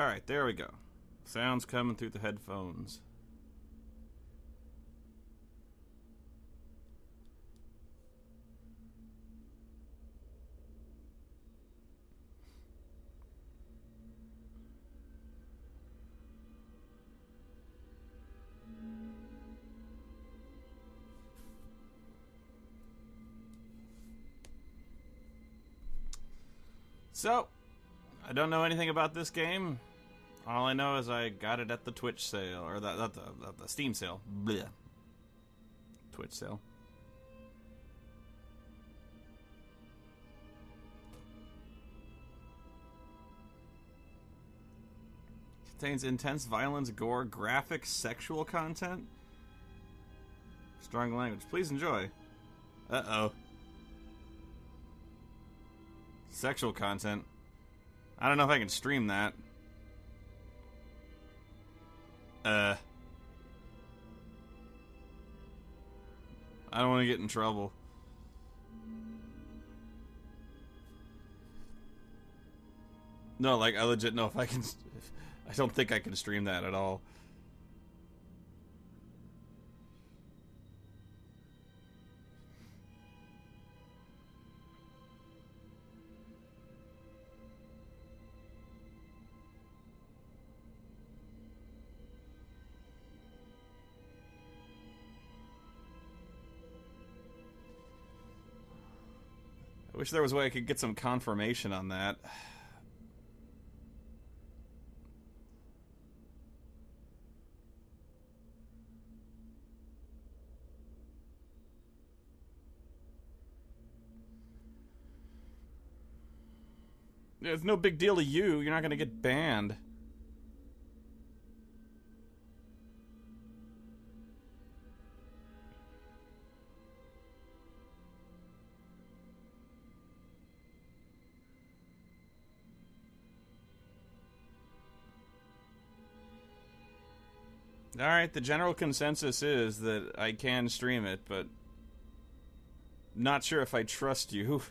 Alright, there we go. Sounds coming through the headphones. So, I don't know anything about this game. All I know is I got it at the Twitch sale, or the Steam sale. Blech. Twitch sale. Contains intense violence, gore, graphic, sexual content. Strong language. Please enjoy. Uh-oh. Sexual content. I don't know if I can stream that. I don't want to get in trouble. No, like, I legit know if I can... I don't think I can stream that at all. I wish there was a way I could get some confirmation on that. It's no big deal to you. You're not going to get banned. Alright, the general consensus is that I can stream it, but not sure if I trust you.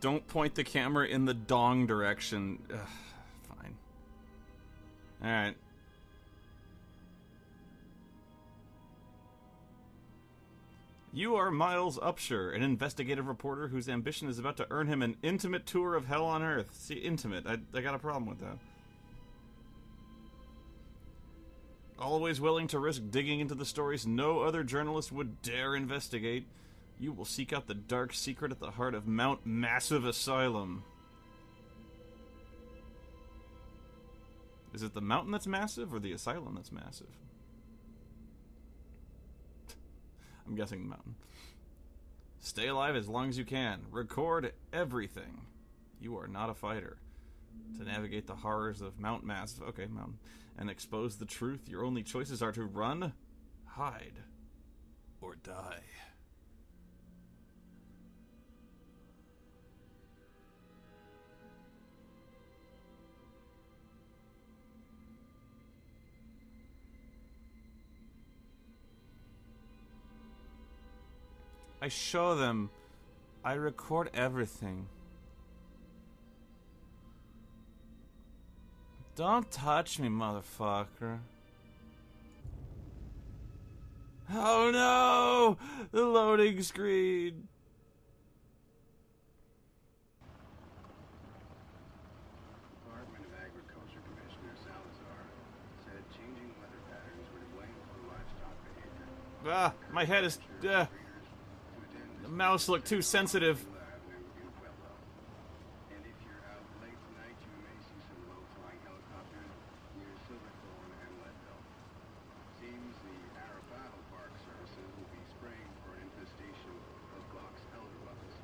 Don't point the camera in the dong direction. Ugh, fine. Alright. You are Miles Upshur, an investigative reporter whose ambition is about to earn him an intimate tour of hell on Earth. See, intimate. I got a problem with that. Always willing to risk digging into the stories no other journalist would dare investigate, you will seek out the dark secret at the heart of Mount Massive Asylum. Is it the mountain that's massive, or the asylum that's massive? I'm guessing the mountain. Stay alive as long as you can. Record everything. You are not a fighter. To navigate the horrors of Mount Massive, okay, mountain, and expose the truth, your only choices are to run, hide, or die. I show them. I record everything. Don't touch me, motherfucker. Oh no! The loading screen! Department of Agriculture Commissioner Salazar said changing weather patterns were to blame for livestock behavior. Ah, my head is... the mouse looked too sensitive. And if you're out late tonight, you may see some low-flying helicopters near Silverthorne and Leadville. Seems the Arab Battle Park services will be spraying for an infestation of box elder bugs.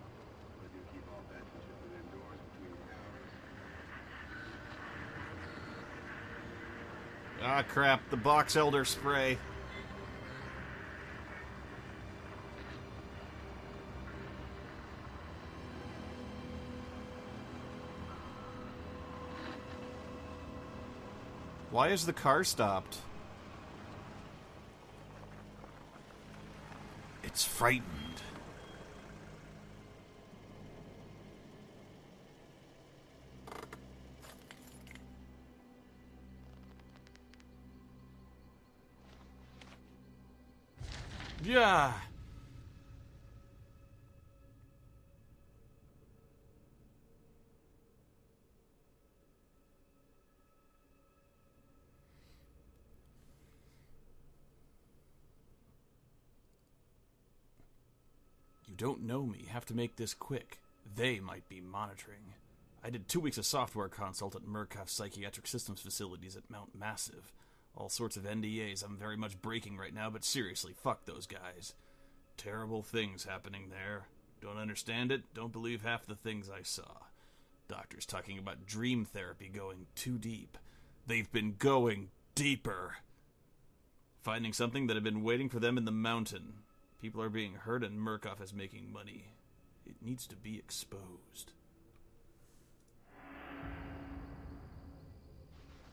But do keep all pets and children indoors between the hours. Ah, crap. The box elder spray. Why is the car stopped? It's frightened. Yeah. You don't know me. Have to make this quick. They might be monitoring. I did 2 weeks of software consult at Murkoff Psychiatric Systems facilities at Mount Massive. All sorts of NDAs I'm very much breaking right now, but seriously, fuck those guys. Terrible things happening there. Don't understand it, don't believe half the things I saw. Doctors talking about dream therapy going too deep. They've been going deeper. Finding something that had been waiting for them in the mountain. People are being hurt and Murkoff is making money. It needs to be exposed.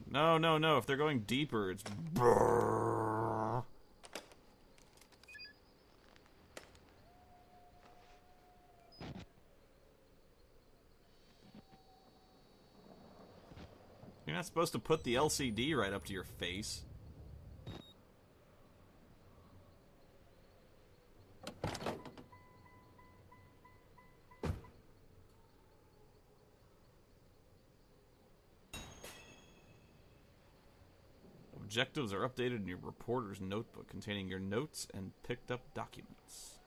No, no, no. If they're going deeper, it's... Brrr. You're not supposed to put the LCD right up to your face. Objectives are updated in your reporter's notebook containing your notes and picked up documents.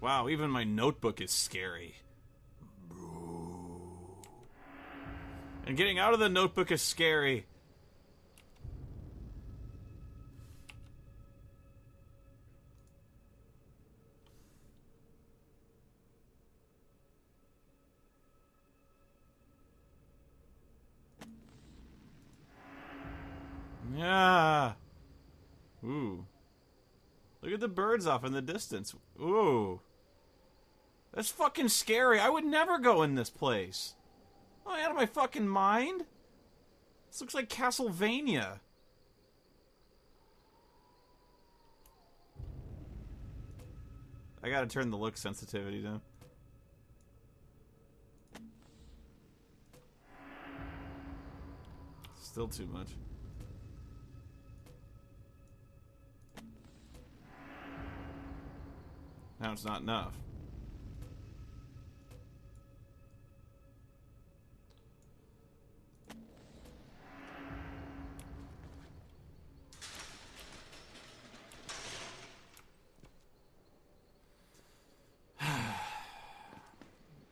Wow, even my notebook is scary. And getting out of the notebook is scary. Yeah. Ooh. Look at the birds off in the distance. Ooh. That's fucking scary. I would never go in this place. Am I out of my fucking mind? This looks like Castlevania. I gotta turn the look sensitivity down. Still too much. Now it's not enough.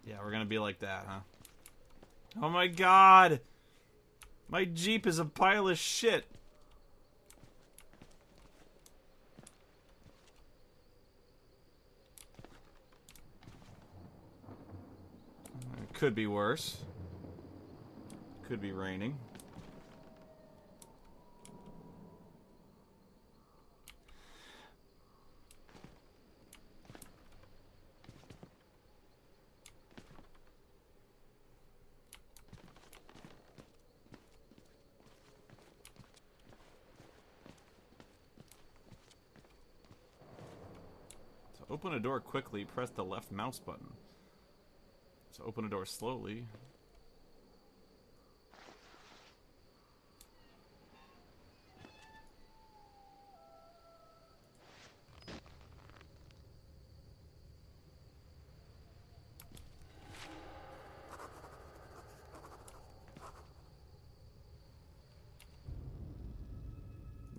Yeah, we're gonna be like that, huh? Oh my god! My Jeep is a pile of shit. It could be worse. Could be raining. To open a door quickly, press the left mouse button. To open a door slowly.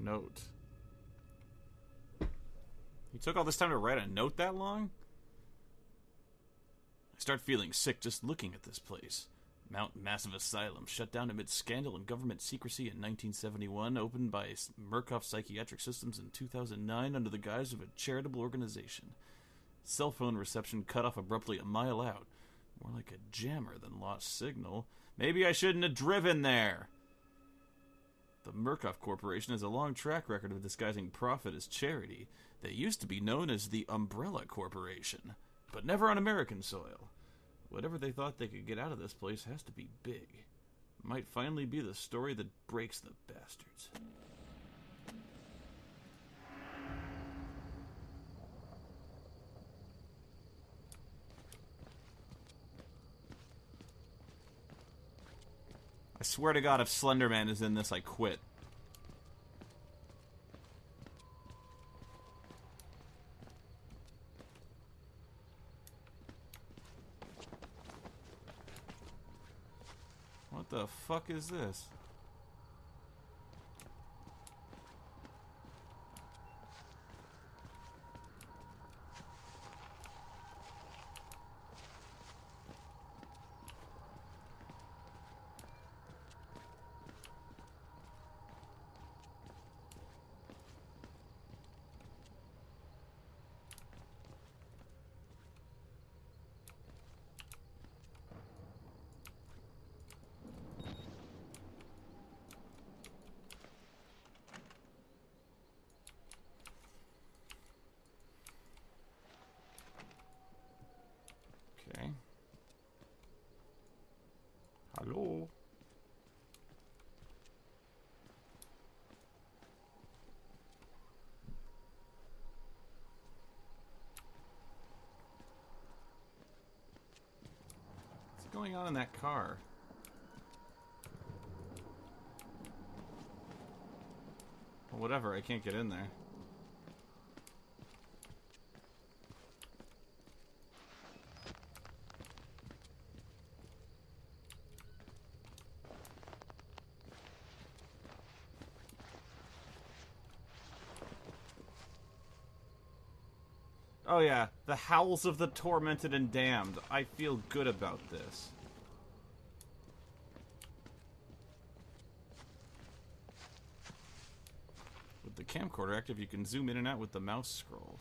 Note. You took all this time to write a note that long? I start feeling sick just looking at this place. Mount Massive Asylum, shut down amid scandal and government secrecy in 1971, opened by Murkoff Psychiatric Systems in 2009 under the guise of a charitable organization. Cell phone reception cut off abruptly a mile out. More like a jammer than lost signal. Maybe I shouldn't have driven there! The Murkoff Corporation has a long track record of disguising profit as charity. They used to be known as the Umbrella Corporation, but never on American soil. Whatever they thought they could get out of this place has to be big. Might finally be the story that breaks the bastards. I swear to God, if Slenderman is in this, I quit. What the fuck is this? Okay. Hello? What's going on in that car? Well, whatever, I can't get in there. Oh yeah, the howls of the tormented and damned. I feel good about this. With the camcorder active, you can zoom in and out with the mouse scroll.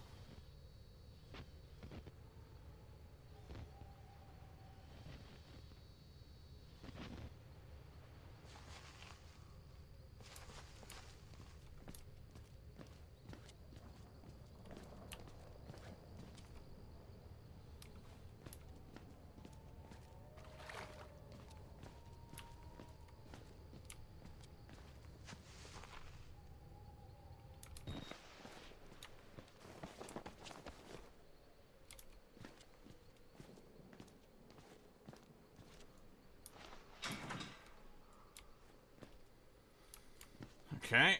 Okay.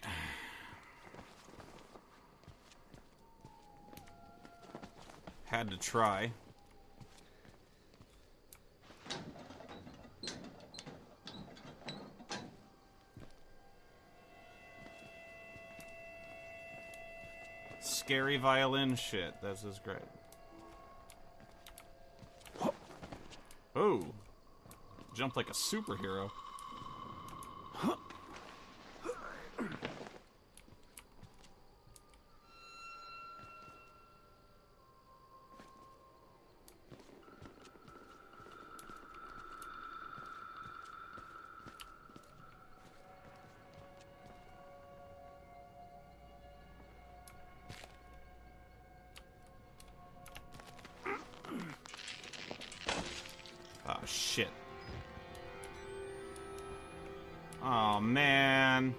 Had to try. Scary violin shit. This is great. Oh. Jumped like a superhero. Oh, shit. Oh, man.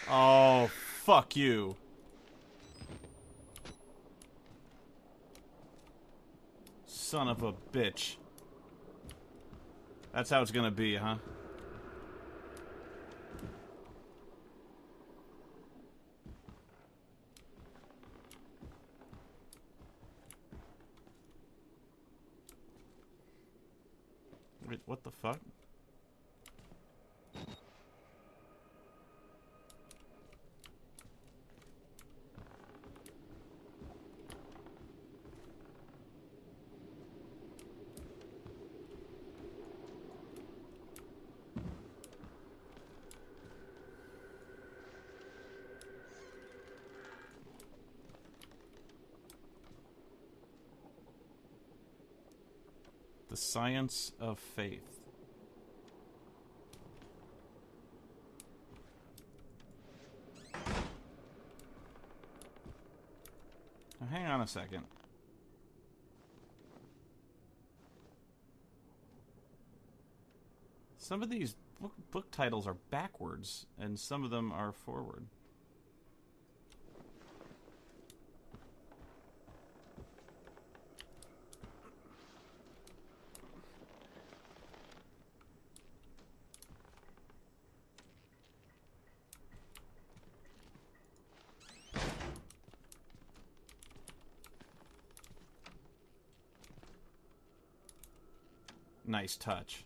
Oh, fuck you. Son of a bitch. That's how it's gonna be, huh? What the fuck? The science of faith. Now, hang on a second. Some of these book titles are backwards, and some of them are forward. Nice touch.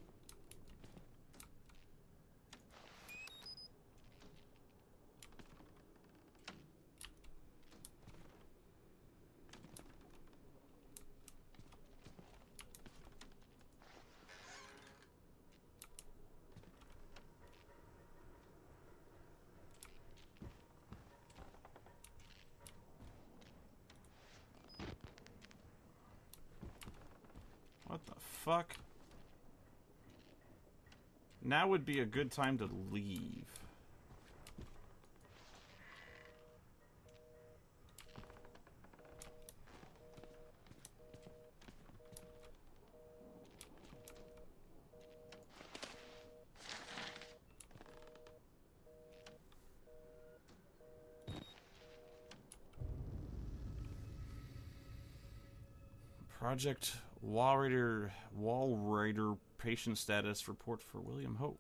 What the fuck? Now would be a good time to leave. Project Wall patient status report for William Hope.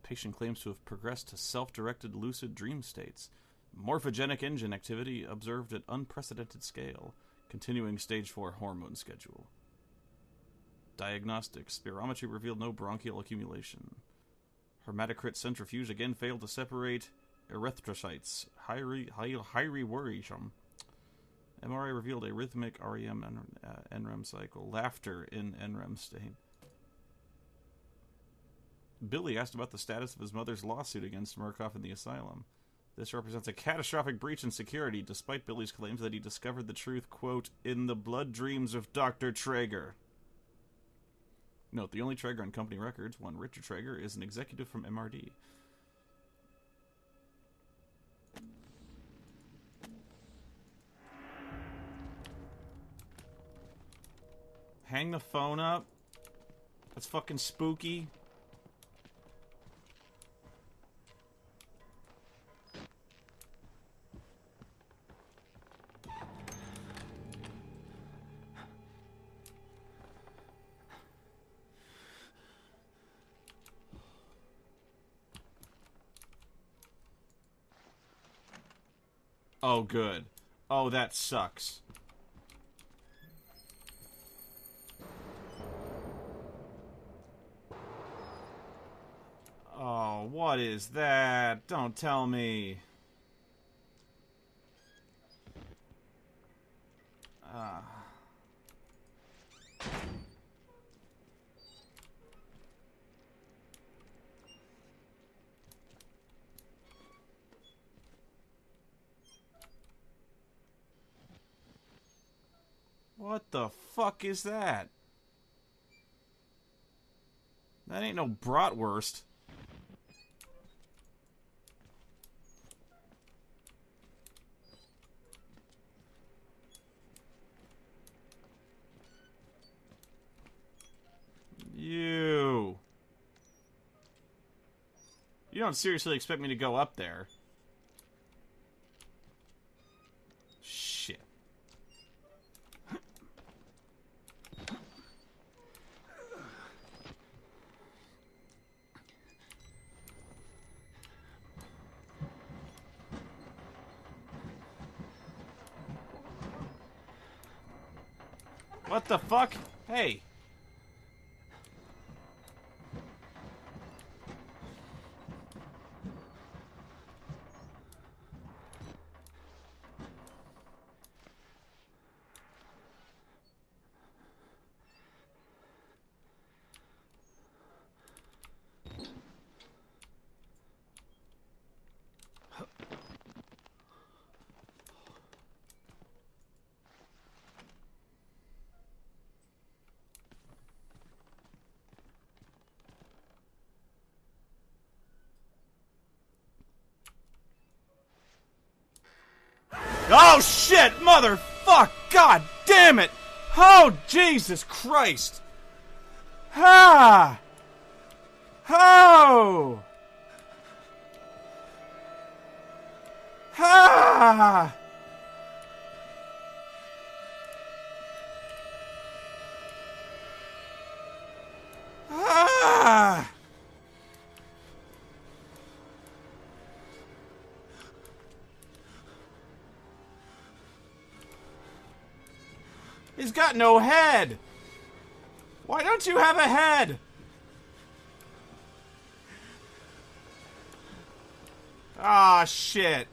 Patient claims to have progressed to self-directed lucid dream states. Morphogenic engine activity observed at unprecedented scale. Continuing stage 4 hormone schedule. Diagnostics. Spirometry revealed no bronchial accumulation. Hematocrit centrifuge again failed to separate erythrocytes. Highly worrisome. MRI revealed a rhythmic REM NREM cycle. Laughter in NREM state. Billy asked about the status of his mother's lawsuit against Murkoff in the asylum. This represents a catastrophic breach in security, despite Billy's claims that he discovered the truth, quote, in the blood dreams of Dr. Traeger. Note, the only Traeger on company records, one Richard Traeger, is an executive from MRD. Hang the phone up. That's fucking spooky. Oh, good. Oh, that sucks. Oh, what is that? Don't tell me. What the fuck is that? That ain't no bratwurst. You don't seriously expect me to go up there. Shit. What the fuck? Hey. Oh shit! Motherfuck! God damn it! Oh Jesus Christ! Ah! Oh! Ah! Ah! He's got no head! Why don't you have a head? Ah, shit.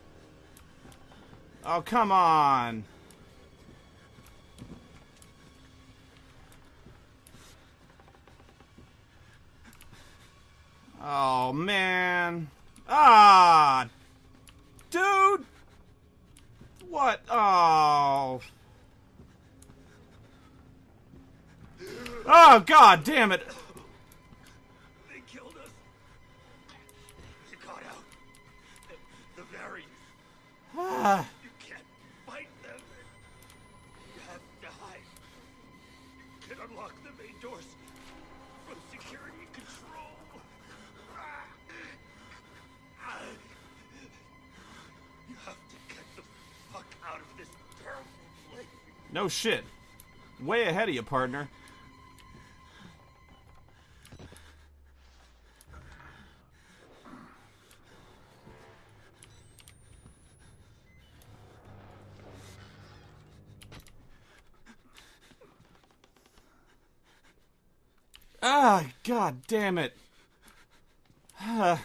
Oh, come on. Oh, man. Ah! Dude! What? Oh. Oh, God damn it. They killed us. You got out. The variants. Ah. You can't fight them. You have to hide. You can unlock the main doors from security control. You have to get the fuck out of this terrible place. No shit. Way ahead of you, partner. Ah, God damn it. Ah.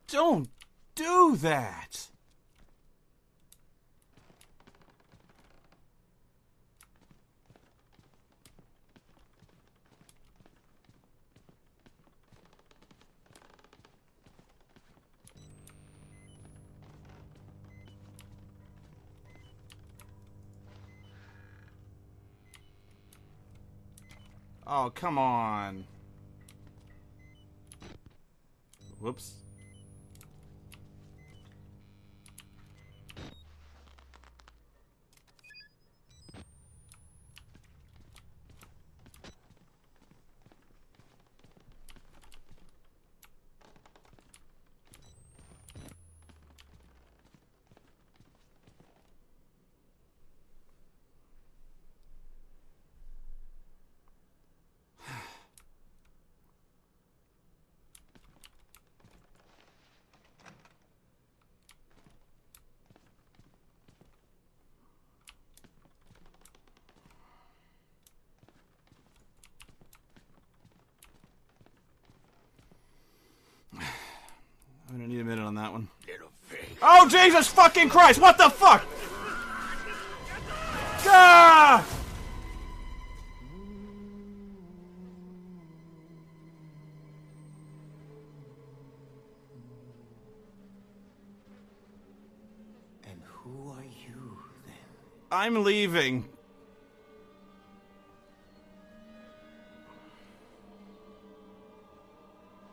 Don't do that. Oh, come on. Whoops. I'm gonna need a minute on that one. Oh, Jesus fucking Christ! What the fuck? Ah! And who are you, then? I'm leaving.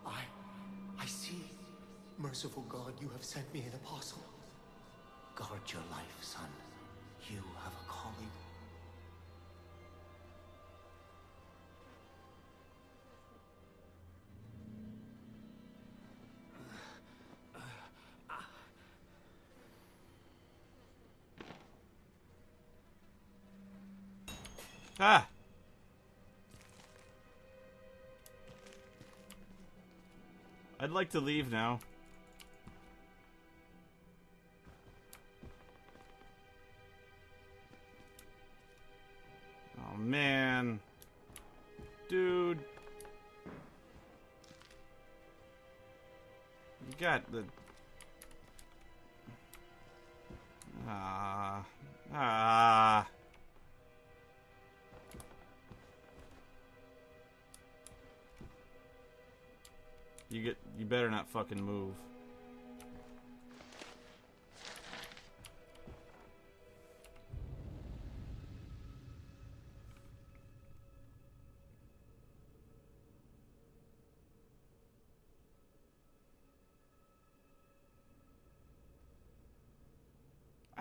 I see. Merciful God, you have sent me an apostle. Guard your life, son. You have a calling. Ah. I'd like to leave now. Oh, man. Dude. You got the... Ah. You better not fucking move.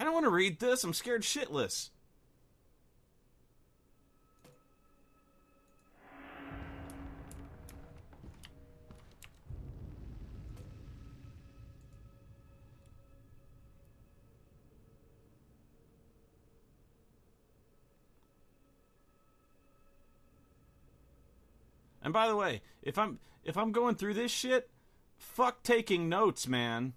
I don't want to read this. I'm scared shitless. And by the way, if I'm going through this shit, fuck taking notes, man.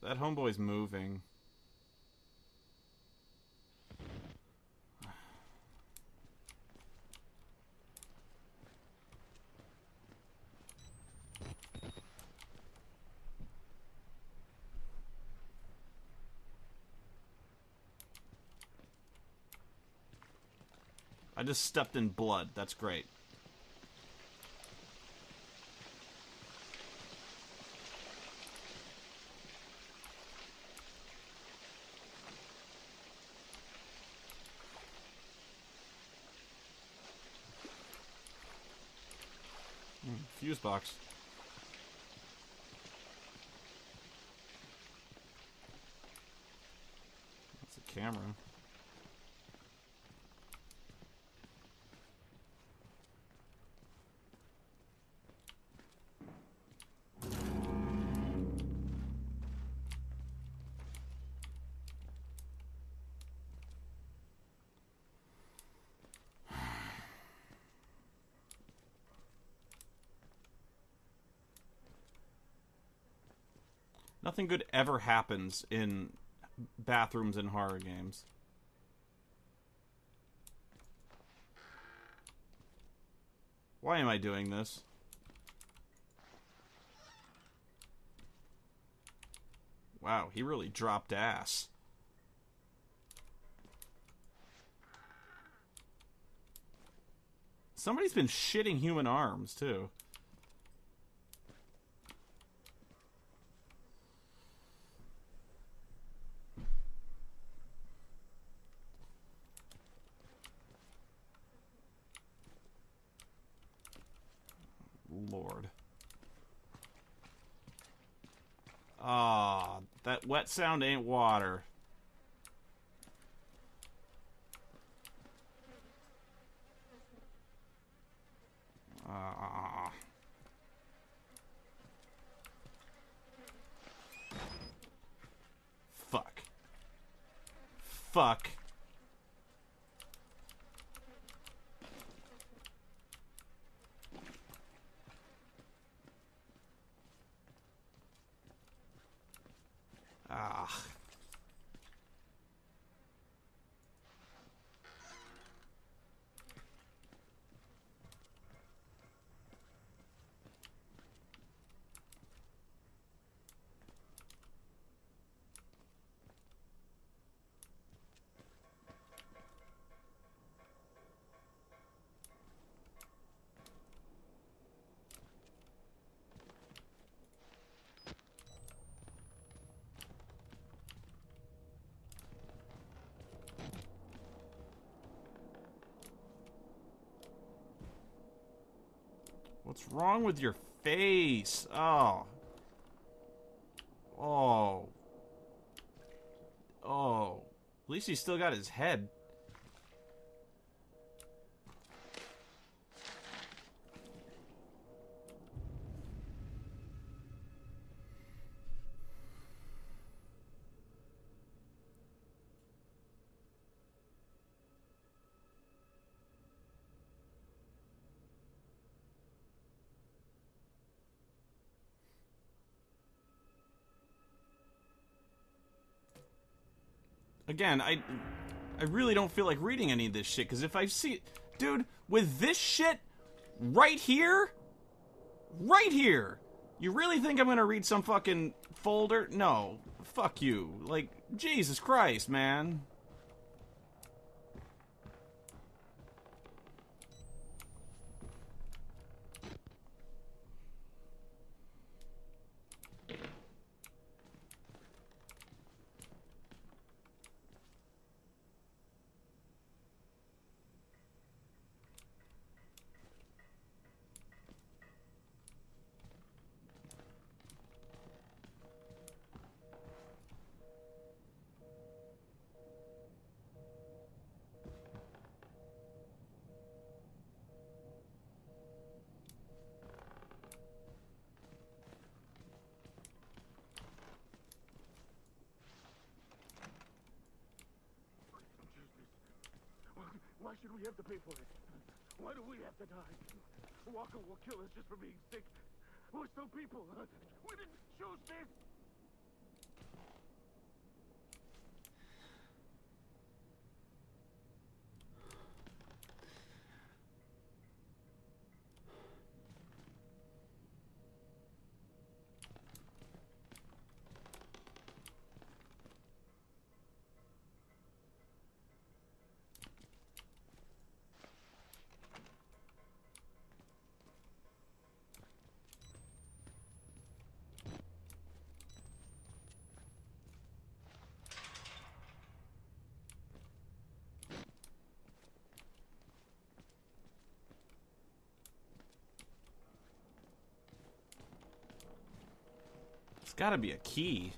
That homeboy's moving. I just stepped in blood. That's great. Fuse box. That's a camera. Nothing good ever happens in bathrooms in horror games. Why am I doing this? Wow, he really dropped ass. Somebody's been shitting human arms, too. Lord. Ah, that wet sound ain't water. Ah. Fuck. Fuck. Ah. What's wrong with your face? Oh. Oh. Oh. At least he's still got his head. Again, I really don't feel like reading any of this shit, because if I see... Dude, with this shit right here... Right here! You really think I'm gonna read some fucking folder? No. Fuck you. Like, Jesus Christ, man. Why should we have to pay for it? Why do we have to die? Walker will kill us just for being sick. We're still people. We didn't choose this. It's gotta be a key.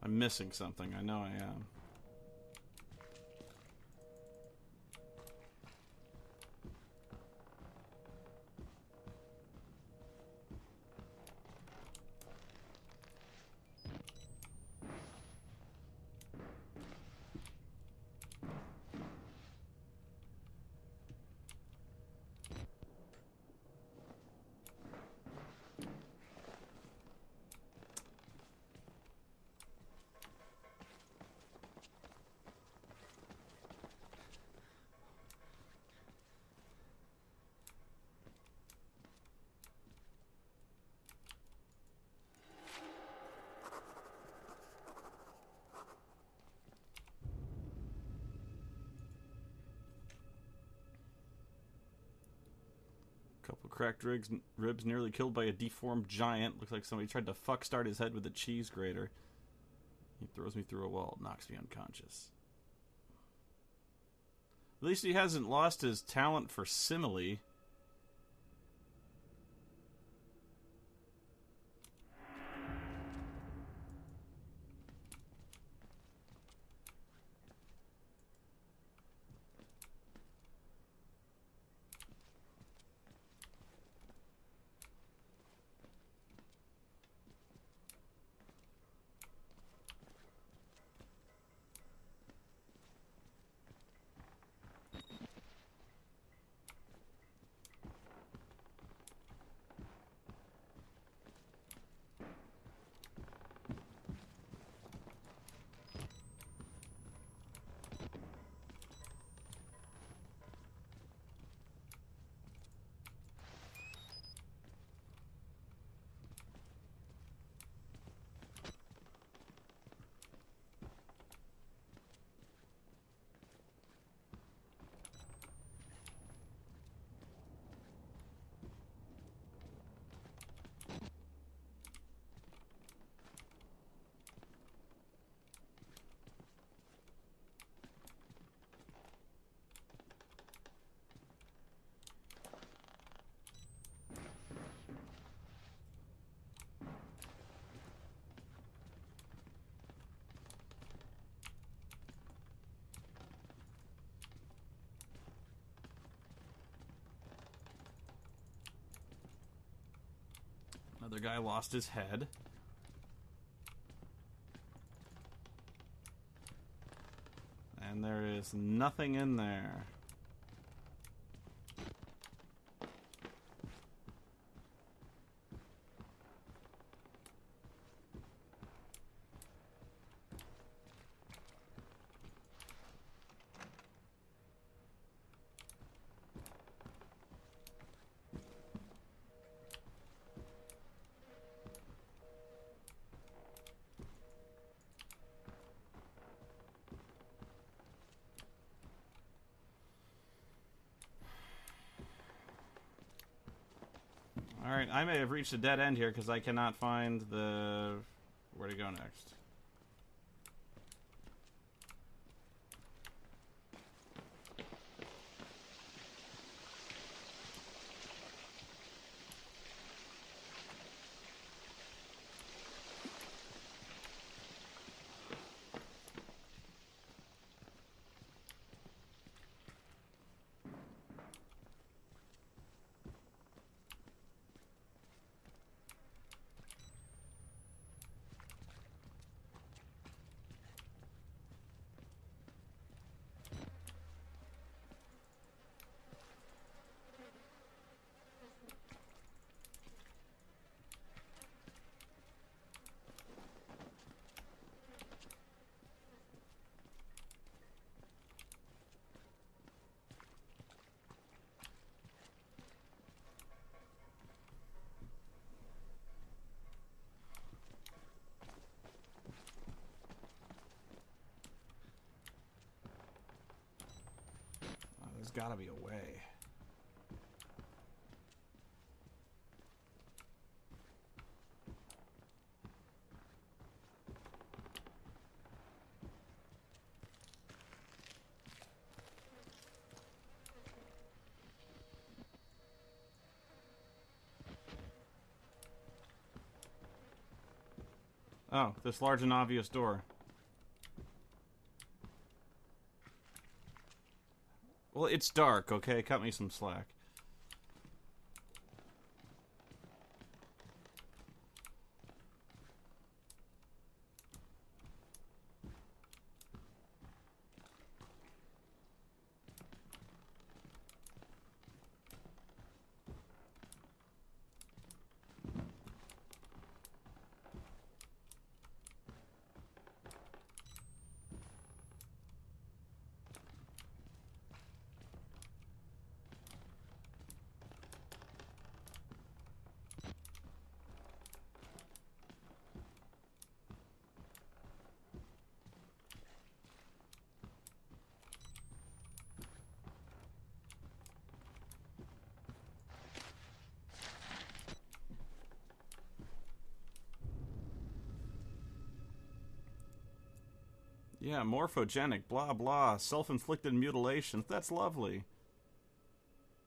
I'm missing something. I know I am. Couple cracked ribs nearly killed by a deformed giant. Looks like somebody tried to fuck start his head with a cheese grater. He throws me through a wall, knocks me unconscious. At least he hasn't lost his talent for simile. Other guy lost his head. And there is nothing in there. Alright, I may have reached a dead end here because I cannot find the... where to go next. There's gotta be a way. Oh, this large and obvious door. Well, it's dark, okay? Cut me some slack. Yeah, morphogenic, blah blah, self-inflicted mutilations. That's lovely.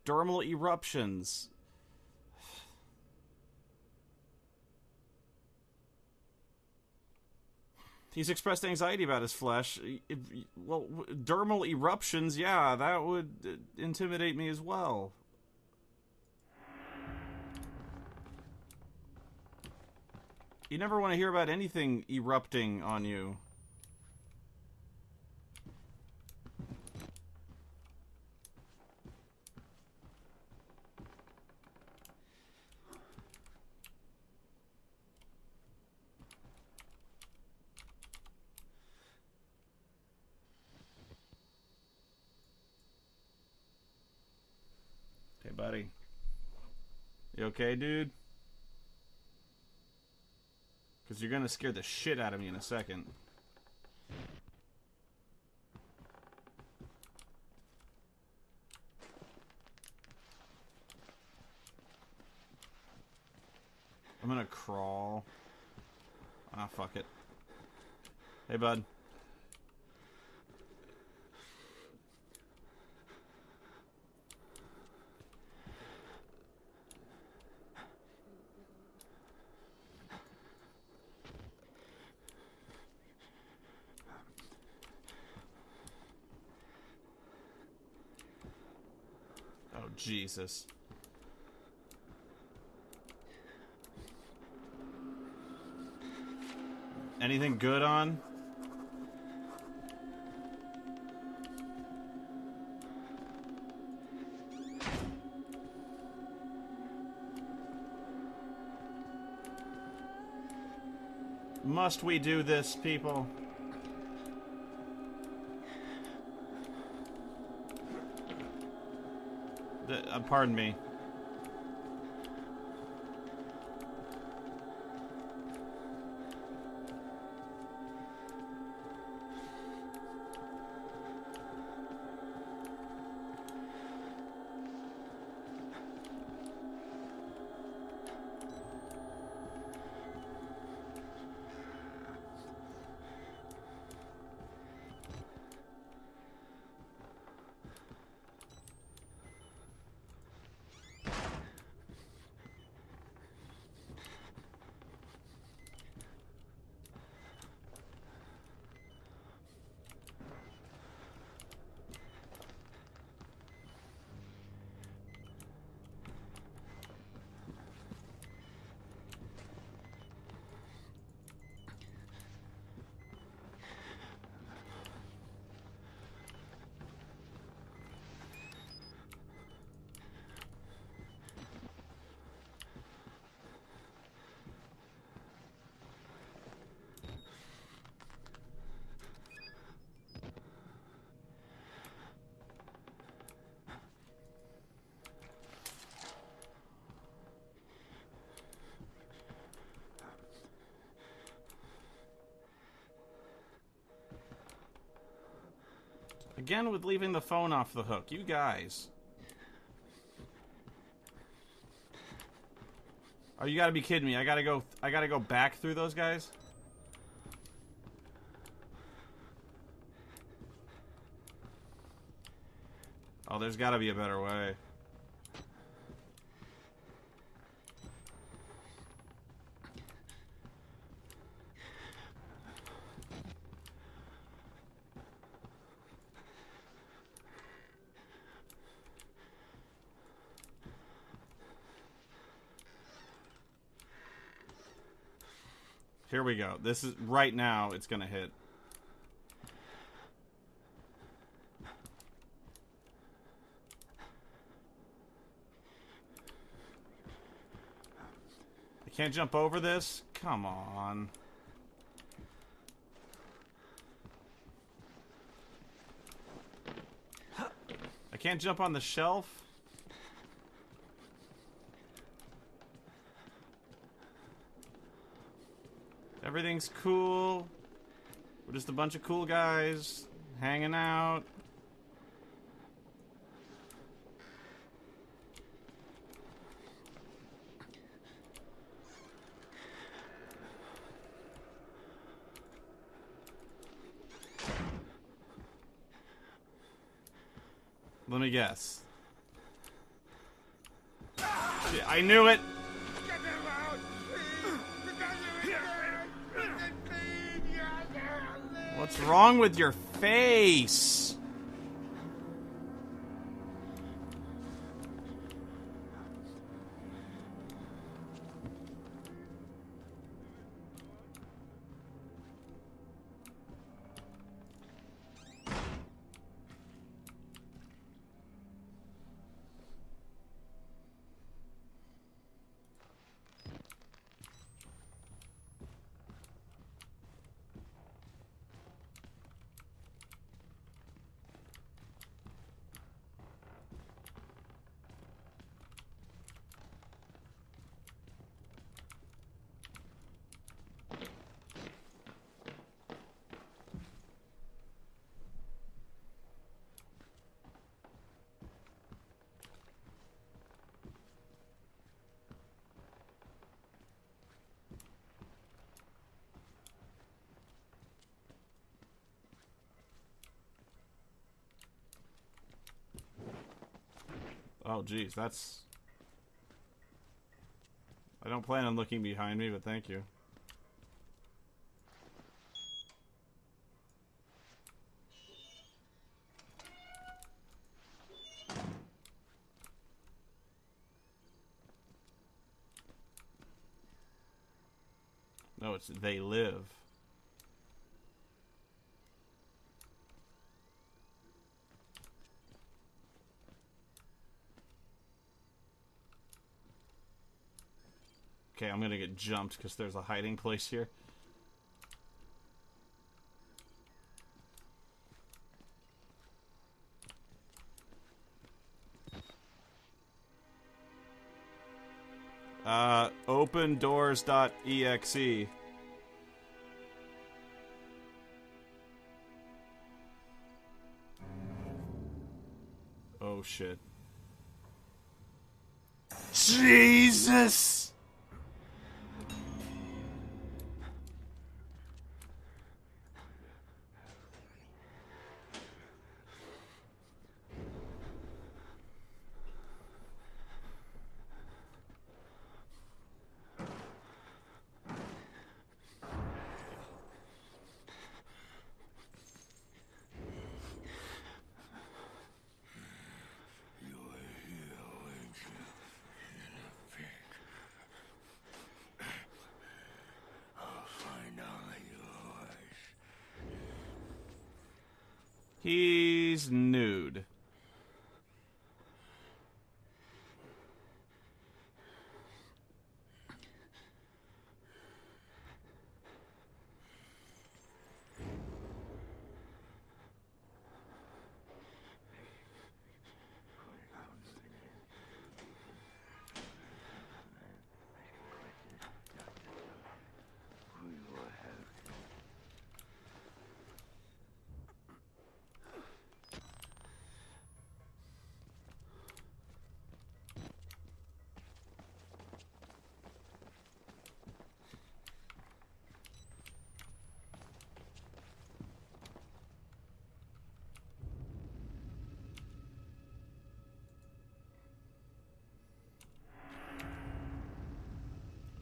Dermal eruptions. He's expressed anxiety about his flesh. Well, dermal eruptions, yeah, that would intimidate me as well. You never want to hear about anything erupting on you. Hey, buddy. You okay, dude? Because you're going to scare the shit out of me in a second. I'm going to crawl. Ah, fuck it. Hey, bud. Oh, Jesus. Anything good on? Must we do this, people? Pardon me. Again with leaving the phone off the hook. You guys. Oh, you gotta be kidding me. I gotta go back through those guys? Oh, there's gotta be a better way. Here we go. This is right now. It's gonna hit. I can't jump over this? Come on. I can't jump on the shelf? Everything's cool. We're just a bunch of cool guys hanging out. Let me guess. I knew it! What's wrong with your face? Oh, geez, that's... I don't plan on looking behind me, but thank you. No, it's they live. Okay, I'm gonna get jumped because there's a hiding place here. Opendoors.exe. Oh shit. Jesus! He's nude.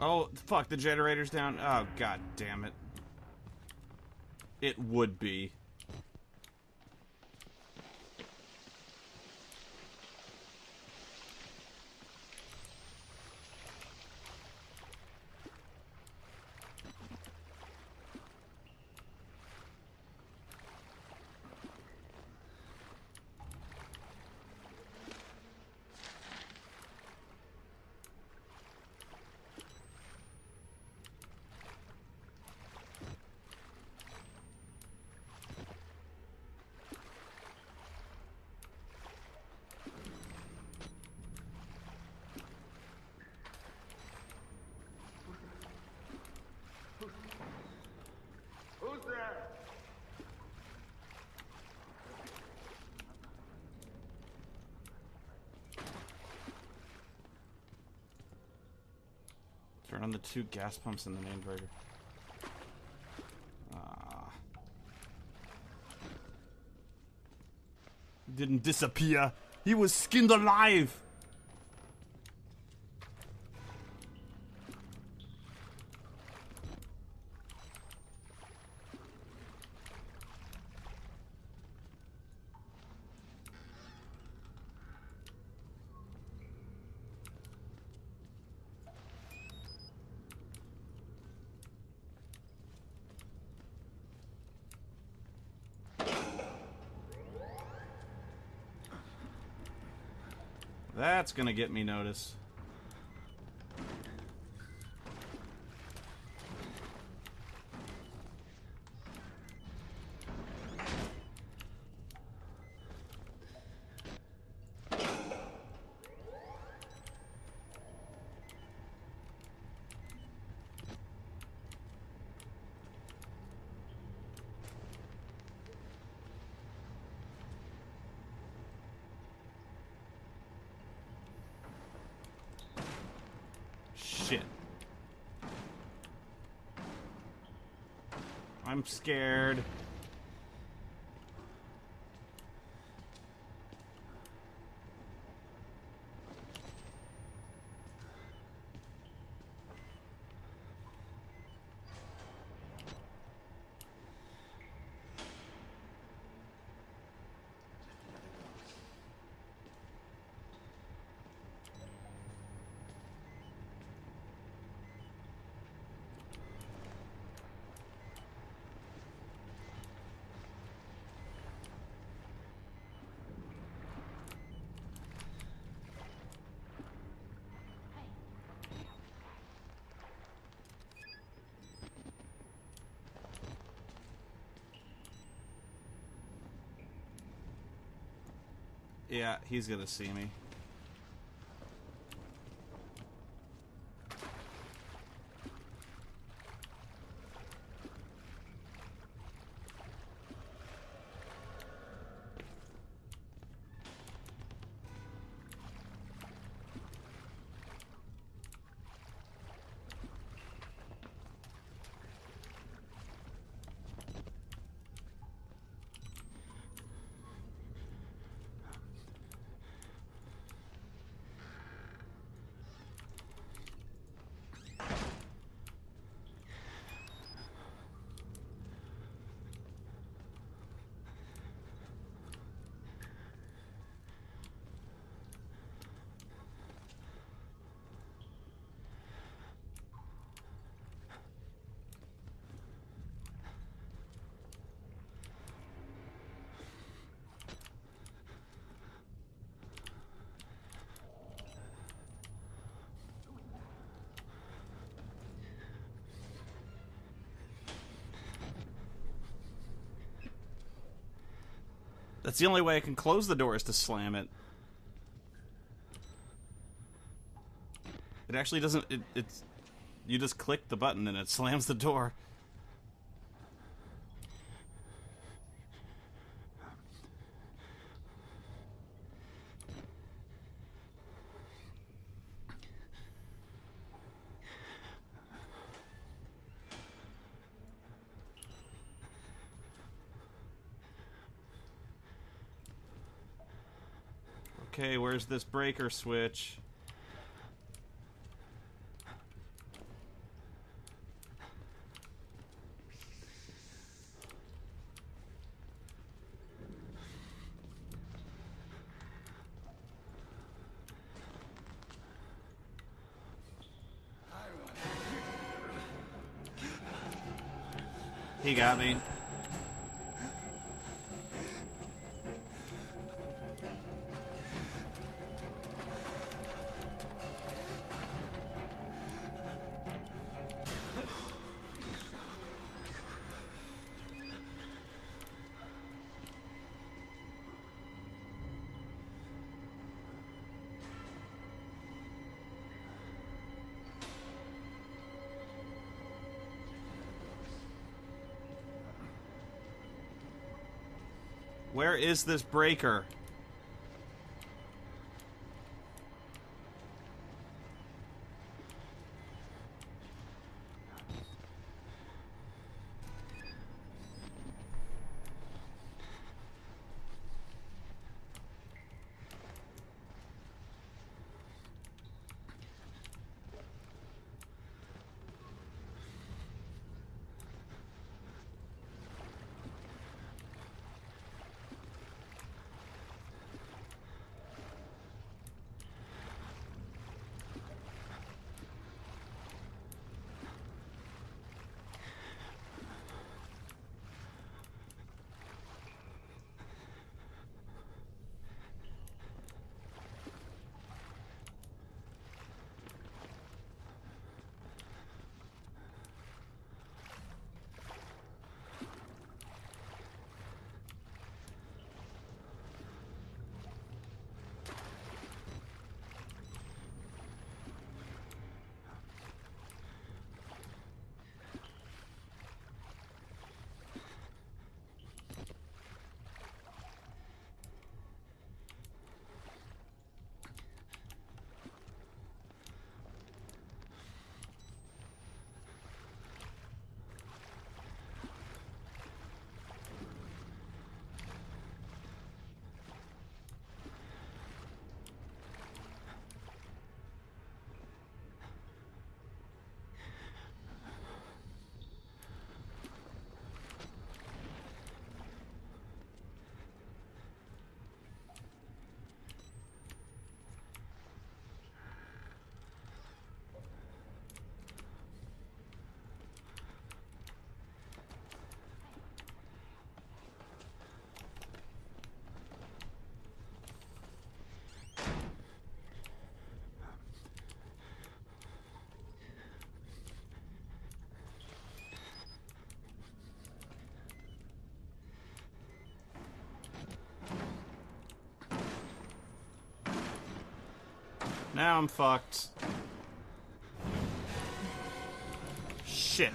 Oh, fuck, the generator's down. Oh, god damn it. It would be. Who's there? Turn on the 2 gas pumps in the main burger. He didn't disappear. He was skinned alive. That's gonna get me noticed. Shit. I'm scared. Yeah, he's gonna see me. That's the only way I can close the door is to slam it. It actually doesn't... It's... You just click the button and it slams the door. Okay, where's this breaker switch? He got me. Where is this breaker? Now I'm fucked. Shit.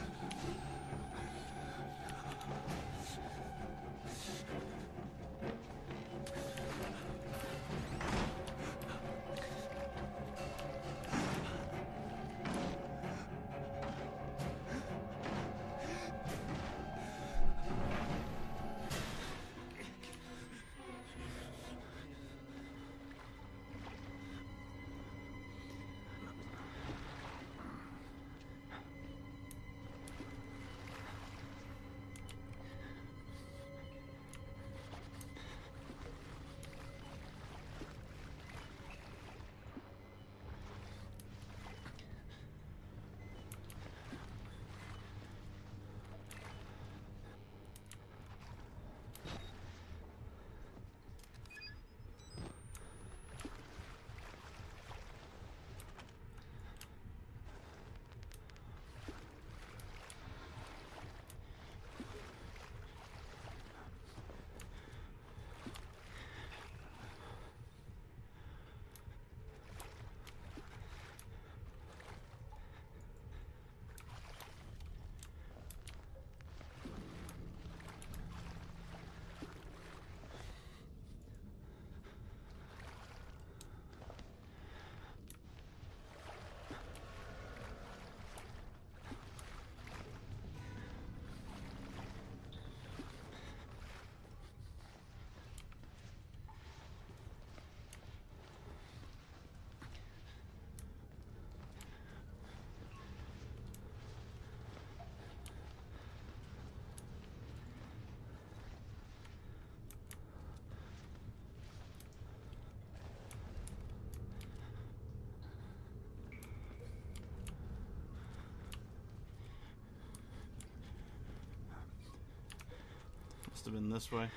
Must have been this way.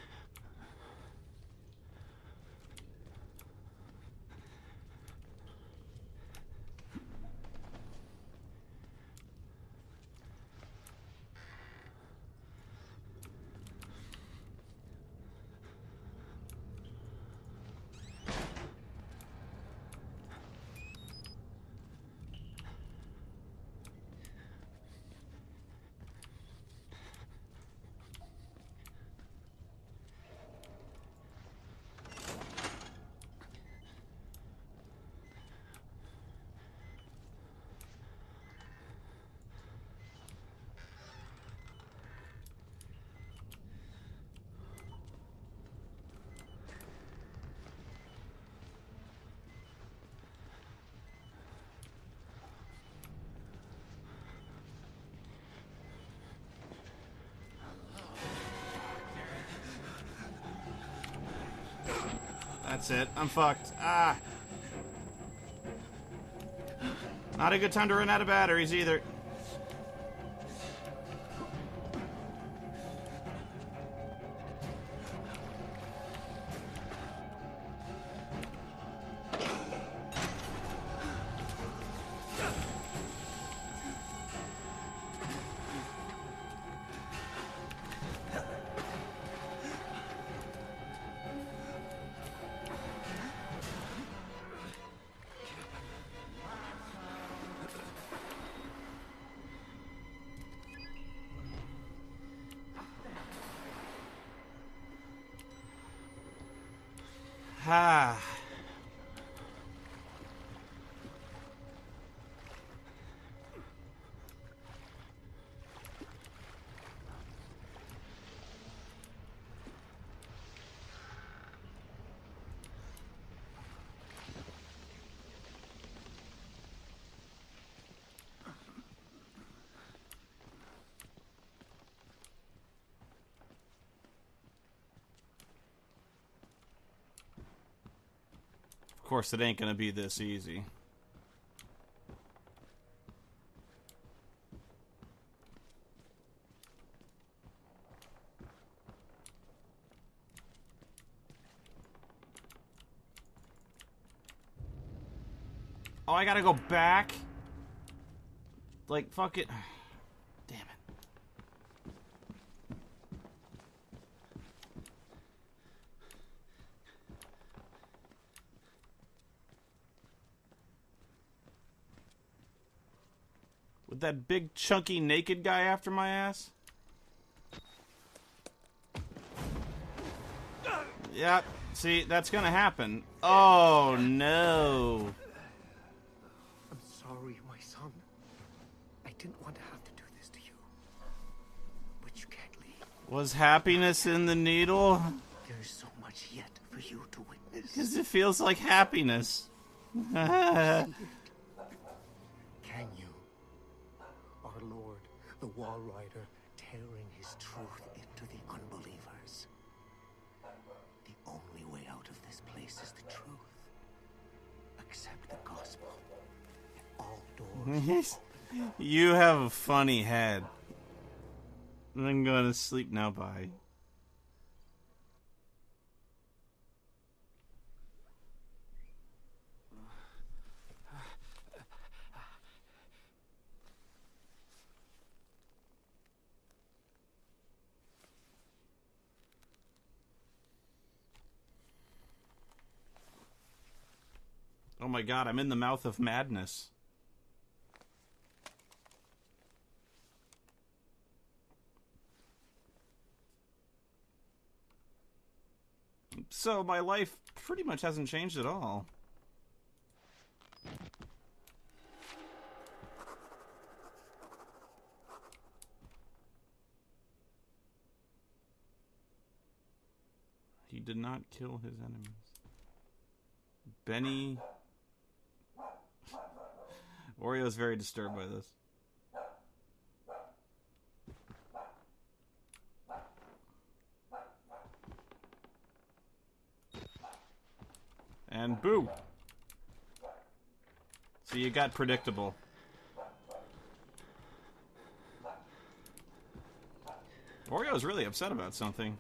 That's it. I'm fucked. Ah. Not a good time to run out of batteries either. Ah. Of course, it ain't gonna be this easy. Oh, I gotta go back? Like, fuck it. Damn it. With that big, chunky, naked guy after my ass? Yeah, see, that's gonna happen. Oh, no. I'm sorry, my son. I didn't want to have to do this to you. But you can't leave. Was happiness in the needle? There's so much yet for you to witness. Because it feels like happiness. Can you? Our Lord, the Wall Rider, tearing his truth into the unbelievers. The only way out of this place is the truth. Accept the gospel. And all doors open. You have a funny head. I'm going to sleep now. Bye. Oh my god, I'm in the mouth of madness. So my life pretty much hasn't changed at all. He did not kill his enemies. Benny... Oreo's very disturbed by this. And boo! So you got predictable. Oreo's really upset about something.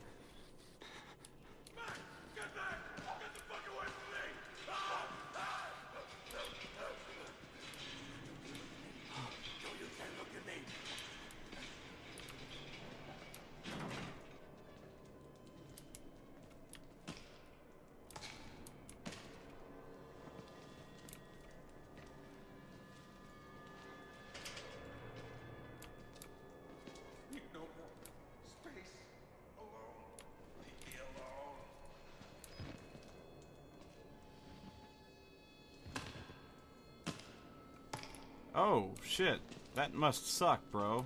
Oh, shit. That must suck, bro.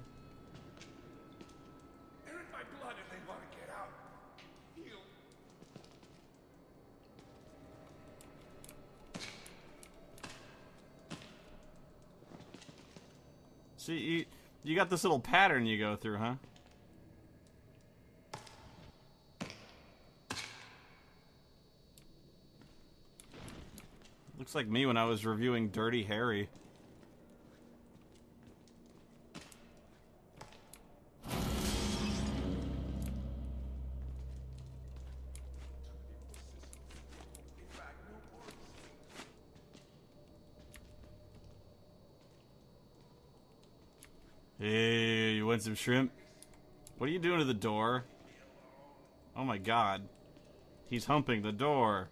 They're in my blood and they want to get out. Heal. See, you got this little pattern you go through, huh? Looks like me when I was reviewing Dirty Harry. Hey, you want some shrimp? What are you doing to the door? Oh my god. He's humping the door.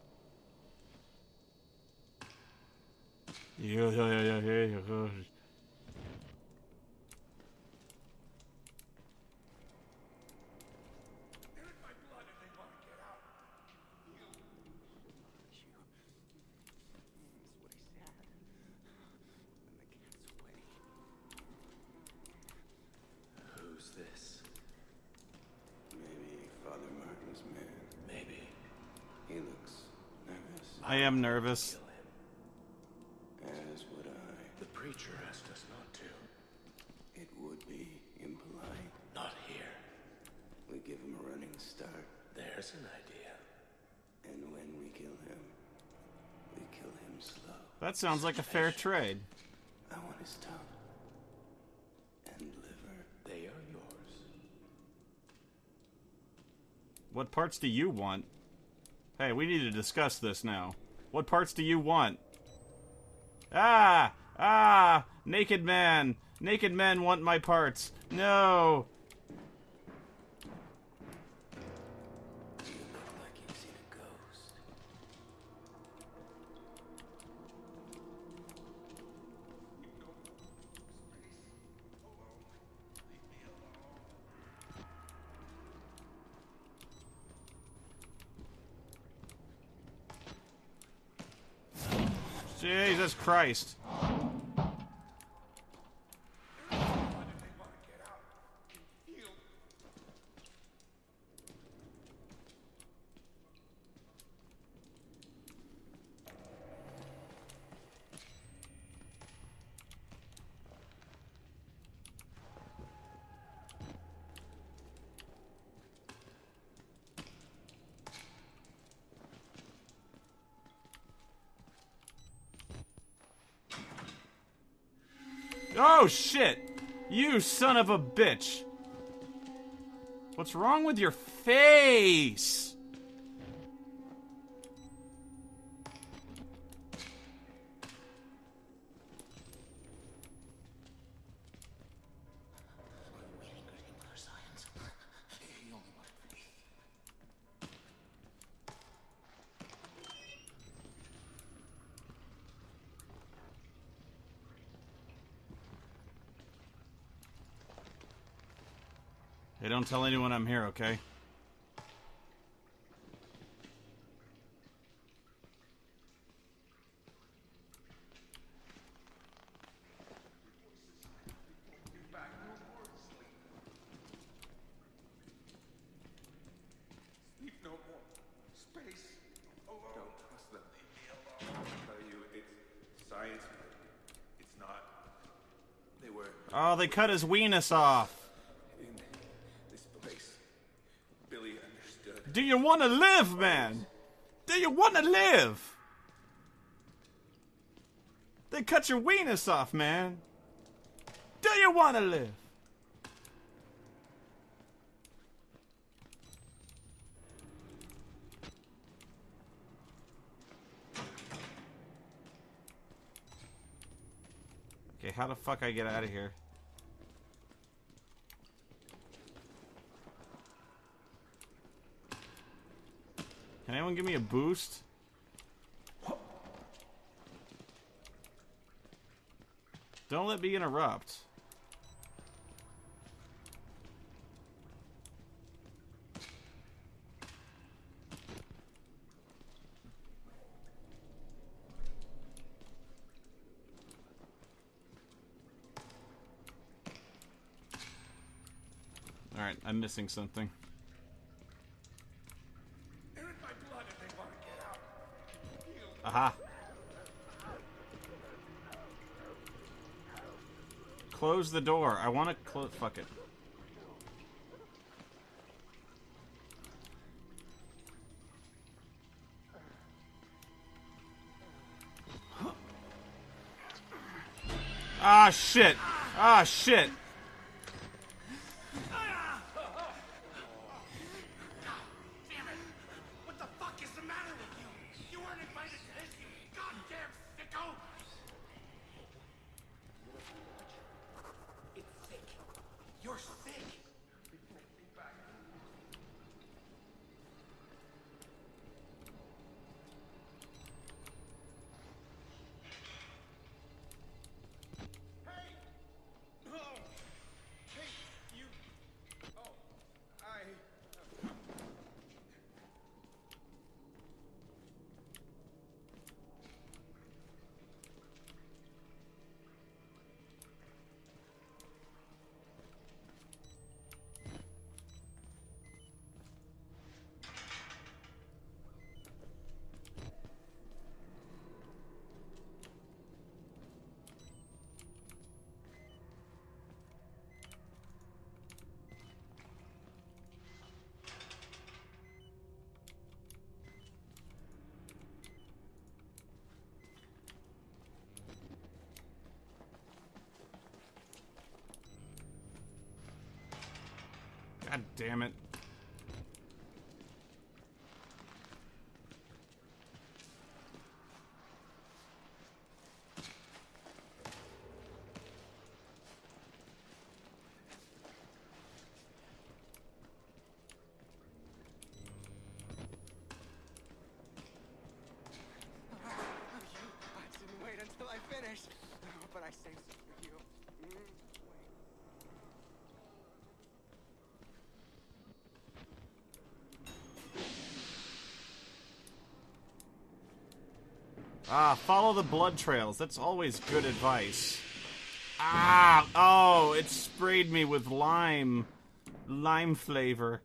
Who's this? Maybe Father Martin's man. Maybe. He looks nervous. I am nervous. As would I. The preacher asked us not to. It would be impolite. Not here. We give him a running start. There's an idea. And when we kill him, we kill him slow. That sounds like a fair trade. I want his tongue. And liver. They are yours. What parts do you want? Hey, we need to discuss this now. What parts do you want? Ah! Ah! Naked man! Naked men want my parts! No! You look like you've seen a ghost. Jesus Christ. Oh, shit! You son of a bitch! What's wrong with your face? Hey, don't tell anyone I'm here, okay? Sleep no more. Space. Alone. Don't trust them. Leave me alone. I tell you, it's science, but it's not. They were Oh, they cut his weenus off. in this place. Billy understood. Do you want to live, man? Do you want to live? They cut your weenus off, man. Do you want to live? Okay, how the fuck I get out of here? Can anyone give me a boost? Don't let me interrupt. Alright, I'm missing something. They're in my blood and they want to get out. Heal. Aha! Close the door. I want to close. Fuck it. Ah, shit. Ah, shit. Damn it! What the fuck is the matter with you? You weren't invited to this, you goddamn sicko! It's sick. You're sick. Hey! Oh! Hey, you... Oh, I... God damn it. I didn't wait until I finished, but I saved some for you. Ah, follow the blood trails. That's always good advice. Ah! Oh, it sprayed me with lime. Lime flavor.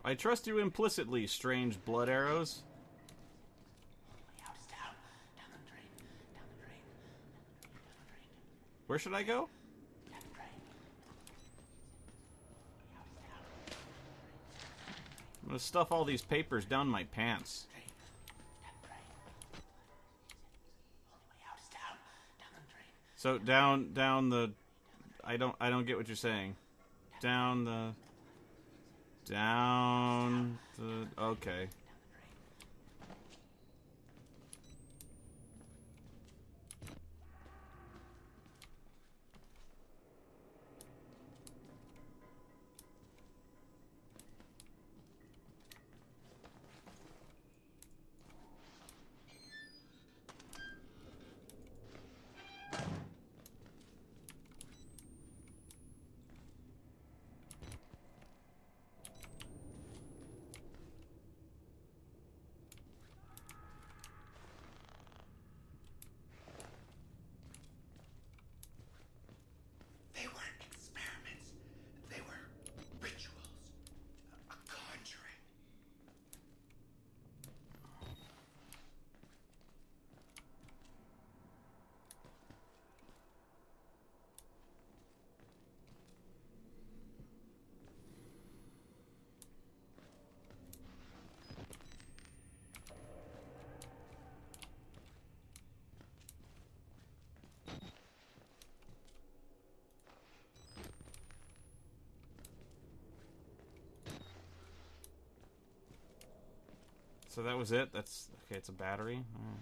I trust you implicitly, strange blood arrows. Where should I go? I'm gonna stuff all these papers down my pants. So down the... I don't get what you're saying. Down the... Okay. They weren't experiments. They were rituals. A conjuring. So that was it? That's... Okay, it's a battery. Alright.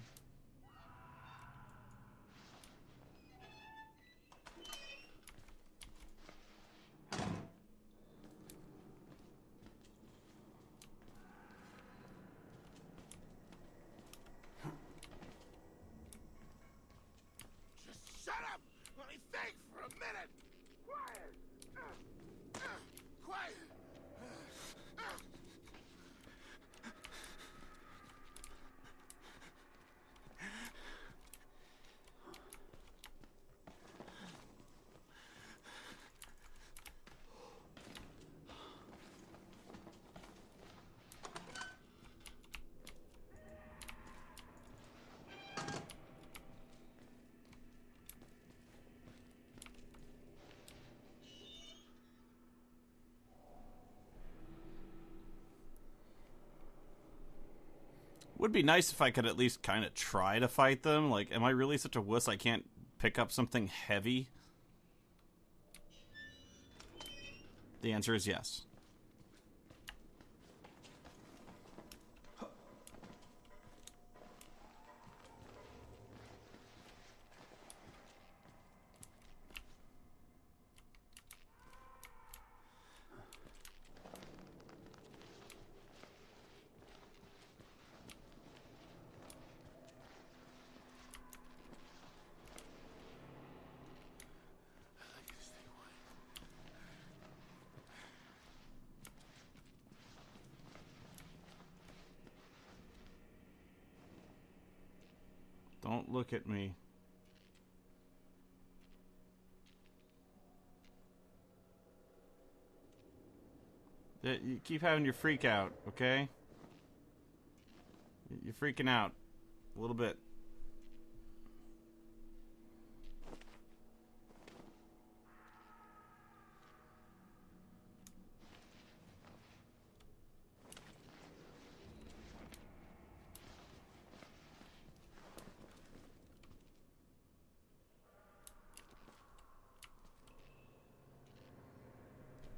Just shut up! Let me think for a minute! Quiet! Quiet! Would be nice if I could at least kind of try to fight them. Like, am I really such a wuss I can't pick up something heavy? The answer is yes. Don't look at me. You keep having your freak out, okay? You're freaking out. A little bit.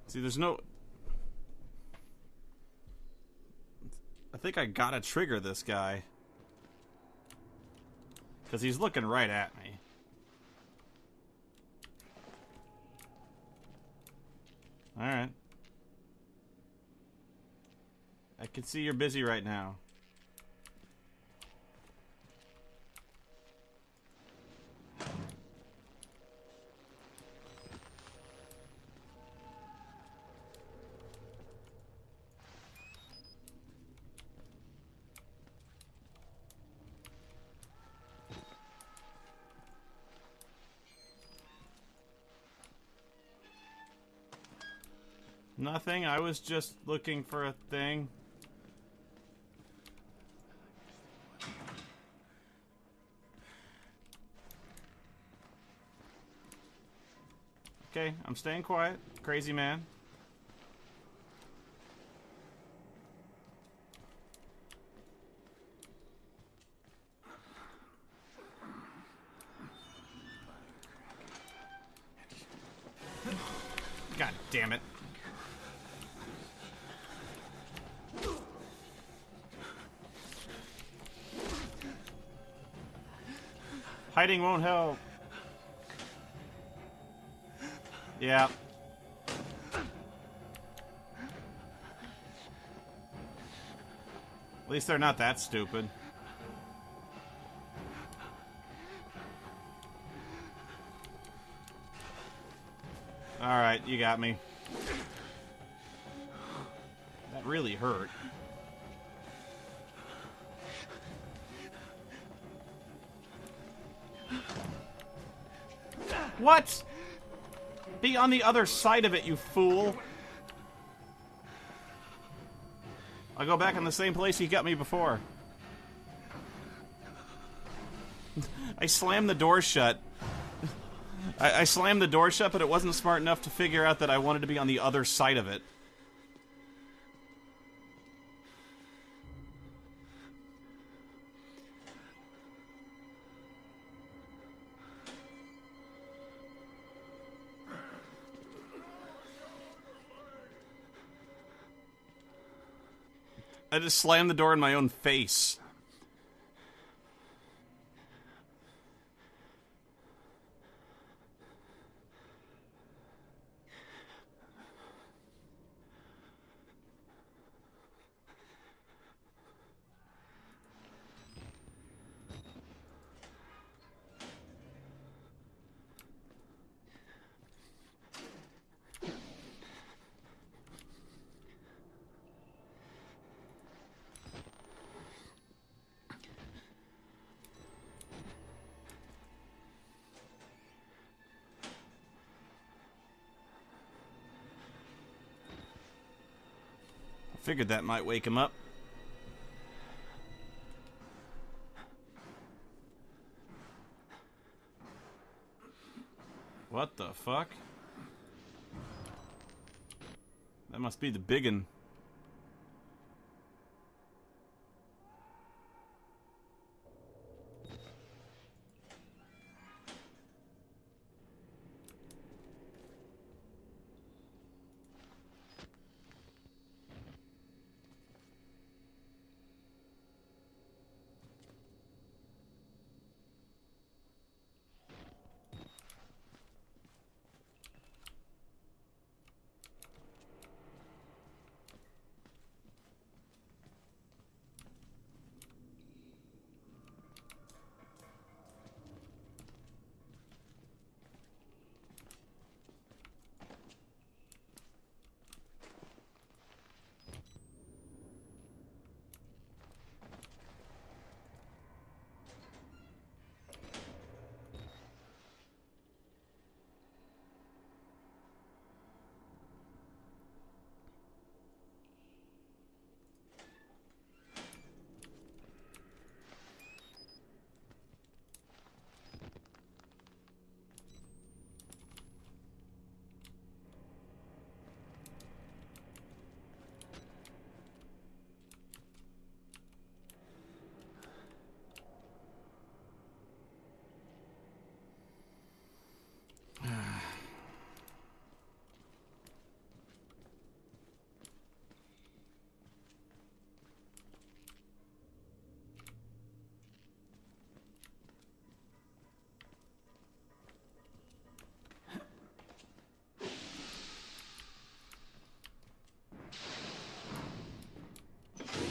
See, there's no... think I gotta trigger this guy. Because he's looking right at me. Alright. I can see you're busy right now. Nothing, I was just looking for a thing. Okay, I'm staying quiet. Crazy man. God damn it. Hiding won't help. Yeah. At least they're not that stupid. Alright, you got me. That really hurt. What? Be on the other side of it, you fool. I'll go back in the same place he got me before. I slammed the door shut. I slammed the door shut, but it wasn't smart enough to figure out that I wanted to be on the other side of it. I just slammed the door in my own face. Figured that might wake him up. What the fuck? That must be the biggin.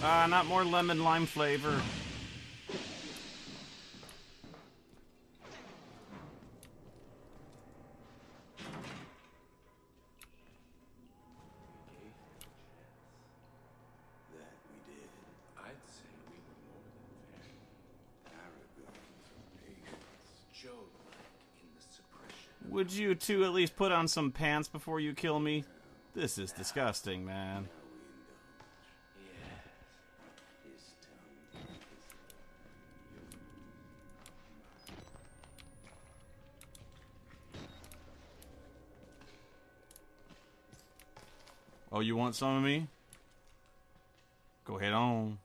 Not more lemon lime flavor. That we did. I'd say we were more than fair. Arrogance, patience, Joe-like in the suppression. Would you two at least put on some pants before you kill me? This is disgusting, man. Oh, you want some of me? Go ahead on.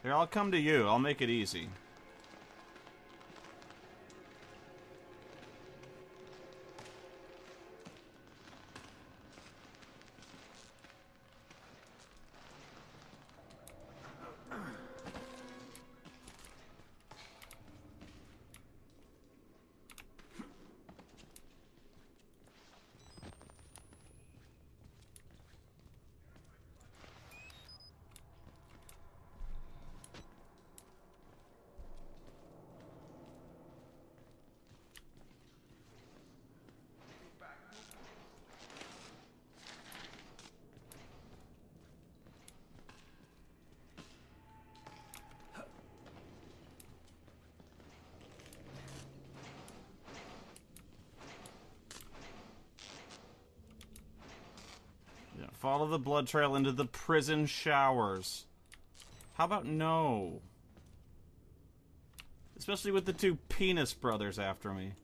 Here, I'll come to you. I'll make it easy. Follow the blood trail into the prison showers. How about no? Especially with the two penis brothers after me.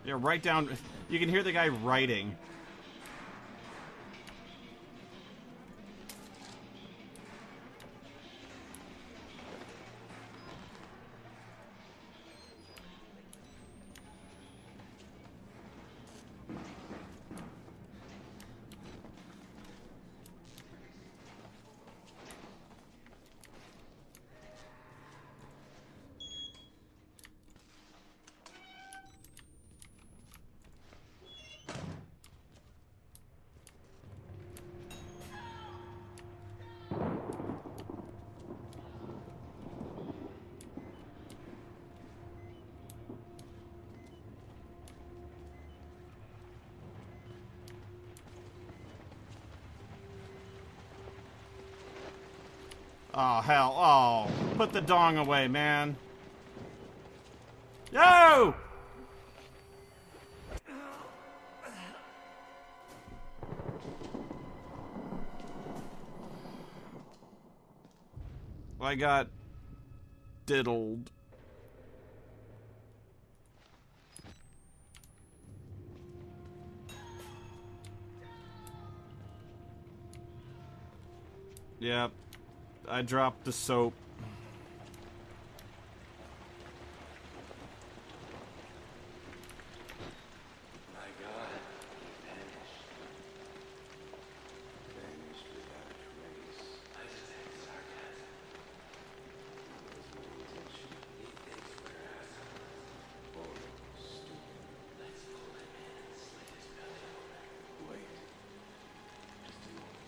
Yeah, write down. You can hear the guy writing. Oh, hell. Oh, put the dong away, man. Yo! I got diddled. Yep. I dropped the soap. My God, vanished. Vanished without a trace. I detect sarcasm. There was no intention. He thinks we're assholes. Or stupid. Let's pull him in and slit his belly open. Wait. Just a moment.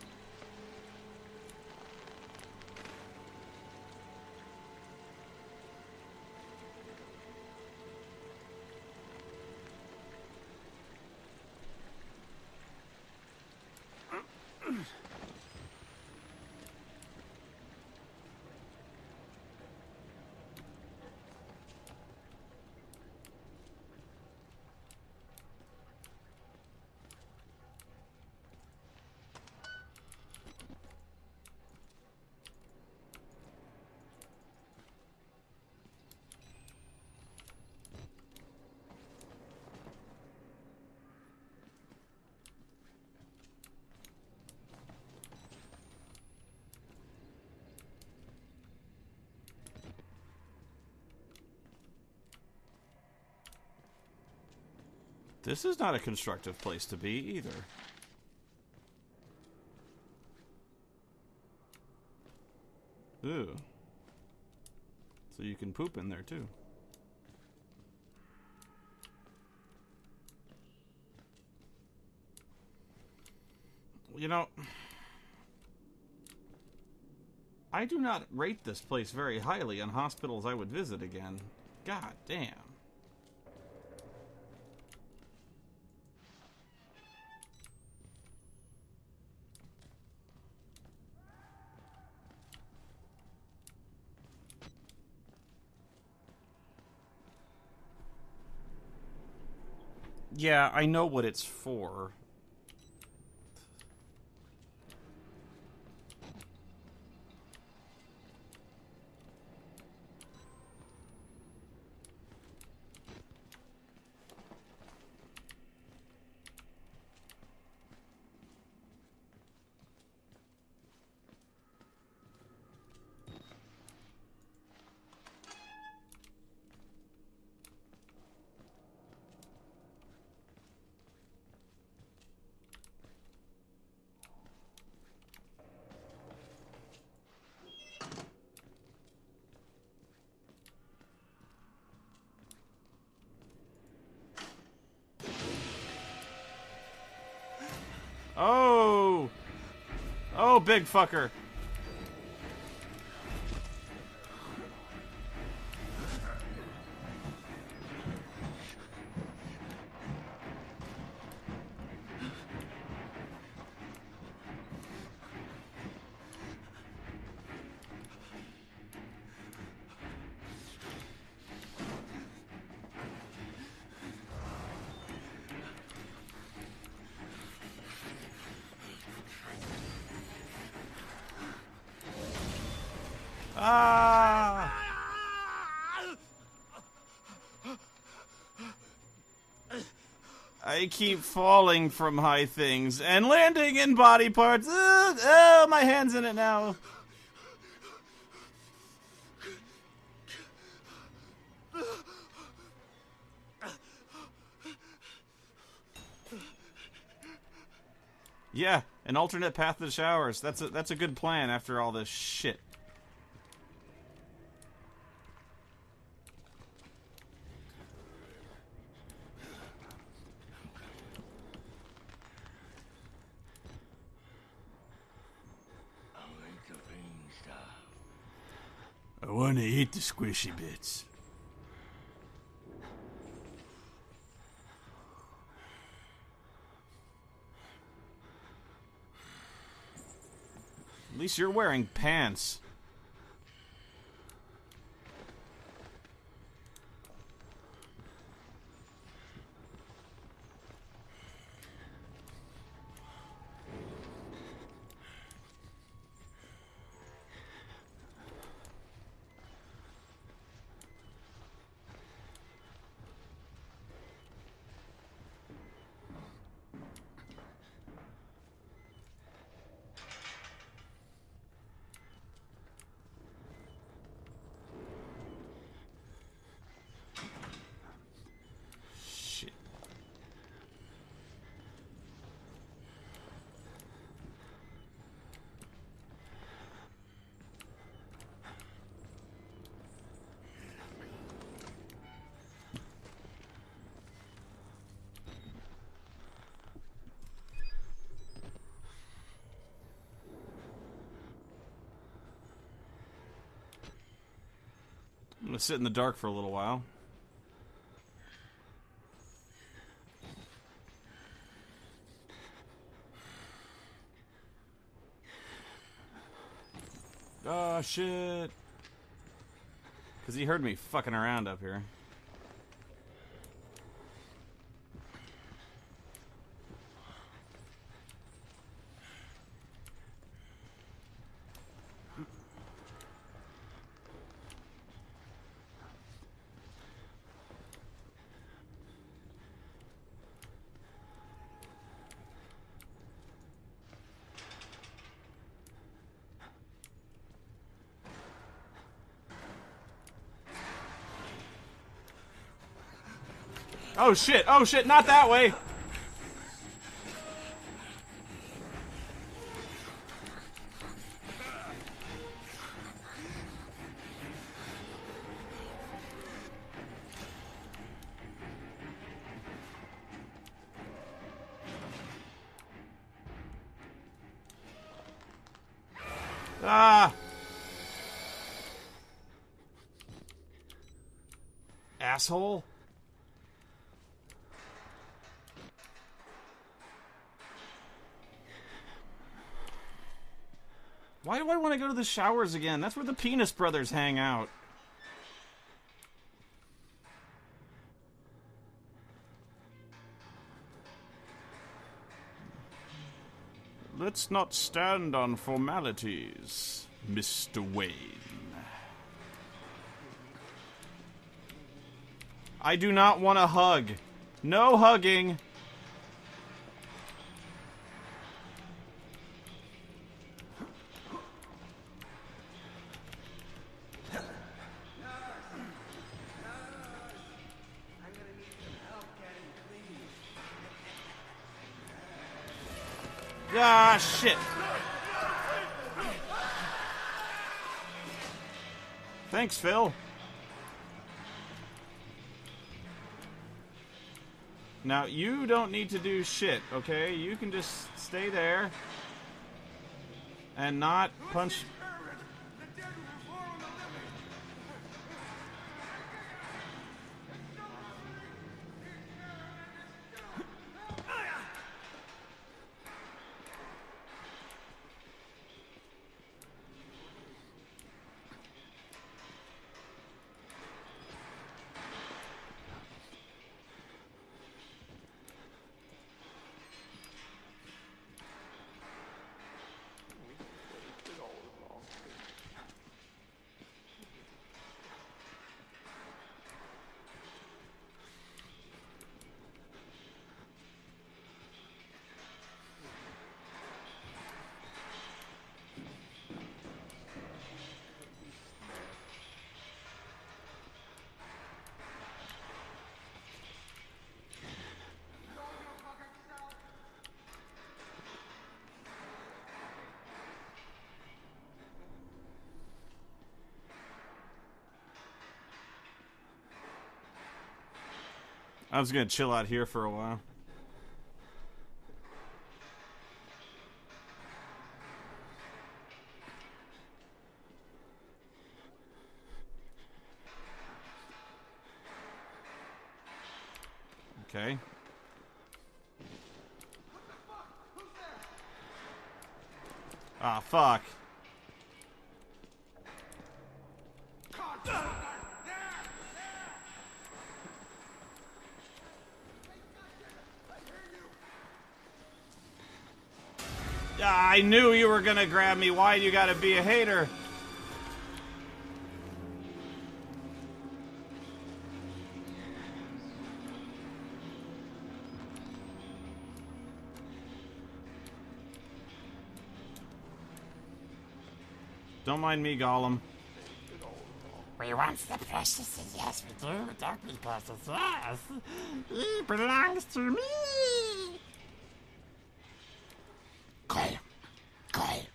This is not a constructive place to be, either. Ooh. So you can poop in there, too. You know, I do not rate this place very highly on hospitals I would visit again. God damn. Yeah, I know what it's for. Oh! Oh, big fucker. Ah! I keep falling from high things and landing in body parts. Oh, my hand's in it now. Yeah, an alternate path to the showers. That's a good plan after all this shit. I want to eat the squishy bits. At least you're wearing pants. I'm gonna sit in the dark for a little while. Oh, shit. Because he heard me fucking around up here. Oh shit, not that way! Ah! Asshole? Why do I want to go to the showers again? That's where the Penis Brothers hang out. Let's not stand on formalities, Mr. Wayne. I do not want a hug. No hugging. Ah, shit. Thanks, Phil. Now, you don't need to do shit, okay? You can just stay there and not punch... I was gonna chill out here for a while. Okay. Ah, fuck. I knew you were gonna grab me. Why you gotta be a hater? Don't mind me, Gollum. We want the precious, yes we do, don't we, precious, yes. He belongs to me. Gollum, Gollum.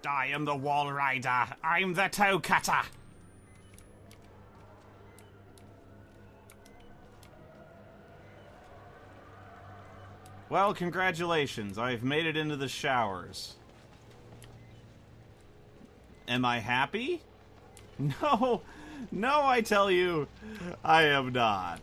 I am the Wall Rider. I'm the Toe Cutter. Well, congratulations. I've made it into the showers. Am I happy? No. No, I tell you, I am not.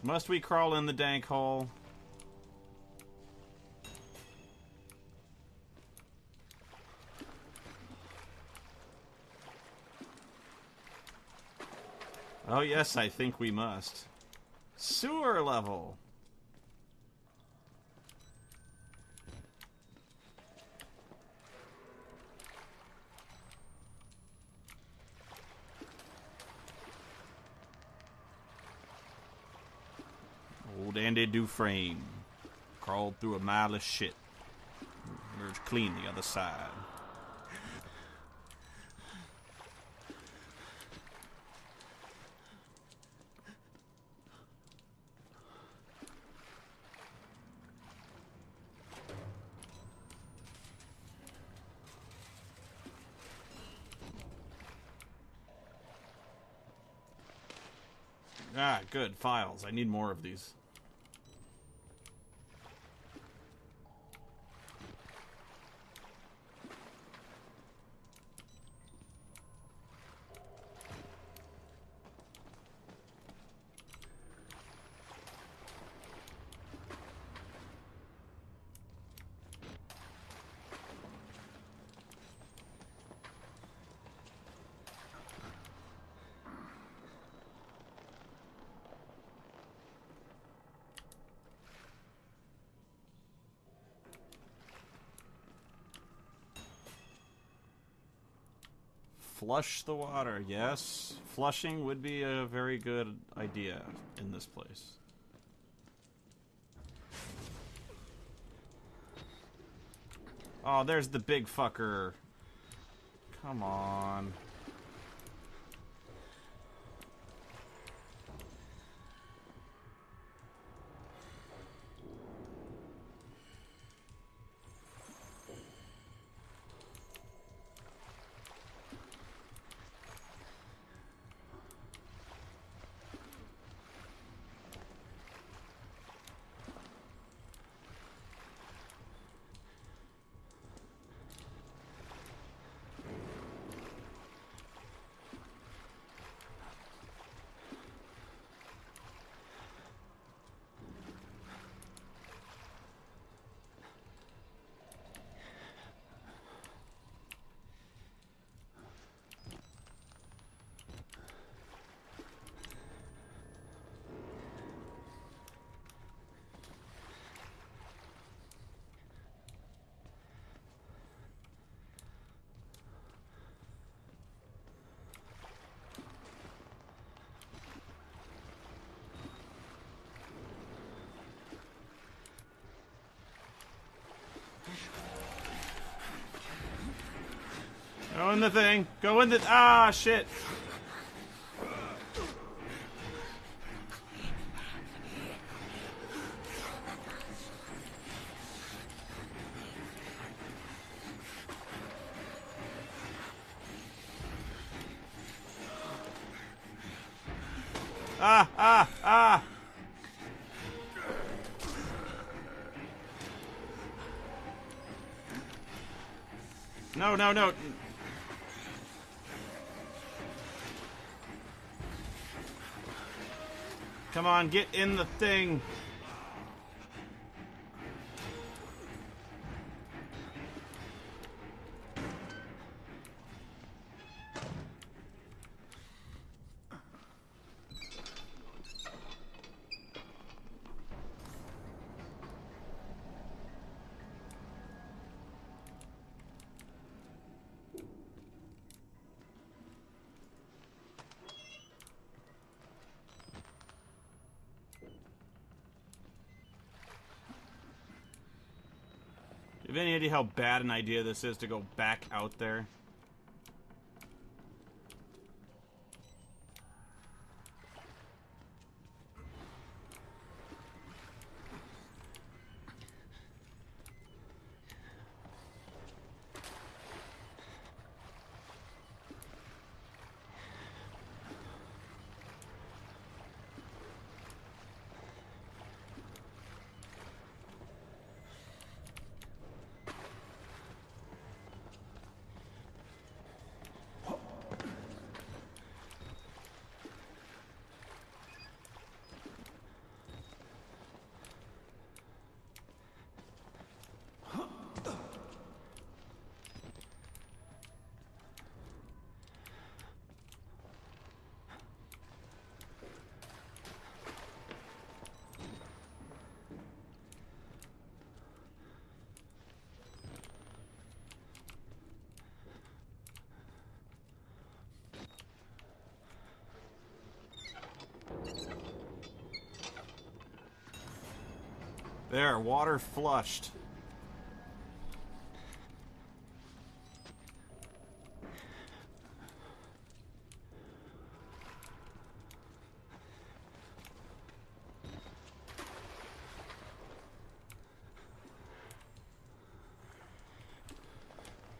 Must we crawl in the dank hole? Oh yes, I think we must. Sewer level. Old Andy Dufresne crawled through a mile of shit. Emerged clean the other side. Ah, good. Files. I need more of these. Flush the water, yes. Flushing would be a very good idea in this place. Oh, there's the big fucker. Come on. Go in the thing. Go in the... Ah, shit. Ah, ah, ah. No, no, no. Come on, get in the thing. Do you have any idea how bad an idea this is to go back out there? There, water flushed.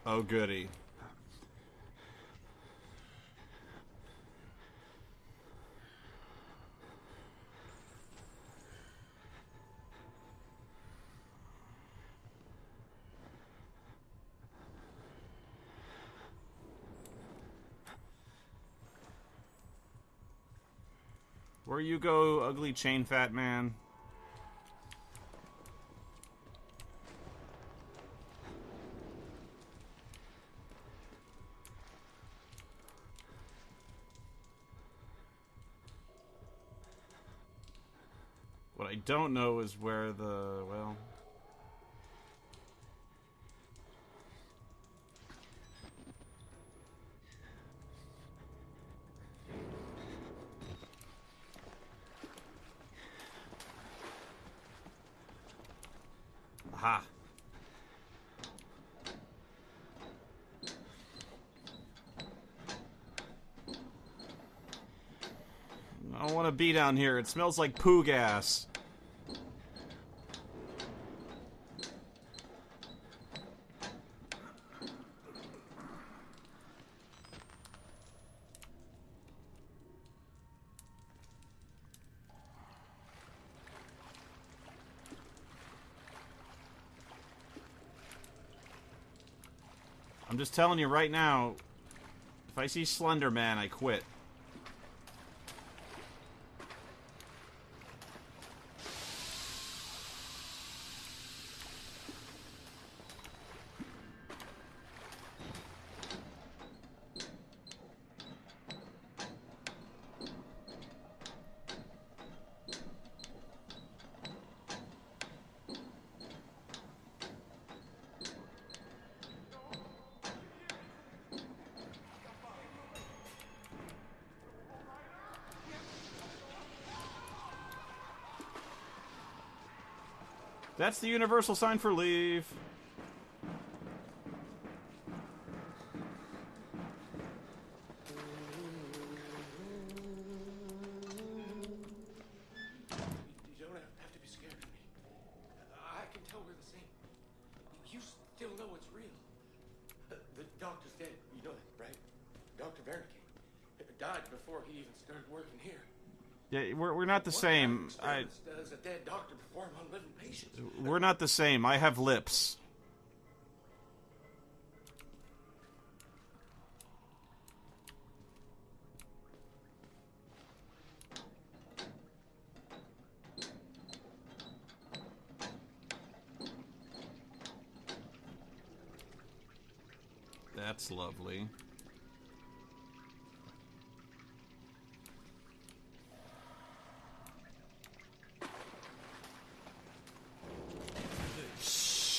Oh, goody. Where you go, ugly chain fat man? What I don't know is where the, well... Aha. I don't want to be down here. It smells like poo gas. I'm just telling you right now, if I see Slender Man, I quit. That's the universal sign for leave. You don't have to be scared of me. I can tell we're the same. You still know it's real. The doctor's dead. You know that, right? Dr. Wernicke died before he even started working here. Yeah, we're not the same. Does a dead doctor perform on living patients? We're not the same. I have lips. That's lovely.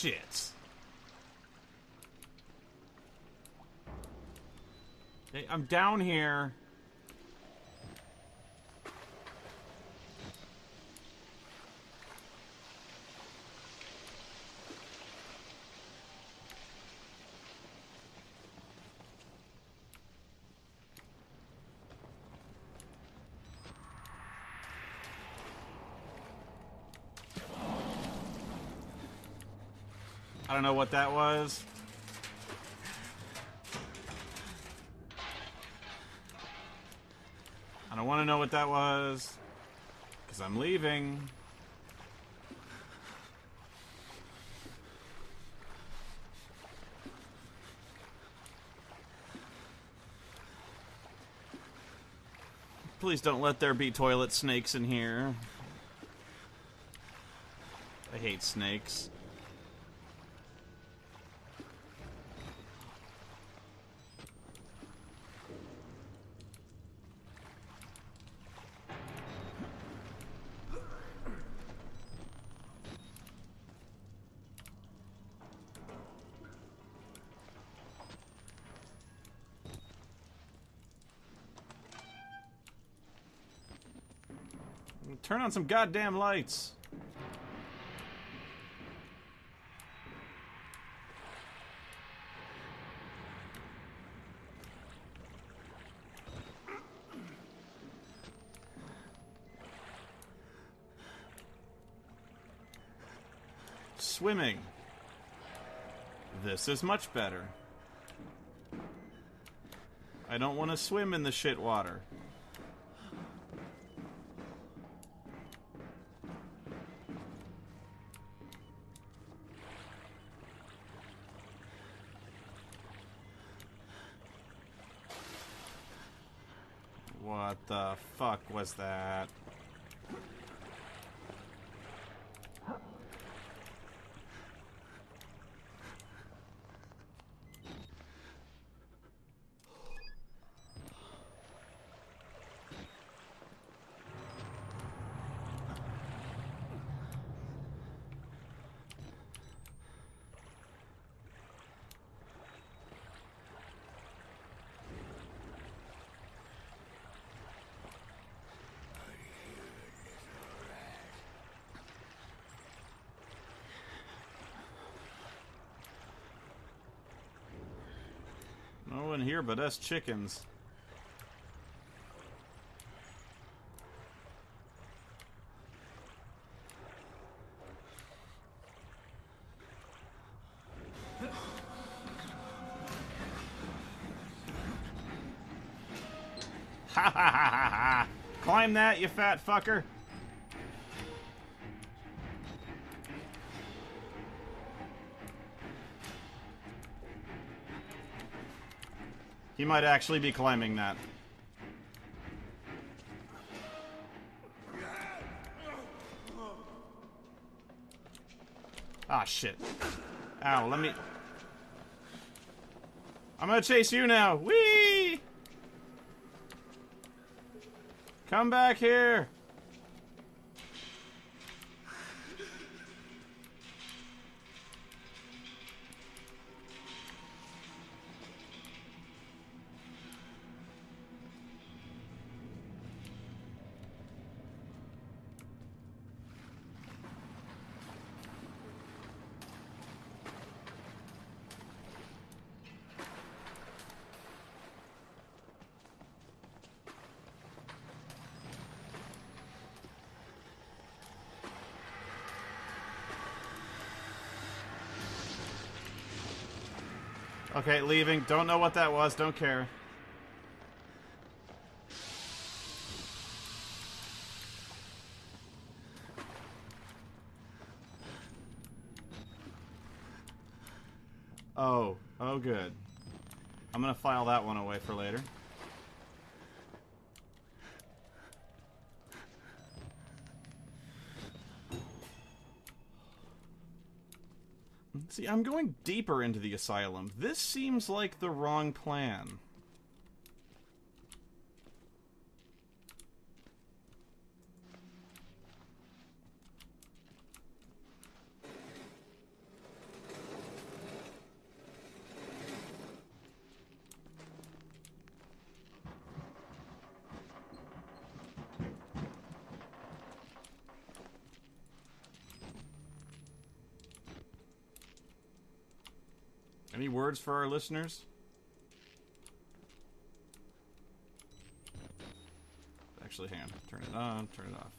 Shit. Hey, I'm down here. I don't know what that was. I don't want to know what that was, because I'm leaving. Please don't let there be toilet snakes in here. I hate snakes. Turn on some goddamn lights. swimming. This is much better. I don't want to swim in the shit water. What the fuck was that? No one here but us chickens. Ha ha ha ha ha! Climb that, you fat fucker! He might actually be climbing that. Ah, shit. Ow, let me... I'm gonna chase you now! Whee! Come back here! Okay, leaving. Don't know what that was. Don't care. Oh. Oh, good. I'm gonna file that one away for later. See, I'm going deeper into the asylum. This seems like the wrong plan. Any words for our listeners? Actually, hang on. Turn it on, turn it off.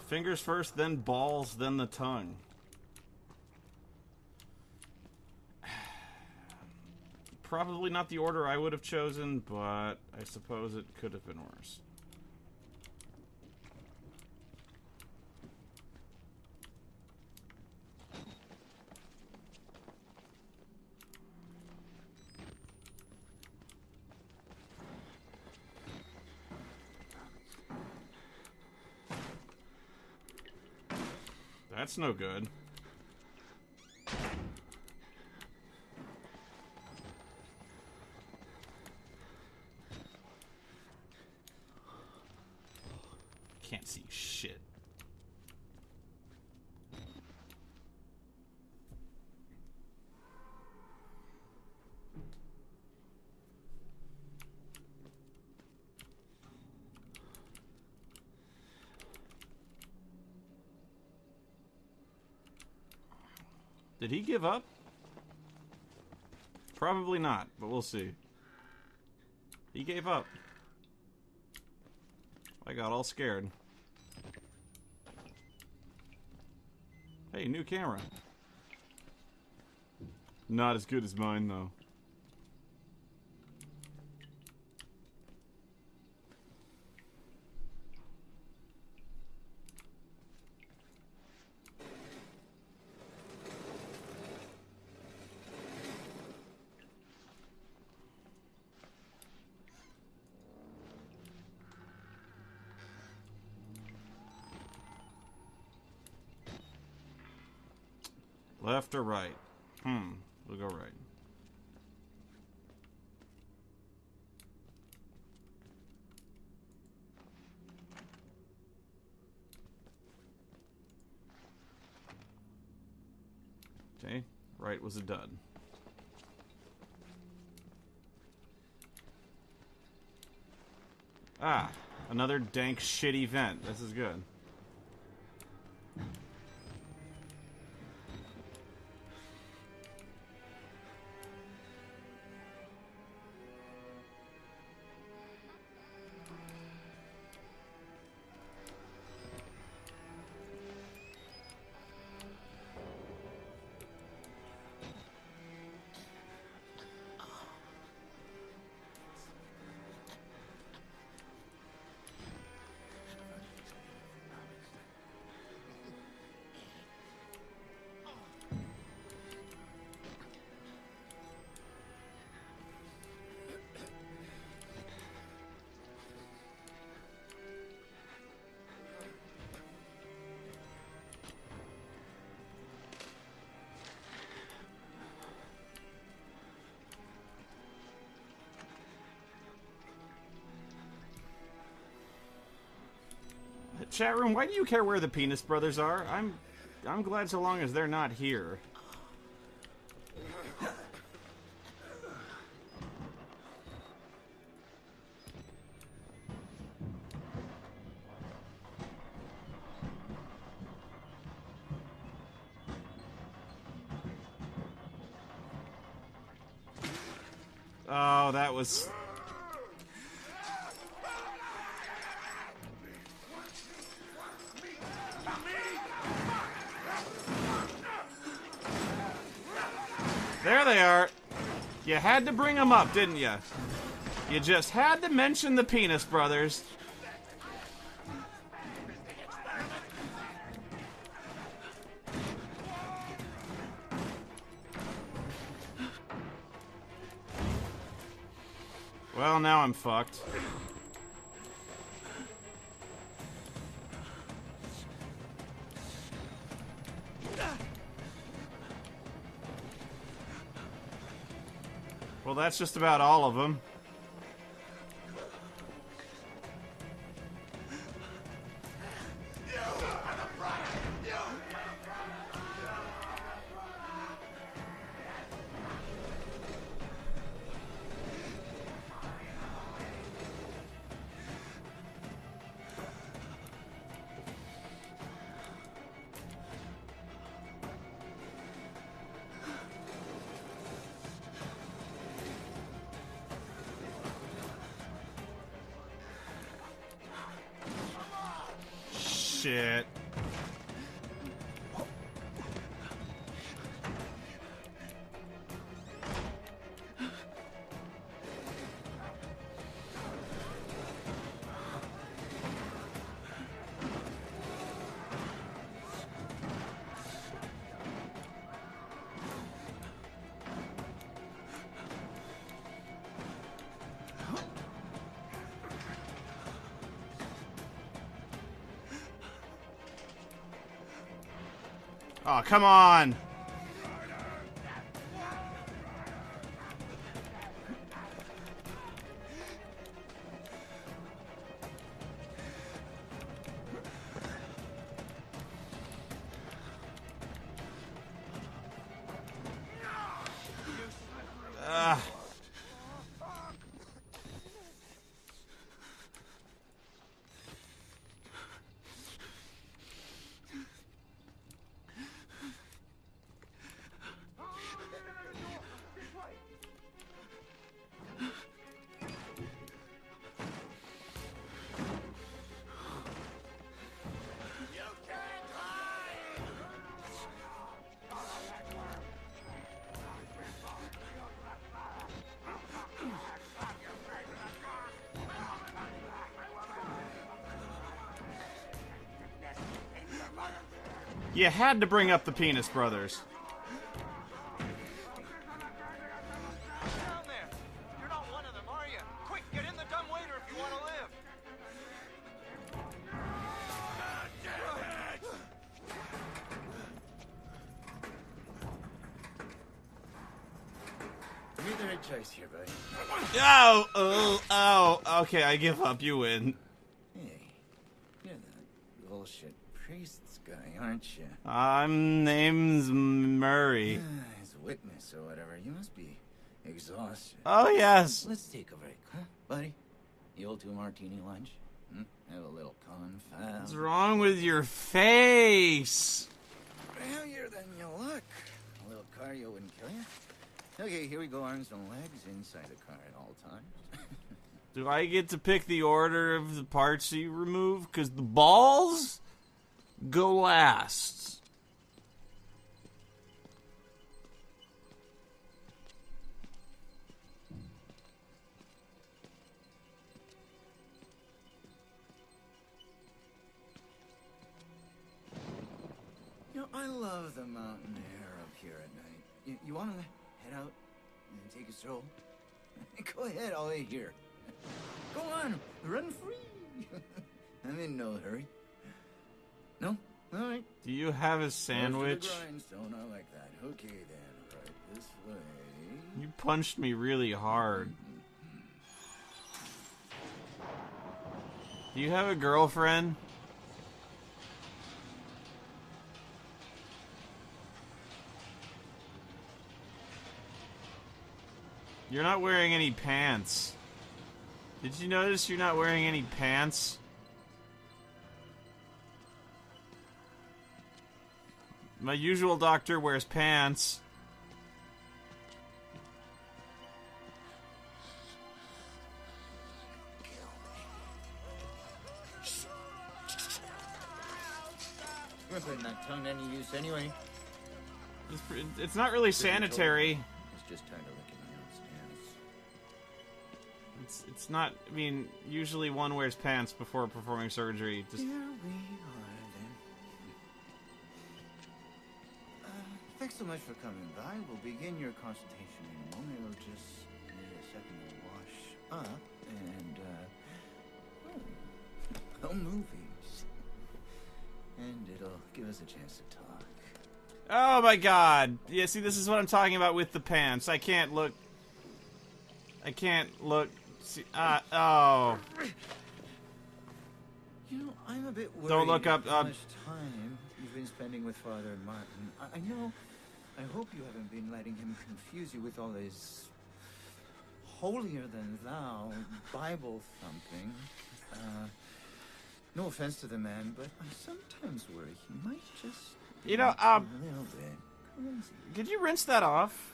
Fingers first, then balls, then the tongue. Probably not the order I would have chosen, but I suppose it could have been worse. That's no good. Can't see shit. Did he give up? Probably not, but we'll see. He gave up. I got all scared. Hey, new camera. Not as good as mine, though. Left or right? We'll go right. Okay, right was a dud. Ah, another dank shit event. This is good. Chat room, why do you care where the Penis Brothers are? I'm glad so long as they're not here. Oh, that was... There they are. You had to bring them up, didn't you? You just had to mention the Penis Brothers. Well, now I'm fucked. Well, that's just about all of them. Shit. Oh, come on! You had to bring up the Penis Brothers. Down there! You're not one of them, are you? Quick, get in the dumbwaiter if you want to live! You're the right choice here, buddy. Okay, I give up. You win. Hey, you're the bullshit priest's guy, aren't you? Name's Murray. As a witness or whatever, you must be exhausted. Oh, yes. Let's take a break, huh, buddy? The old 2-martini lunch? Have a little confab. What's wrong with your face? Heavier than you look. A little cardio wouldn't kill you. Okay, here we go, arms and legs inside the car at all times. Do I get to pick the order of the parts you remove? Because the balls go last. You know, I love the mountain air up here at night. You want to head out and take a stroll? Go ahead, I'll wait here. Go on, run free. I'm in no hurry. No? All right. Do you have a Close sandwich? to the grindstone, I like that. Okay then, right this way. You punched me really hard. Do you have a girlfriend? You're not wearing any pants. Did you notice you're not wearing any pants? My usual doctor wears pants. We're putting that tongue to any use anyway. It's not really sanitary. It's just tired of licking my own stance. It's not. I mean, usually one wears pants before performing surgery. Just Here we are then. Thanks so much for coming by. We'll begin your consultation in a moment. We'll just need a second to wash up and movies. And it'll give us a chance to talk. oh my god! Yeah, see, this is what I'm talking about with the pants. I can't look. See, oh. You know, I'm a bit worried. Don't look up, how much time you've been spending with Father Martin. I know. I hope you haven't been letting him confuse you with all his holier than thou Bible thumping. No offense to the man, but I sometimes worry he might just You know, a little bit crazy. Could you rinse that off?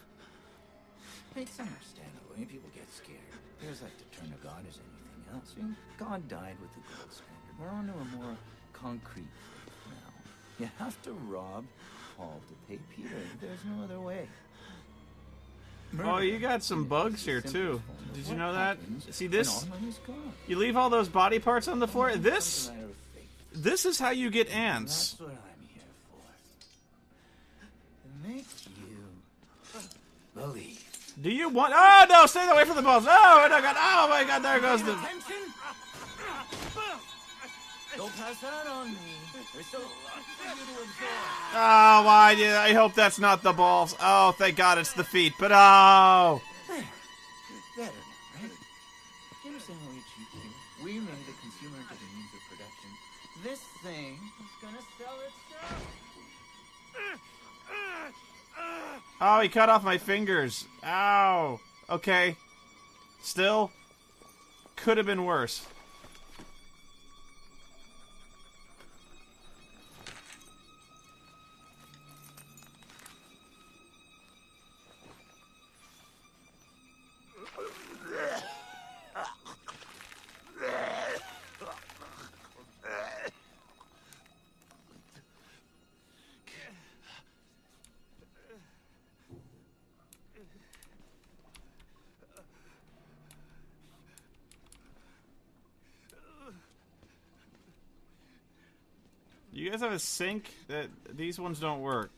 It's understandable. I mean, people get scared. There's like to turn to God as anything else. I mean, God died with the gold standard. We're on to a more concrete faith now. You have to rob Paul to pay Peter. There's no other way. Oh, you got some bugs here too. Did you know that? See this? You leave all those body parts on the floor. This is how you get ants. That's what I'm here for. To make you believe. Do you want? Oh no! Stay away from the balls. Oh my god! Oh my god! There goes the. Attention! Don't pass that on me. There's still a lot for you to absorb. Oh, why? I hope that's not the balls. Oh, thank God it's the feet. But oh. There. Better now, right? You understand how we cheat here? We made the consumer into the means of production. This thing is gonna sell itself. Oh, he cut off my fingers. Ow. Okay. Still, could have been worse. you guys have a sink? That these ones don't work.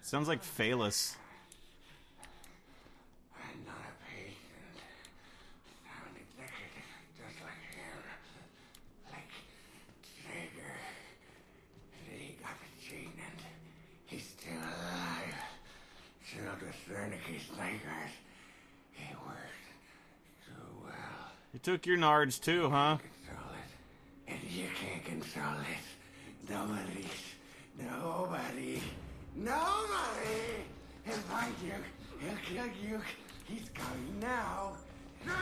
Sounds like Phalus. I'm not a patient. I'm an executive, just like him. Like Traeger. He got the gene and he's still alive. Still the Wernicke snipers. He worked too well. You took your nards too, huh? Control it. And you can't control it. Nobody. He'll find you. He'll kill you. He's coming now. Traeger!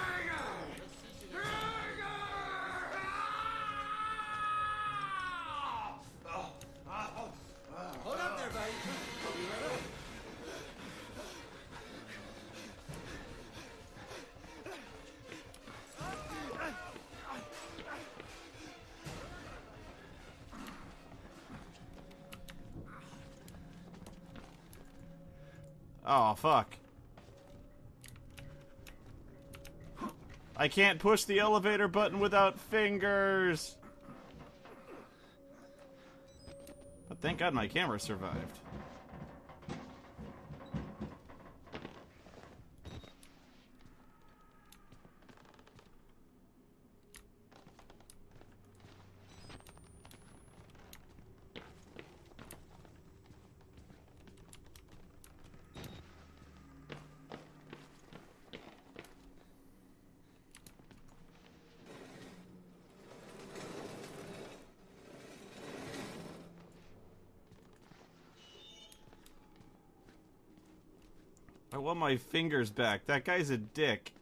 Traeger! Hold up there, buddy. I'll be right with Oh, fuck. I can't push the elevator button without fingers. But thank God my camera survived. I want my fingers back. That guy's a dick.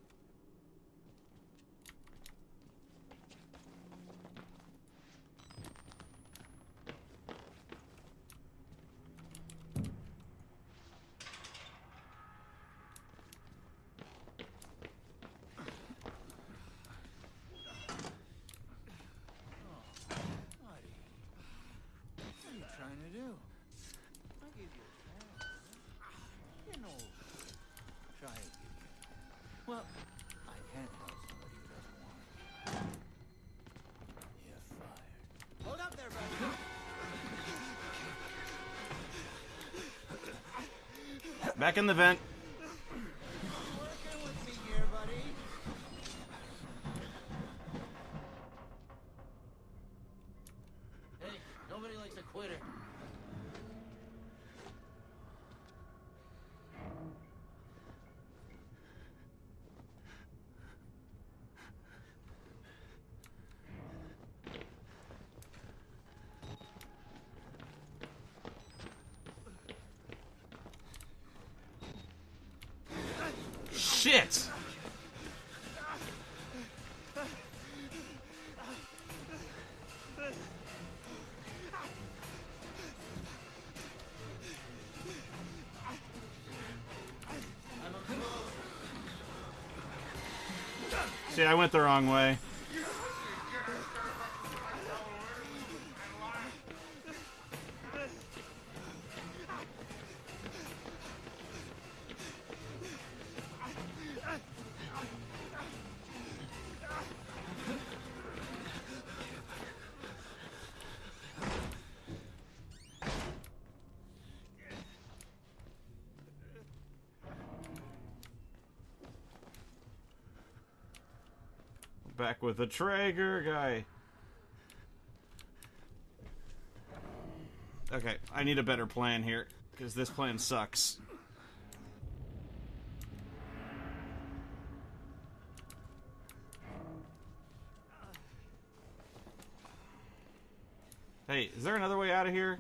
What are you trying to do? I gave you a chance. You know, try it. Well, I can't help somebody who doesn't want it. You're fired. Hold up there, buddy. Back in the vent. Working with me here, buddy. Hey, nobody likes a quitter. Shit! See, I went the wrong way. Back with the Traeger guy. Okay, I need a better plan here, because this plan sucks. Hey, is there another way out of here?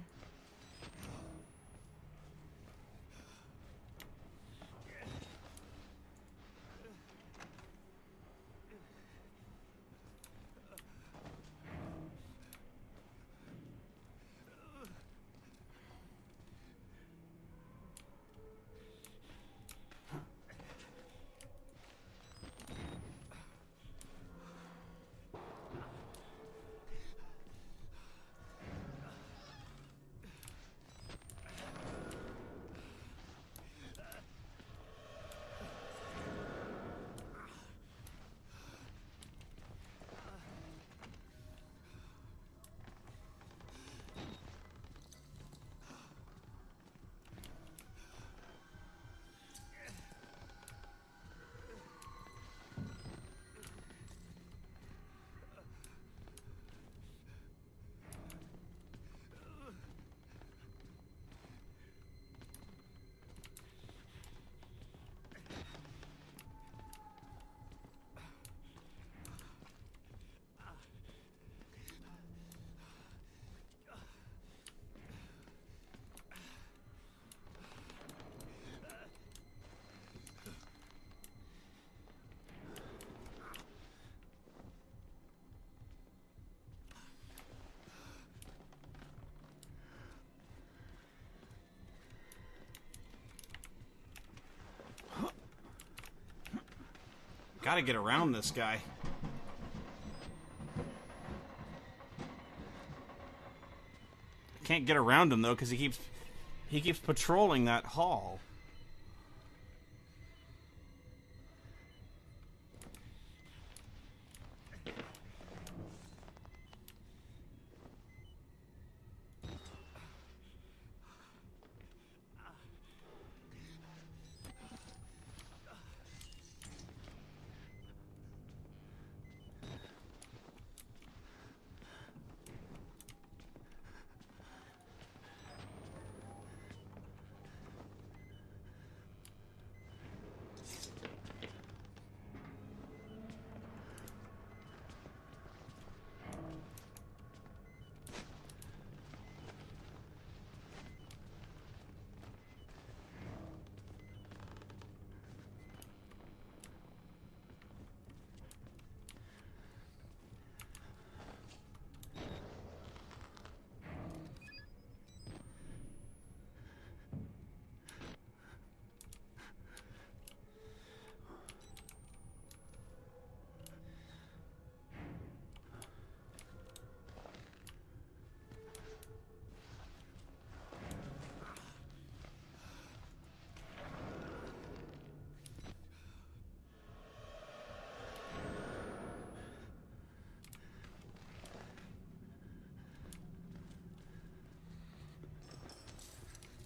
Gotta get around this guy. I can't get around him though because he keeps patrolling that hall.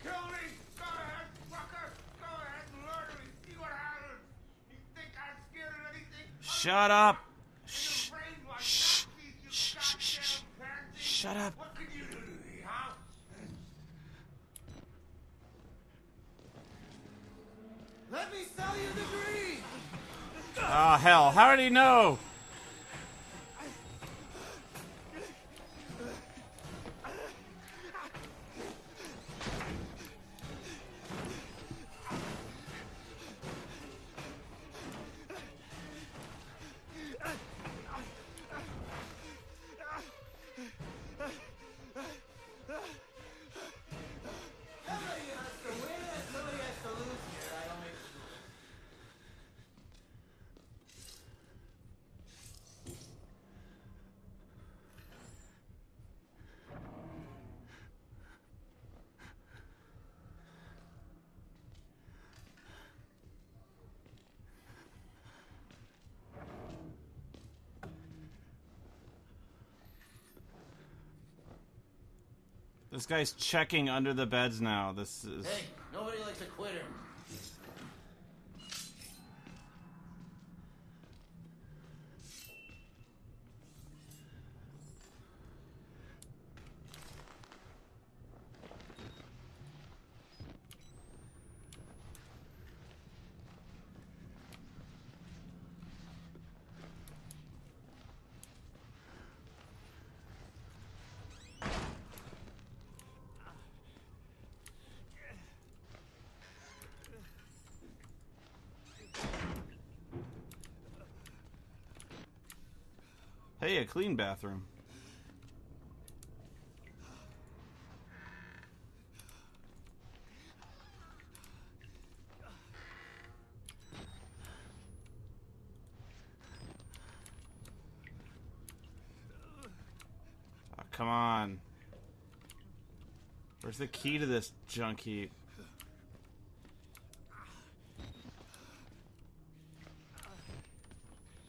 Kill me! Go ahead, fucker! Go ahead and murder me! See what happens! You think I'm scared of anything? Shut up! Shh! Shut up! What can you do to me, huh? Let me sell you the dream! Oh hell! How did he know? Somebody has to win and somebody has to lose here. I don't make This guy's checking under the beds now. This is... Hey, nobody likes a quitter. Hey, a clean bathroom. Oh, come on. Where's the key to this junk heap?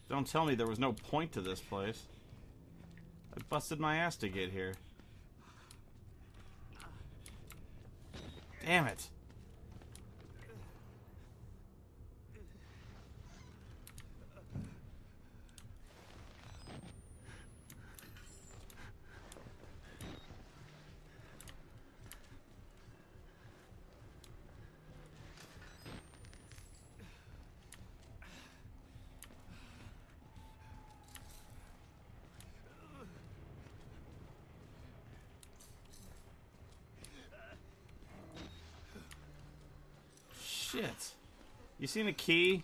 Don't tell me there was no point to this place. I busted my ass to get here. Damn it. Shit. You seen a key?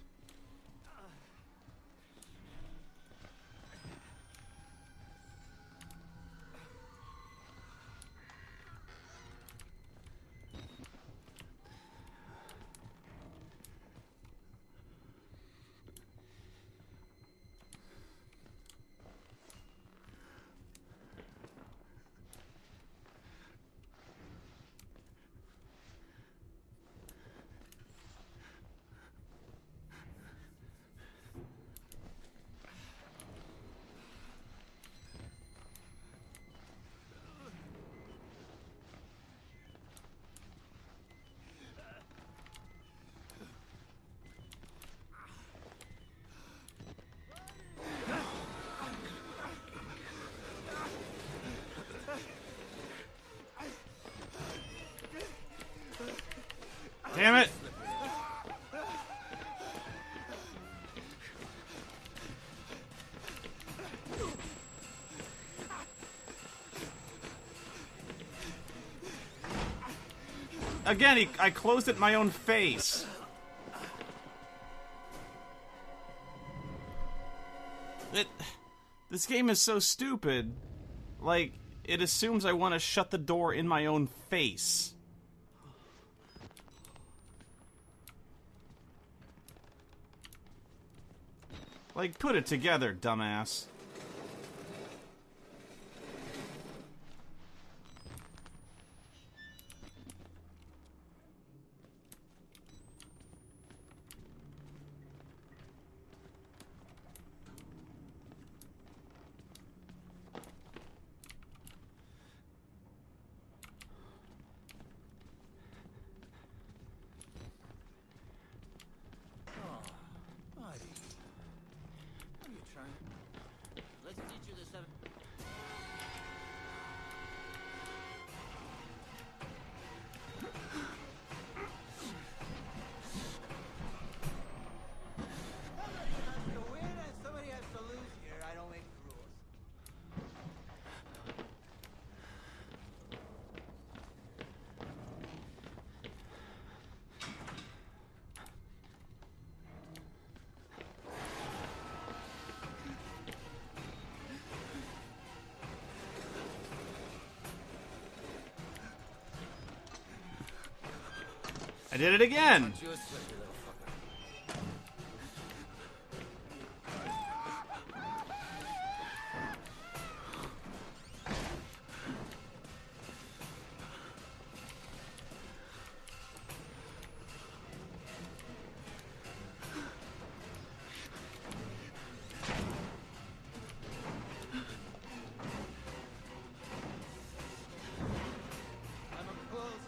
damn it! Again, I closed it in my own face. This game is so stupid. Like, it assumes I want to shut the door in my own face. Like, put it together, dumbass. Let's teach you the seven. Somebody has to win and somebody has to lose here. I don't make the rules. I did it again! You a slippery little fucker. I'm a close.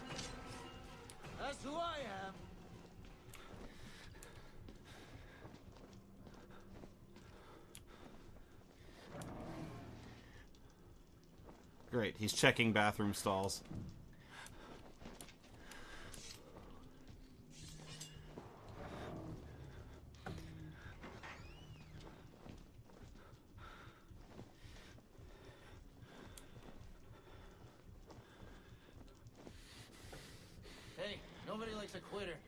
That's who I am. Great, he's checking bathroom stalls. Hey, nobody likes a quitter.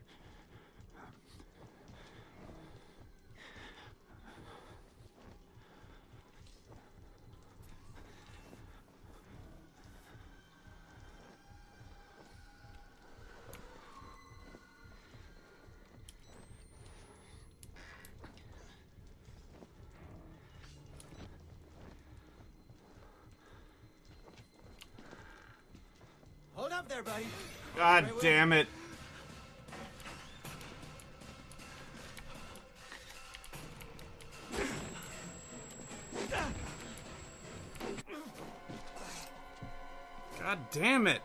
Hold up there, buddy. God damn it. God damn it.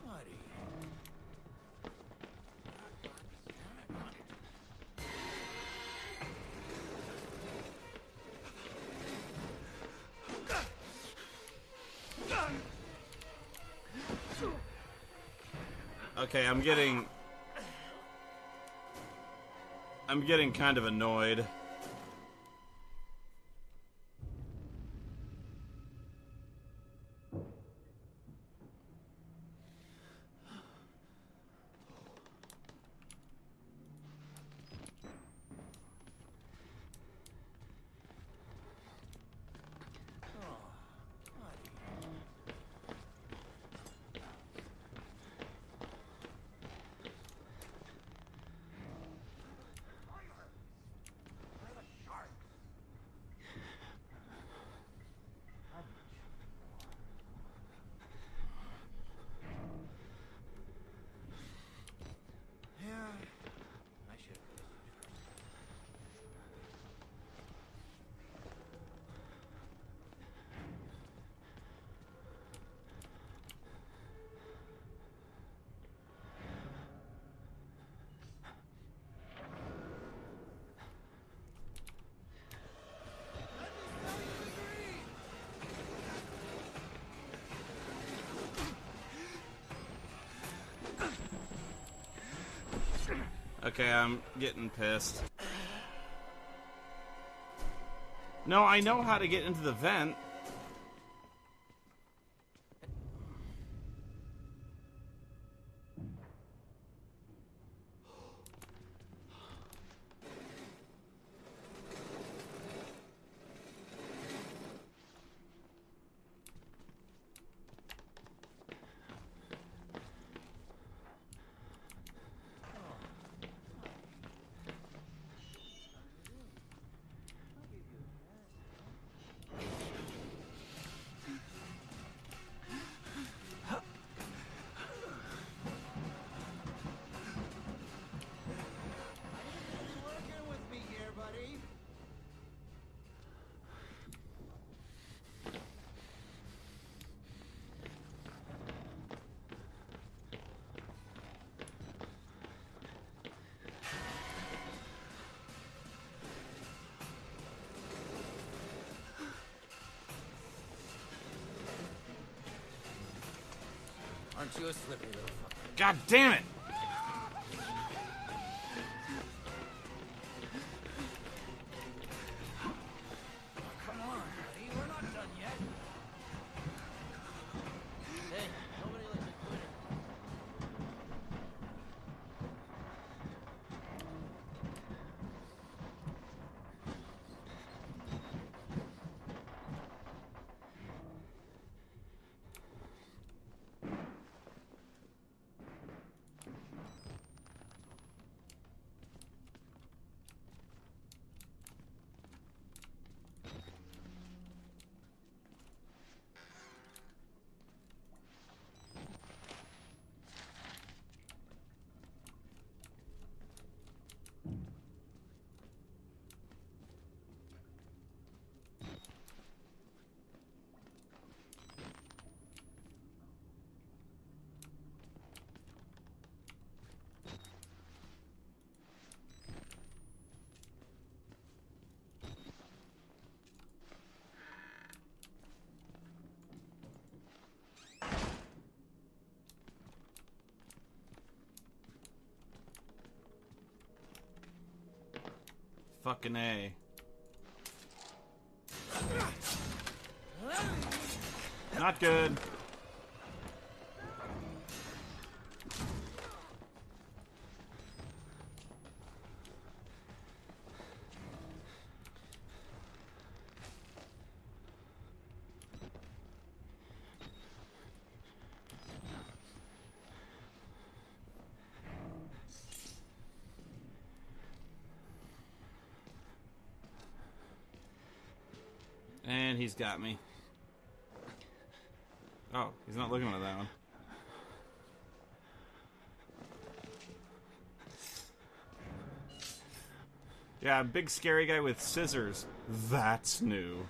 Buddy. Okay, I'm getting kind of annoyed. Okay, I'm getting pissed. No, I know how to get into the vent. Working with me here, buddy. Aren't you a slippery little fucker? God damn it! Come on, buddy. We're not done yet. Hey, nobody likes a quitter. Fucking A. Not good. And he's got me. Oh, he's not looking at that one. Yeah, big scary guy with scissors. That's new.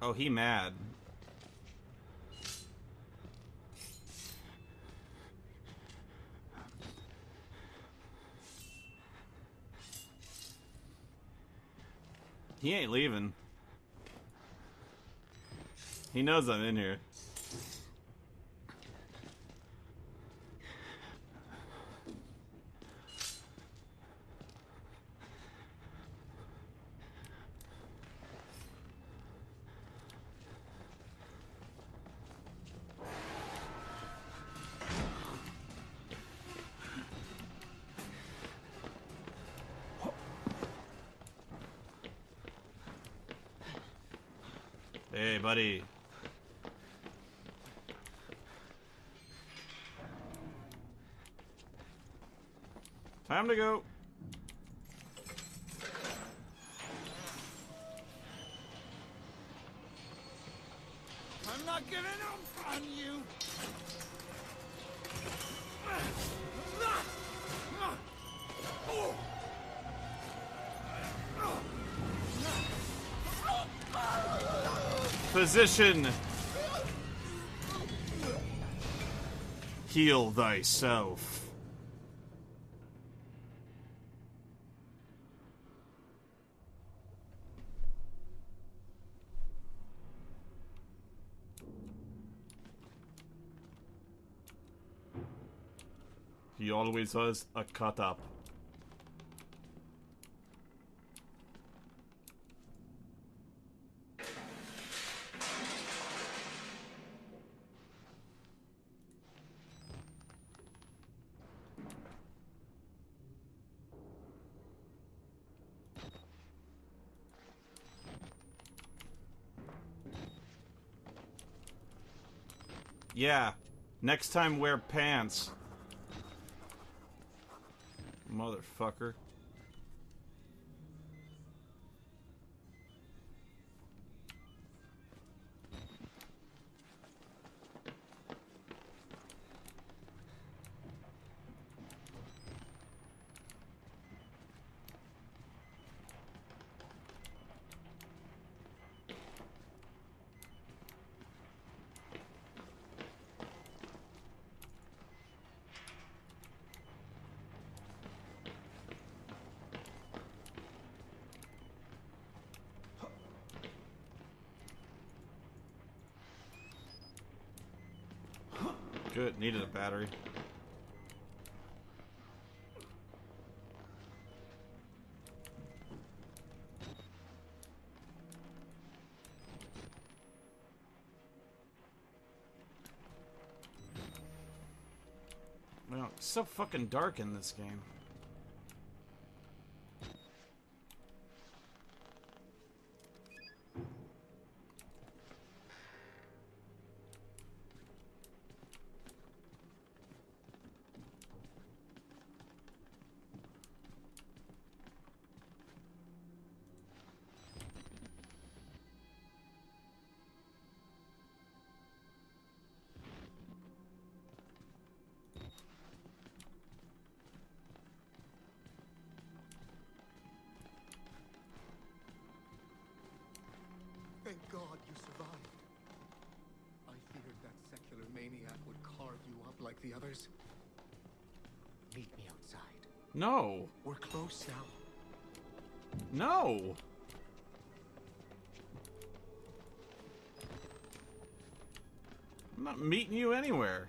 Oh, he mad. He ain't leaving. He knows I'm in here. Hey, buddy. Time to go. I'm not giving up on you. Physician! Heal thyself. He always has a cut up. Yeah. Next time wear pants. Motherfucker. Good, needed a battery. Well, it's so fucking dark in this game. Thank God you survived. I feared that secular maniac would carve you up like the others. Meet me outside. No. We're close now. No. I'm not meeting you anywhere.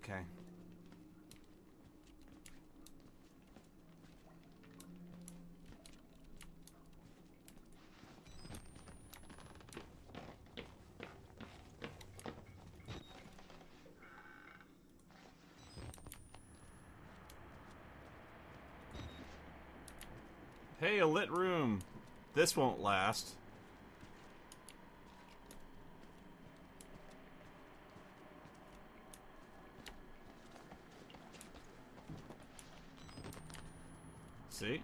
Okay. Hey, a lit room. This won't last. See?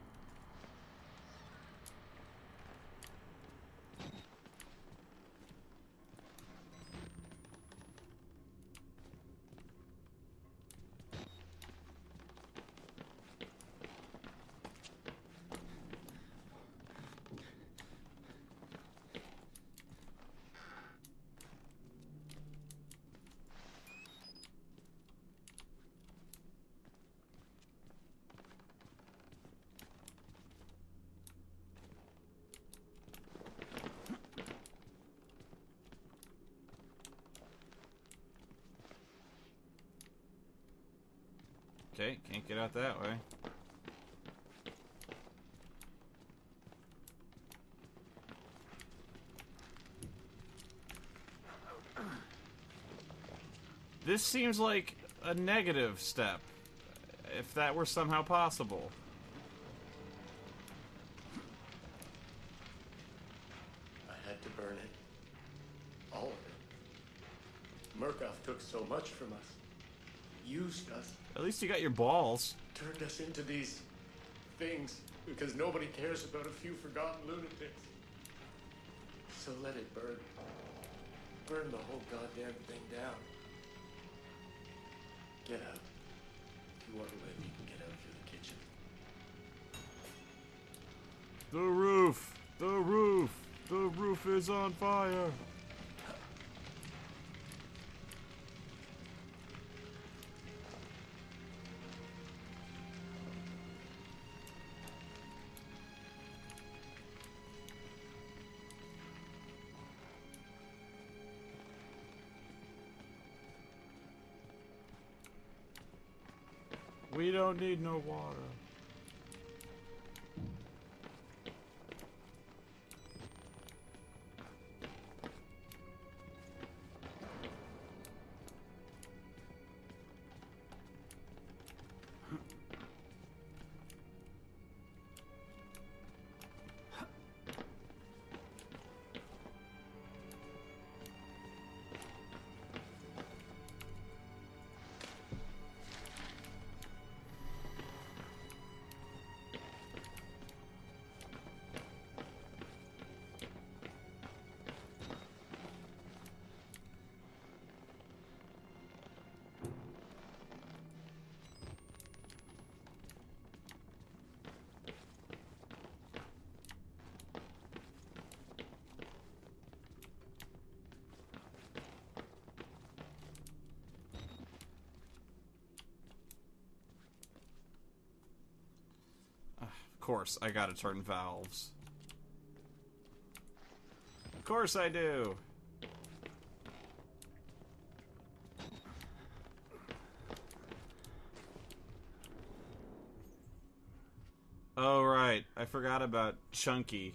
Okay, can't get out that way. This seems like a negative step, if that were somehow possible. I had to burn it. Murkoff took so much from us. Used us. At least you got your balls. Turned us into these things because nobody cares about a few forgotten lunatics. So let it burn. Burn the whole goddamn thing down. Get out. If you want to live, you can get out through the kitchen. The roof! The roof! The roof is on fire! We don't need no water. Of course, I gotta turn valves. Of course I do! Oh, right. I forgot about Chunky.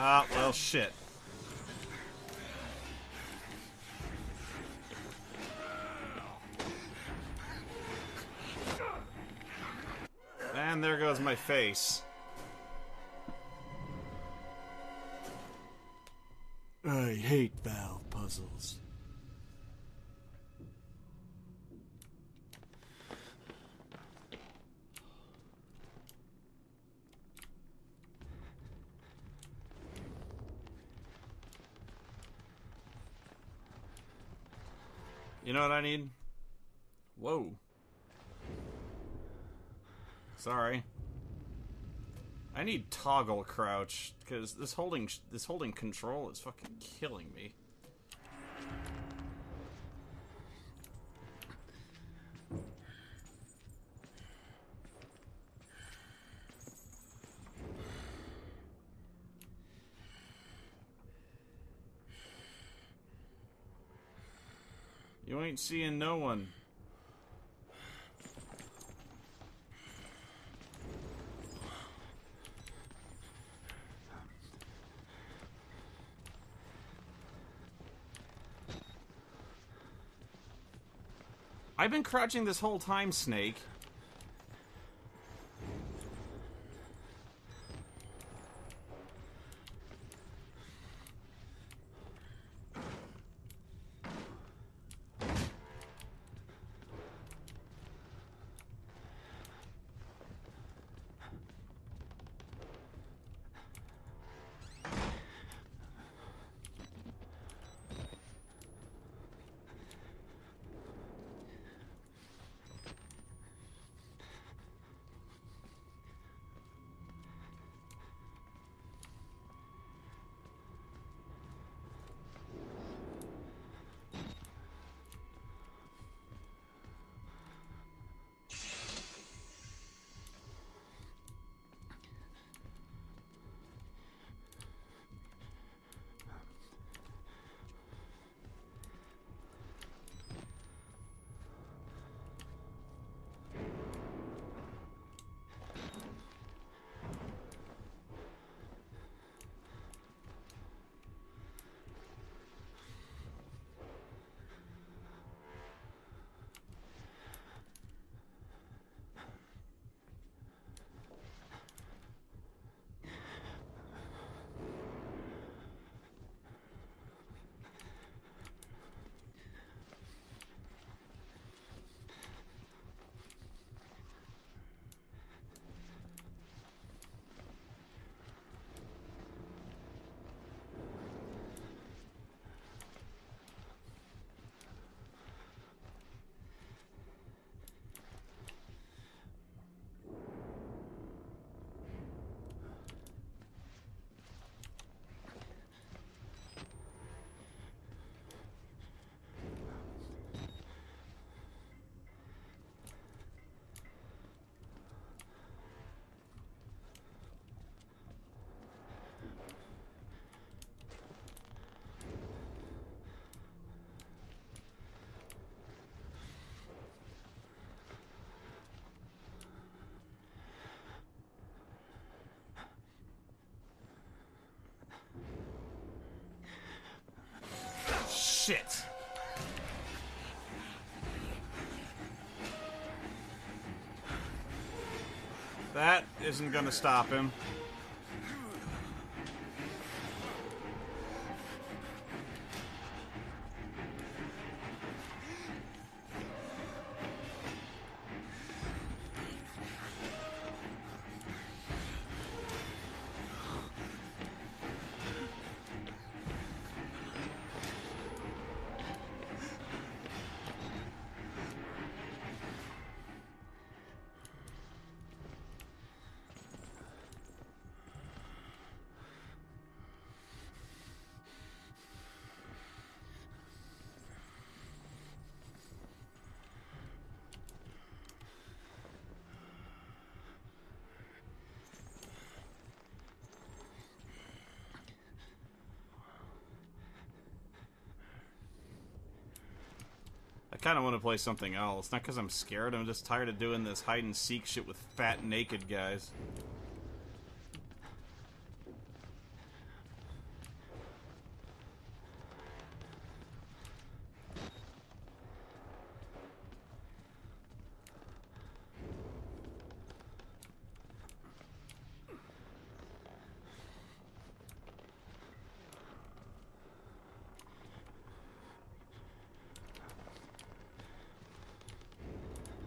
Ah, well, shit. And there goes my face. I hate valve puzzles. You know what I need? Whoa. Sorry. I need toggle crouch because this holding control is fucking killing me. You ain't seeing no one. I've been crouching this whole time, Snake. That isn't gonna stop him. I kind of want to play something else. Not because I'm scared, I'm just tired of doing this hide-and-seek shit with fat, naked guys.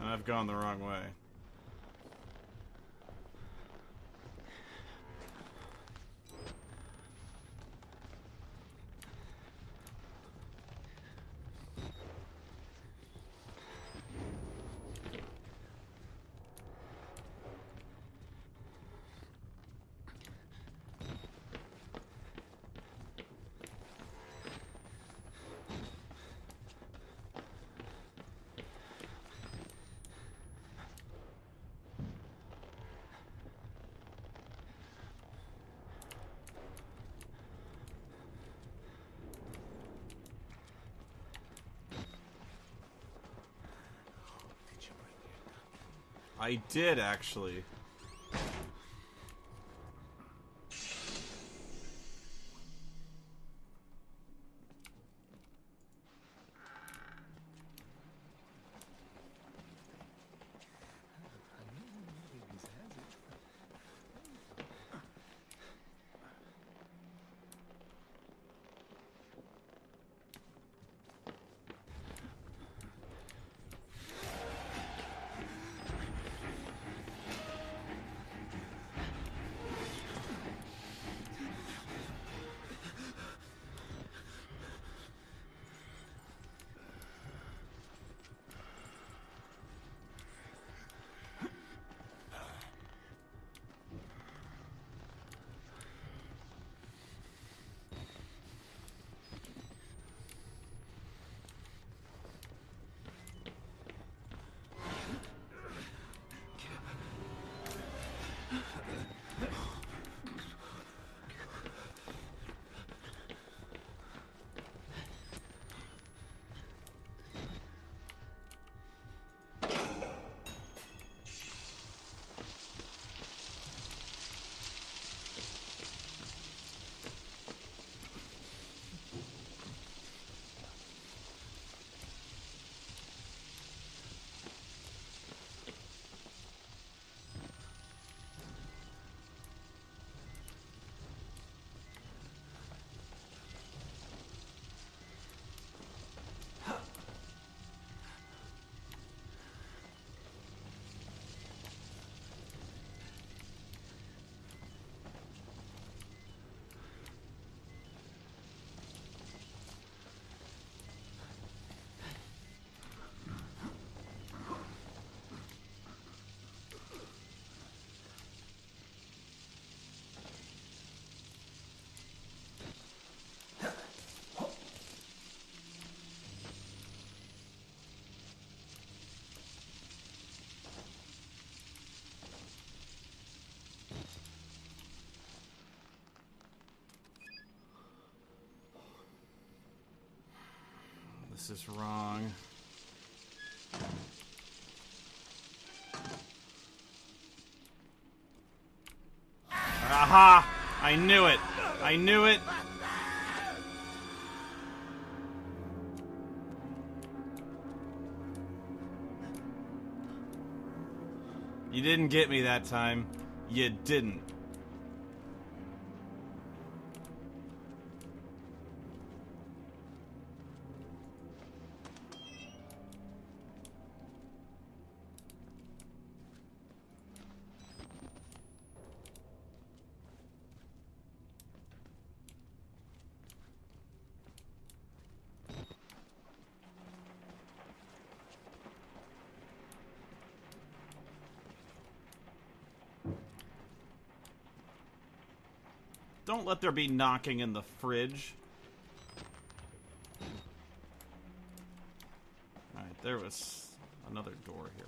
And I've gone the wrong way. I did, actually. This is wrong. Aha! I knew it! I knew it! You didn't get me that time. You didn't. Don't let there be knocking in the fridge. Alright, there was another door here.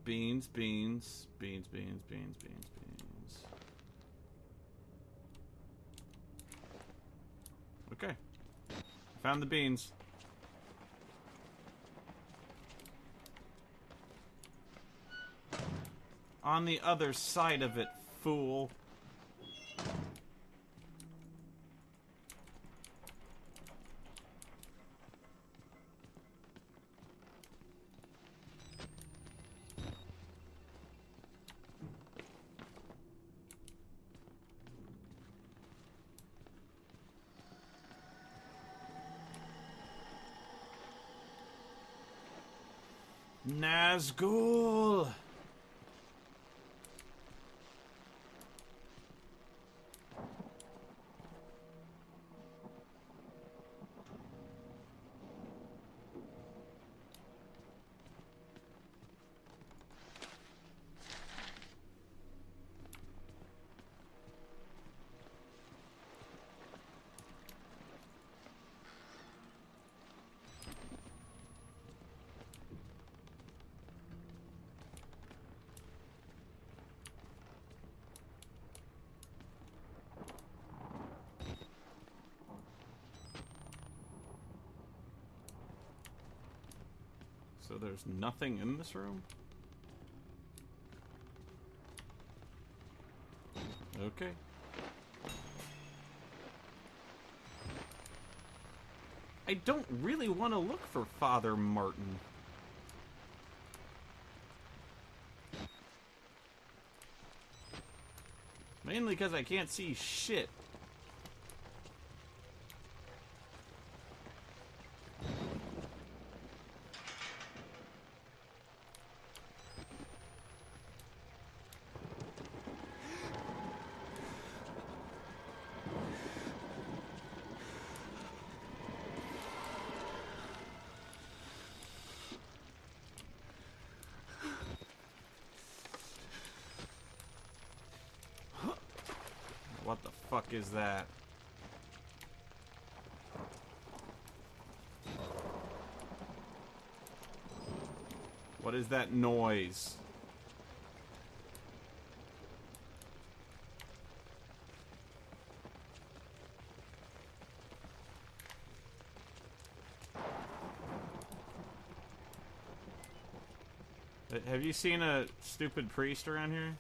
Beans, beans, beans, beans, beans, beans, beans. Okay. Found the beans. On the other side of it, fool. Nazgul! So there's nothing in this room? Okay. I don't really want to look for Father Martin. Mainly because I can't see shit. What the fuck is that? What is that noise? Have you seen a stupid priest around here?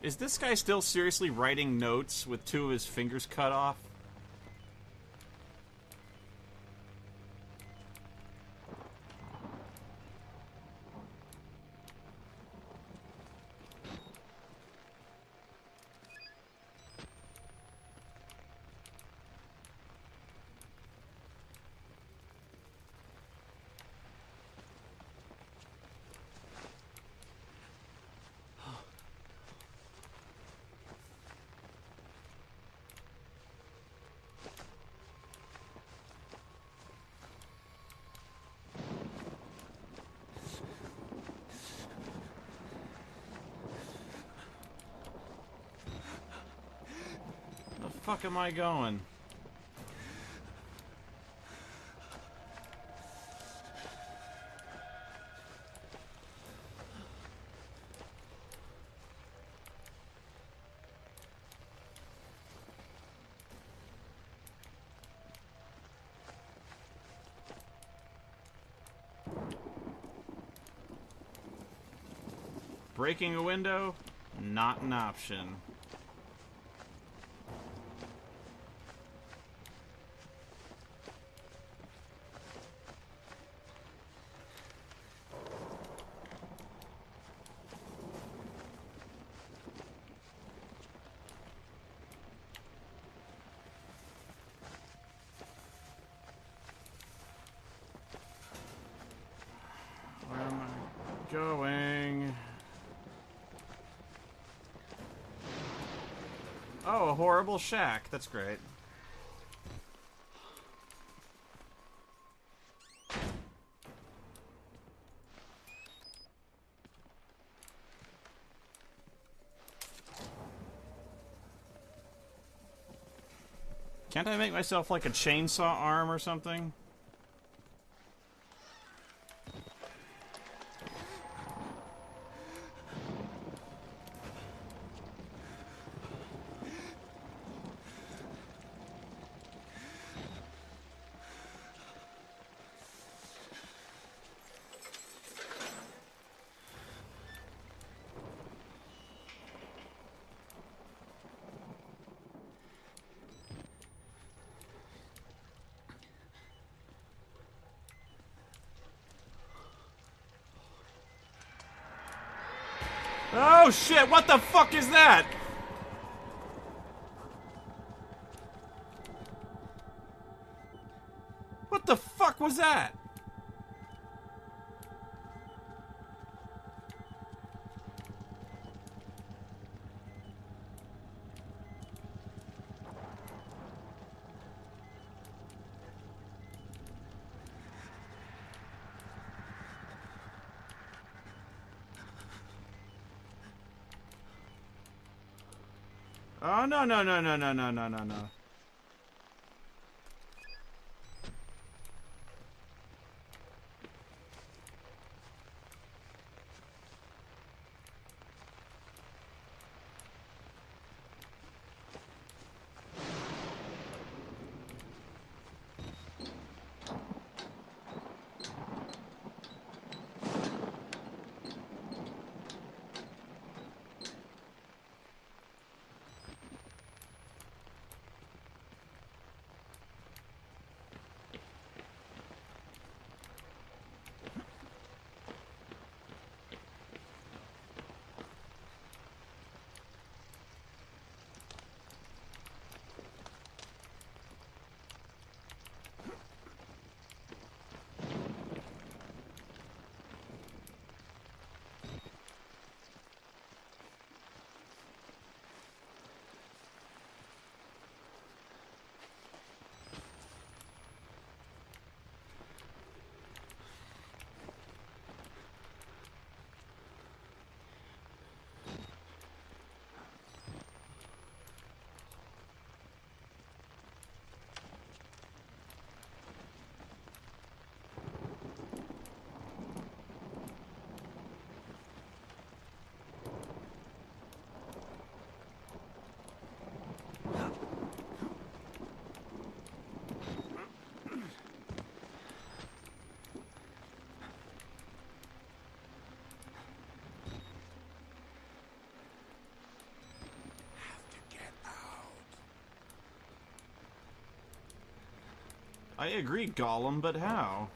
Is this guy still seriously writing notes with 2 of his fingers cut off? fuck am I going? Breaking a window? Not an option. Where am I going? Oh, a horrible shack. That's great. Can't I make myself like a chainsaw arm or something? Oh shit, what the fuck is that? What the fuck was that? Oh, no, no, no, no, no, no, no, no, no. I agree, Gollum, but how?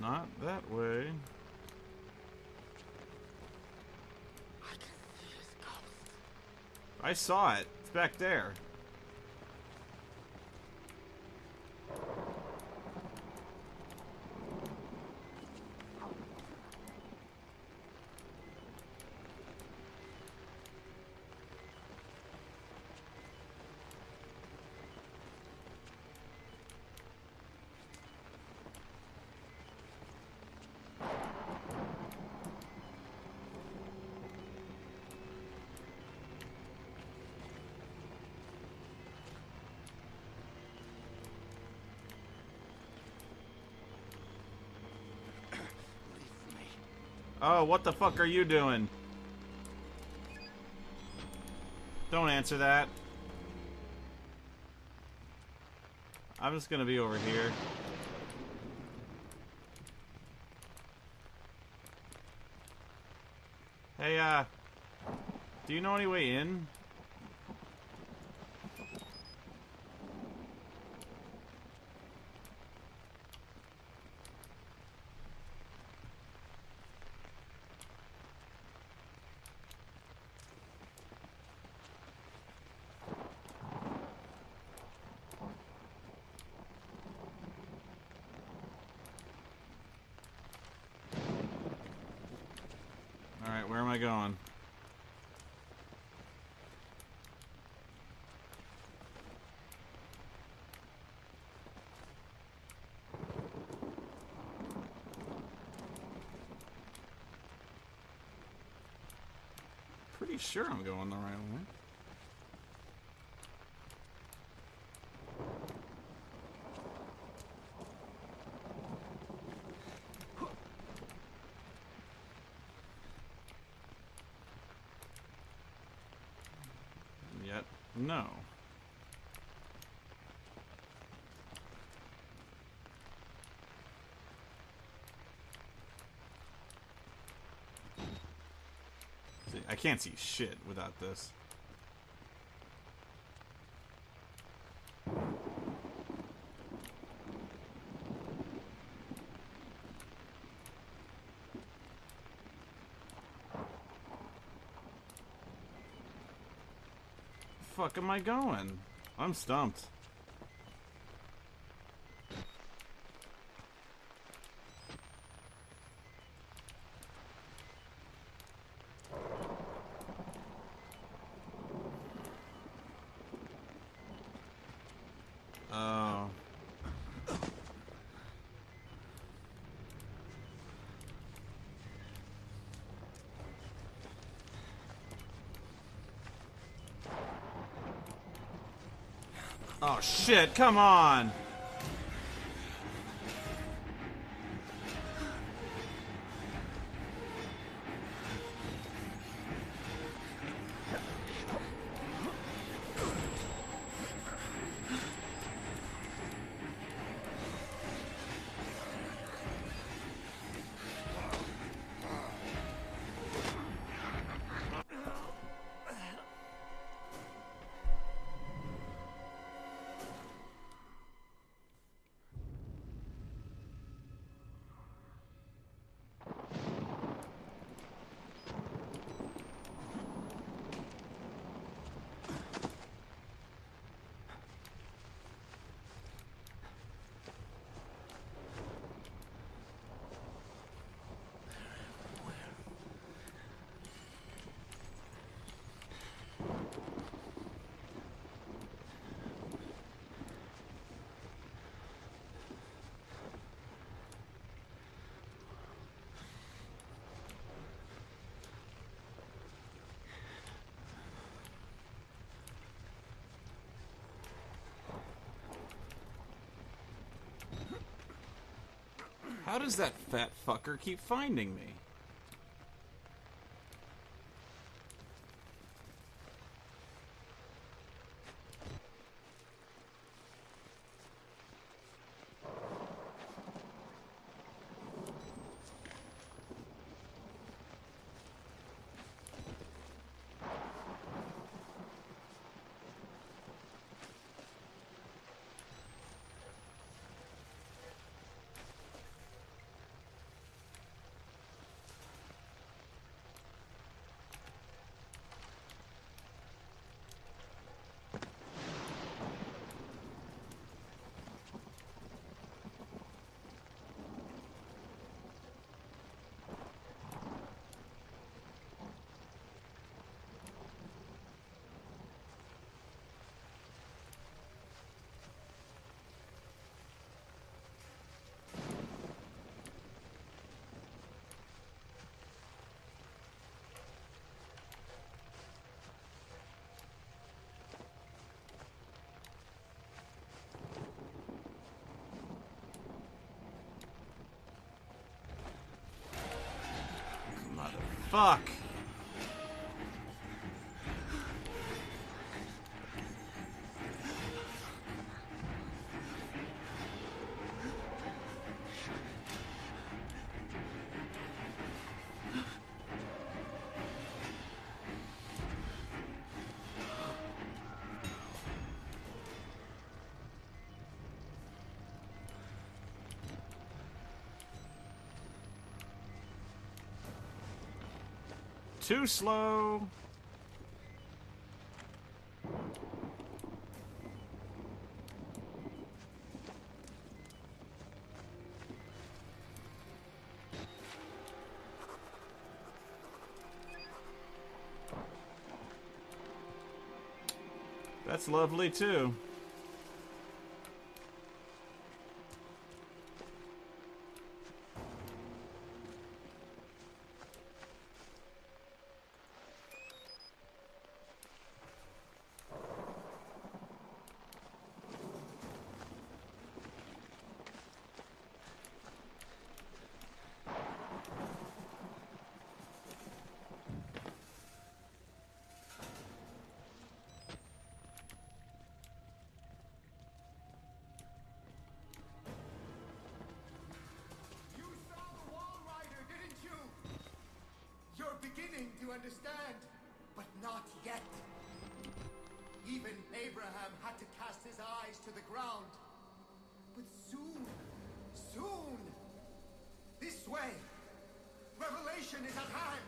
Not that way. I saw it. It's back there. Oh, what the fuck are you doing? Don't answer that. I'm just gonna be over here. Hey, do you know any way in? Alright, where am I going? Pretty sure I'm going the right way. Yet, no. See, I can't see shit without this. Fuck am I going? I'm stumped. Oh. Oh shit, come on! How does that fat fucker keep finding me? Fuck. Too slow. That's lovely too. You saw the Wall Rider, didn't you? You're beginning to understand, but not yet. Even Abraham had to cast his eyes to the ground. But soon, this way, revelation is at hand.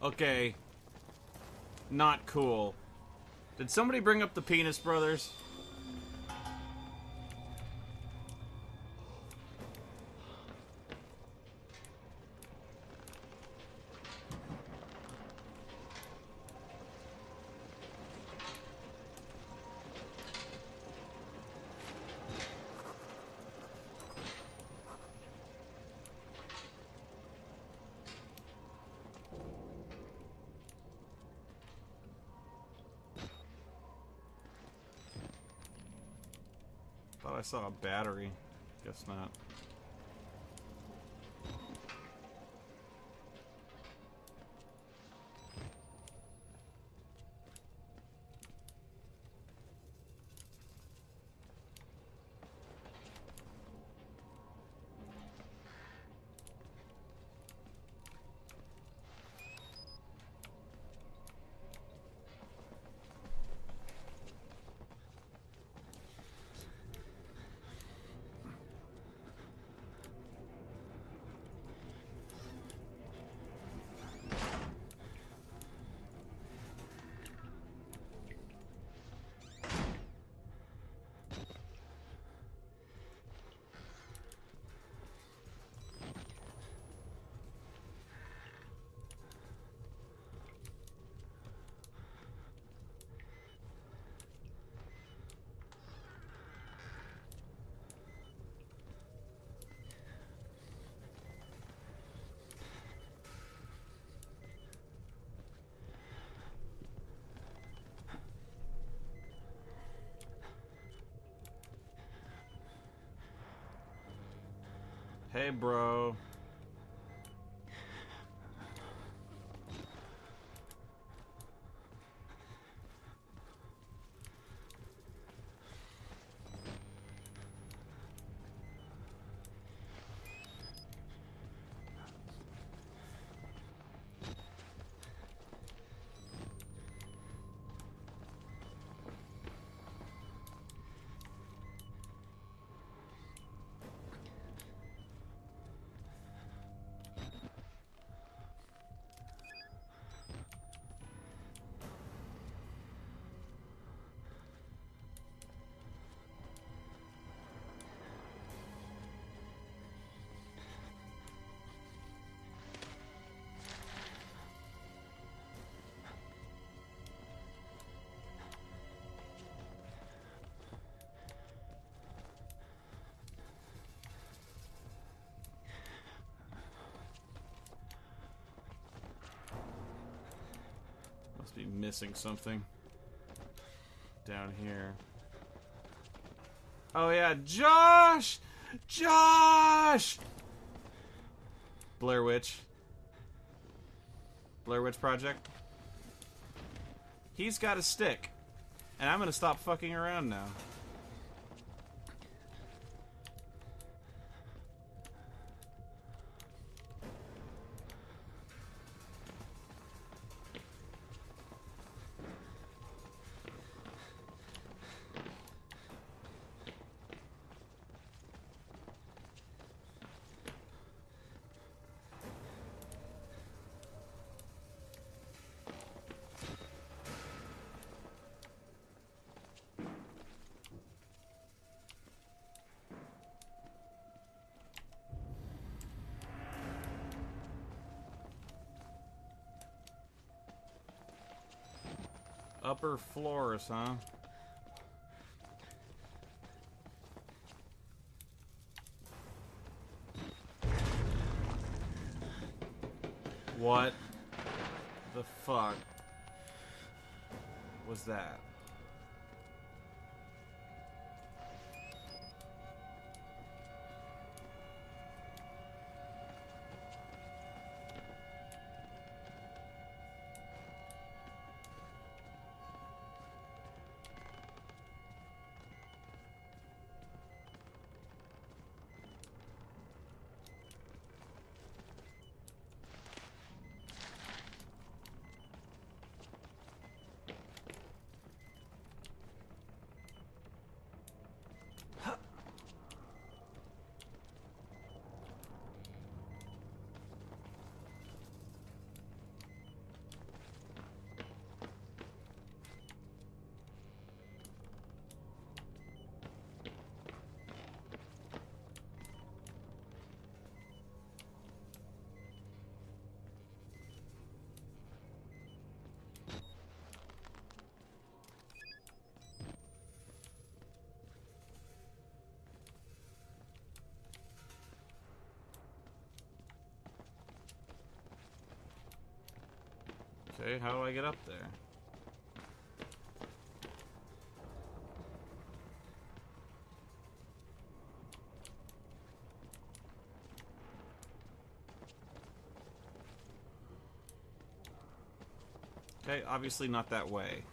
Okay. Not cool. Did somebody bring up the Penis Brothers? Thought I saw a battery. Guess not. Hey, bro. missing something down here. Oh yeah, Josh! Josh! Blair Witch. Blair Witch Project. He's got a stick. And I'm gonna stop fucking around now. Upper floors, huh? What the fuck was that? Okay, how do I get up there? Okay, obviously not that way.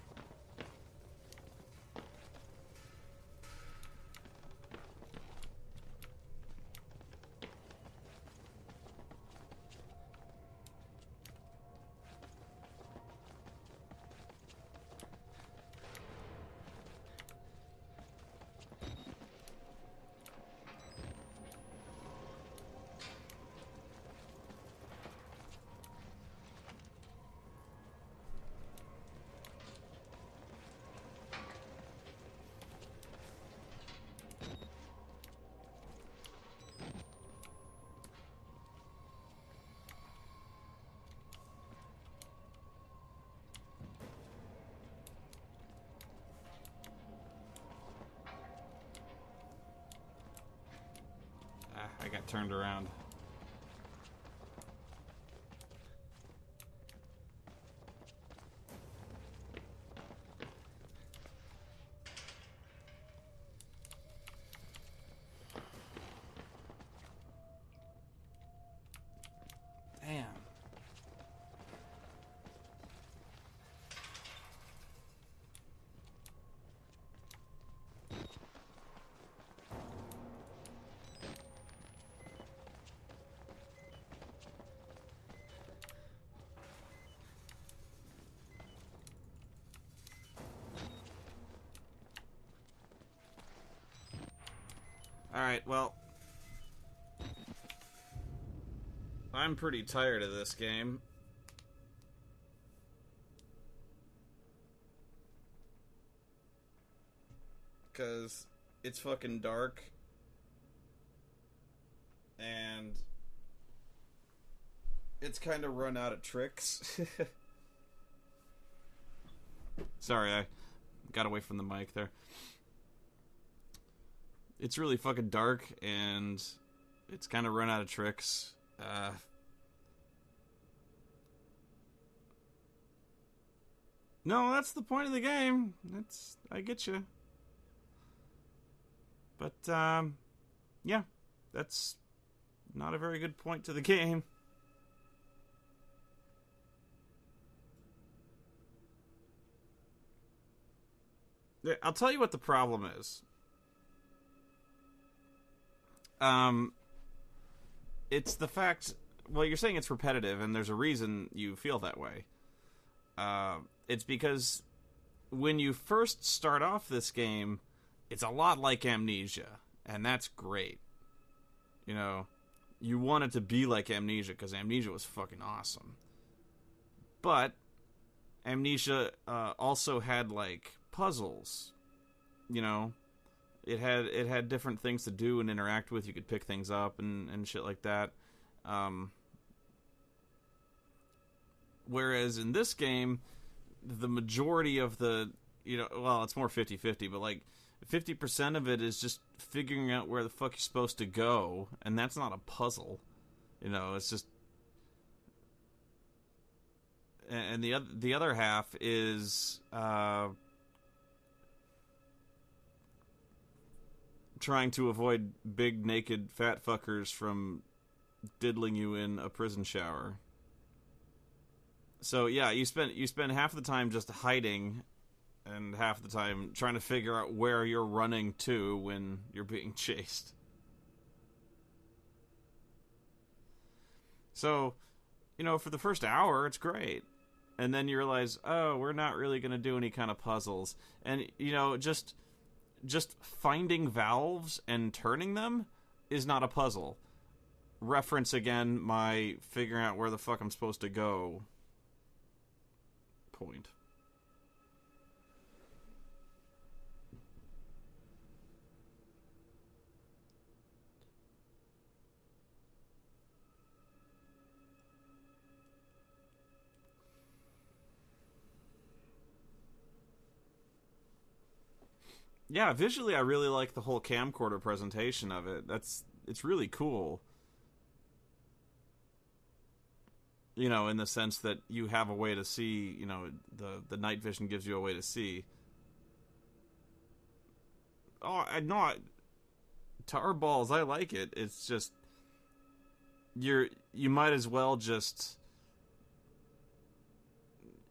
I got turned around. Damn. Alright, well, I'm pretty tired of this game. Because it's fucking dark. And it's kind of run out of tricks. Sorry, I got away from the mic there. It's really fucking dark, and it's kind of run out of tricks. No, that's the point of the game. I get you. But, yeah, that's not a very good point to the game. I'll tell you what the problem is. It's the fact... Well, you're saying it's repetitive, and there's a reason you feel that way. It's because when you first start off this game, it's a lot like Amnesia, and that's great. You know, you want it to be like Amnesia, because Amnesia was fucking awesome. But Amnesia also had, like, puzzles. You know, it had different things to do and interact with. You could pick things up and shit like that. Whereas in this game, the majority of the, you know, well, it's more 50-50, but like 50% of it is just figuring out where the fuck you're supposed to go, and that's not a puzzle. You know, it's just... And the other half is trying to avoid big naked fat fuckers from diddling you in a prison shower. So yeah, you spend half the time just hiding, and half the time trying to figure out where you're running to when you're being chased. So, you know, for the first hour, it's great. And then you realize, oh, we're not really going to do any kind of puzzles. And, you know, just finding valves and turning them is not a puzzle. Reference again my figuring out where the fuck I'm supposed to go point. Yeah, visually I really like the whole camcorder presentation of it. It's really cool. You know, in the sense that you have a way to see, you know, the night vision gives you a way to see. Oh, I'm not... Tar balls, I like it. It's just... You might as well just...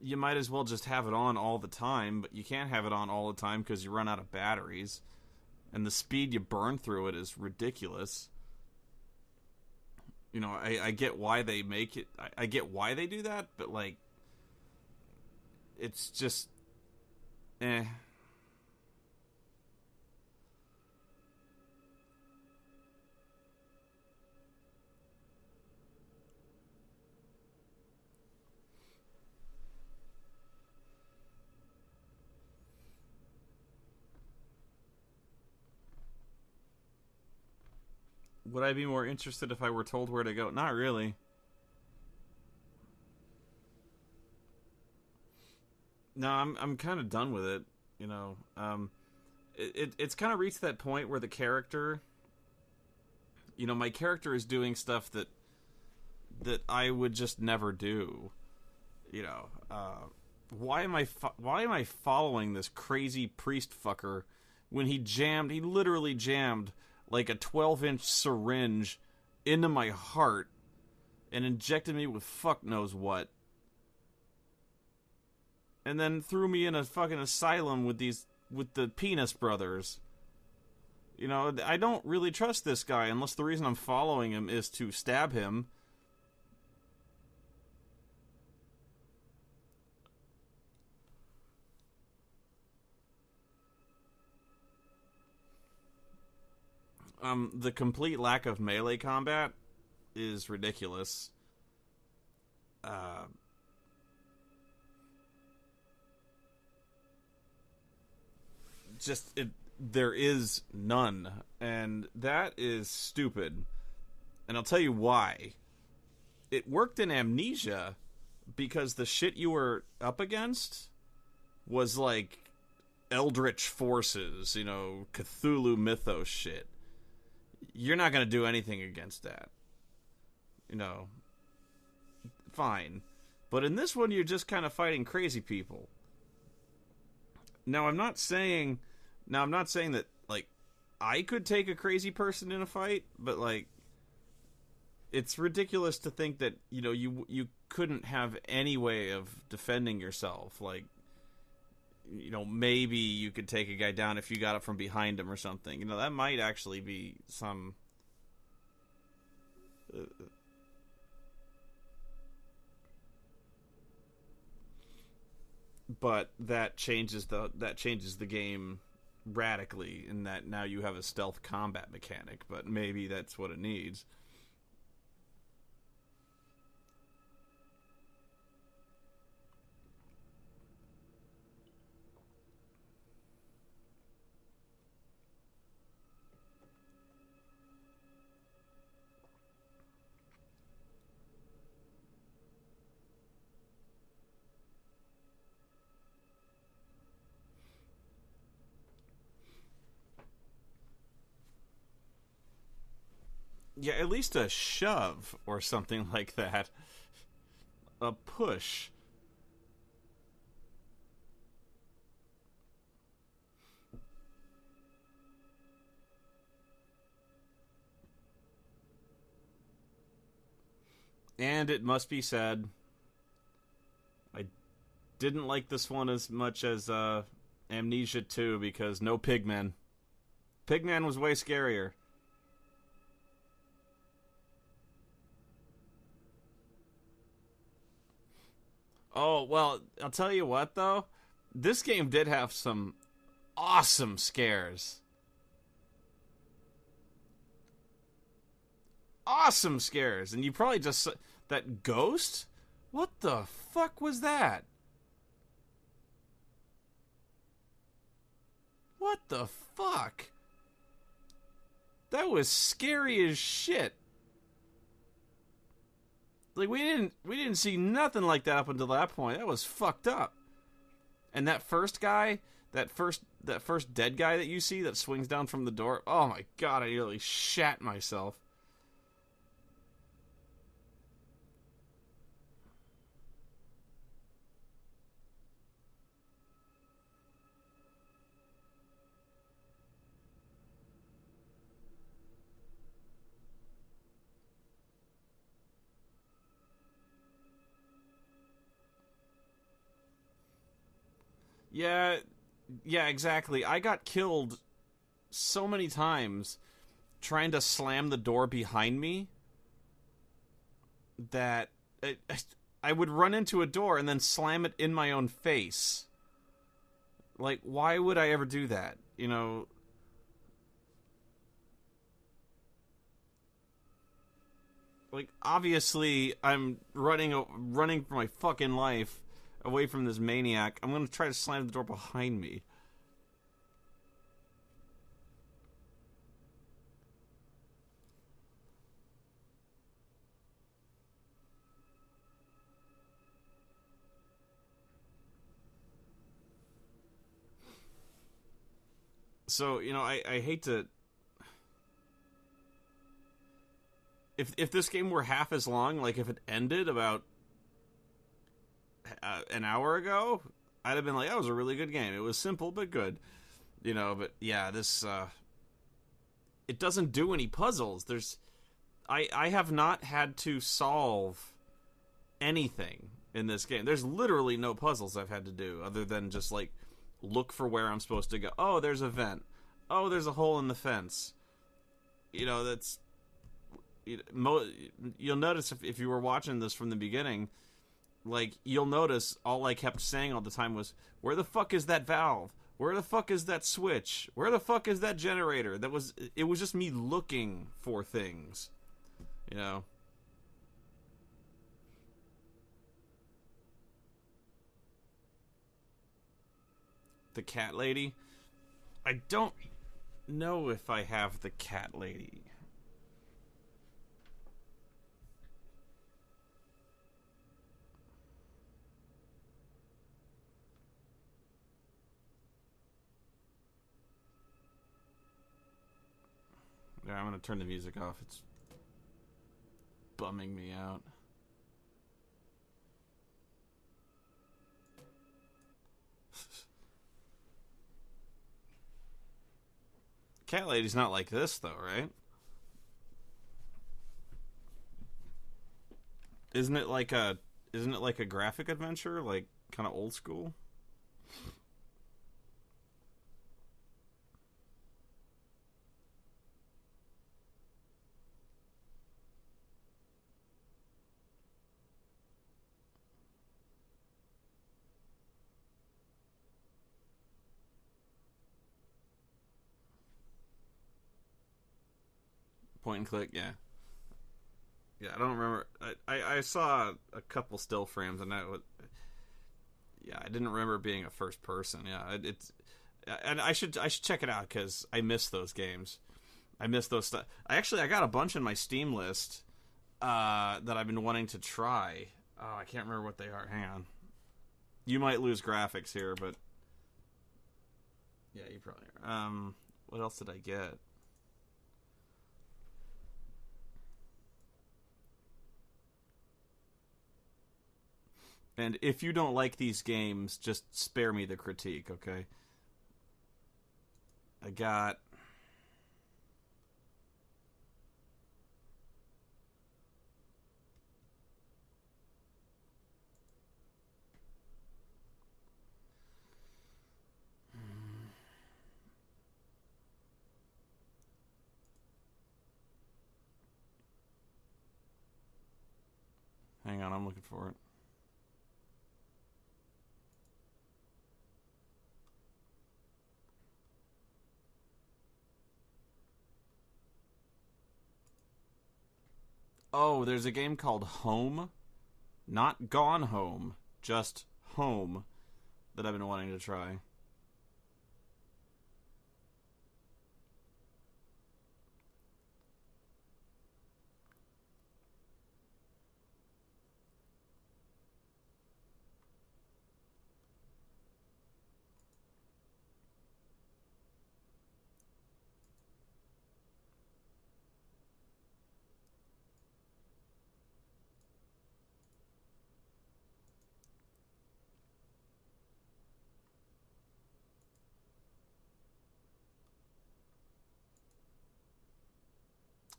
You might as well just have it on all the time, but you can't have it on all the time because you run out of batteries. And the speed you burn through it is ridiculous. You know, I get why they make it... I get why they do that, but, like... It's just... Eh. Would I be more interested if I were told where to go? Not really. No, I'm kind of done with it. You know, it's kind of reached that point where the character, you know, my character is doing stuff that I would just never do. You know, why am I following this crazy priest fucker when he literally jammed like a 12-inch syringe into my heart and injected me with fuck knows what, and then threw me in a fucking asylum with the Penis Brothers. You know, I don't really trust this guy unless the reason I'm following him is to stab him. The complete lack of melee combat is ridiculous. There is none, and that is stupid. And I'll tell you why. It worked in Amnesia because the shit you were up against was like eldritch forces, you know, Cthulhu mythos shit. You're not going to do anything against that. You know, fine. But in this one, you're just kind of fighting crazy people. Now I'm not saying that like I could take a crazy person in a fight, but like it's ridiculous to think that, you know, you couldn't have any way of defending yourself. Like, you know, maybe you could take a guy down if you got up from behind him or something. You know, that might actually be some but that changes the game radically in that now you have a stealth combat mechanic, but maybe that's what it needs. Yeah, at least a shove or something like that. A push. And it must be said, I didn't like this one as much as Amnesia 2 because no Pigman. Pigman was way scarier. Oh, well, I'll tell you what, though. This game did have some awesome scares. Awesome scares. And you probably just... That ghost? What the fuck was that? What the fuck? That was scary as shit. Like, we didn't see nothing like that up until that point. That was fucked up. And that first guy, that first dead guy that you see that swings down from the door, oh my god, I nearly shat myself. Yeah, exactly. I got killed so many times trying to slam the door behind me that I would run into a door and then slam it in my own face. Like, why would I ever do that? You know? Like, obviously, I'm running for my fucking life away from this maniac. I'm gonna try to slam the door behind me. So, you know, I hate to... If this game were half as long, like if it ended about an hour ago, I'd have been like, that was a really good game. It was simple but good, you know. But yeah, this it doesn't do any puzzles. I have not had to solve anything in this game. There's literally no puzzles I've had to do other than just like look for where I'm supposed to go. Oh, there's a vent. Oh, there's a hole in the fence. You know, that's... You'll notice if you were watching this from the beginning, like, you'll notice all I kept saying all the time was, where the fuck is that valve? Where the fuck is that switch? Where the fuck is that generator? It was just me looking for things, you know? The cat lady? I don't know if I have the cat lady. Yeah, I'm gonna turn the music off. It's bumming me out. Cat Lady's not like this, though, right? Isn't it like a graphic adventure, like kind of old school? Point and click, yeah. Yeah, I don't remember. I saw a couple still frames, and yeah, I didn't remember it being a first person. Yeah, and I should check it out because I miss those games. I miss those stuff. I got a bunch in my Steam list that I've been wanting to try. Oh, I can't remember what they are. Hang on. You might lose graphics here, but yeah, you probably are. What else did I get? And if you don't like these games, just spare me the critique, okay? I got... Hang on, I'm looking for it. Oh, there's a game called Home. Not Gone Home, just Home, that I've been wanting to try.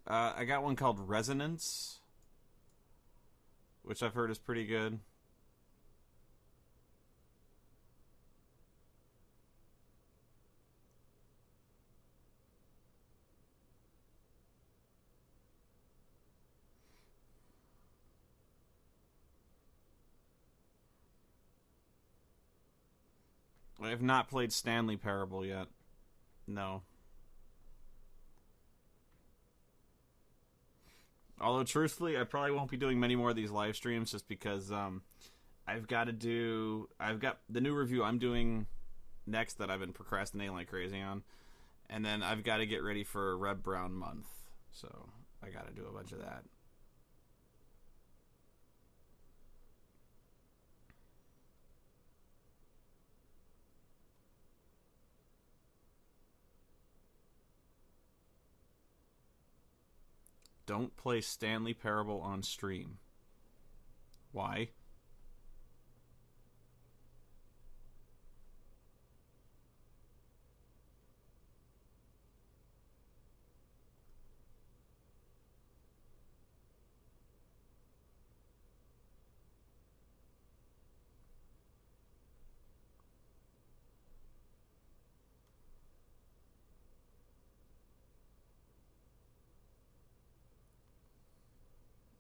I got one called Resonance, which I've heard is pretty good. I have not played Stanley Parable yet. No. Although, truthfully, I probably won't be doing many more of these live streams just because I've got the new review I'm doing next that I've been procrastinating like crazy on. And then I've got to get ready for Reb Brown month. So I got to do a bunch of that. Don't play Stanley Parable on stream. Why?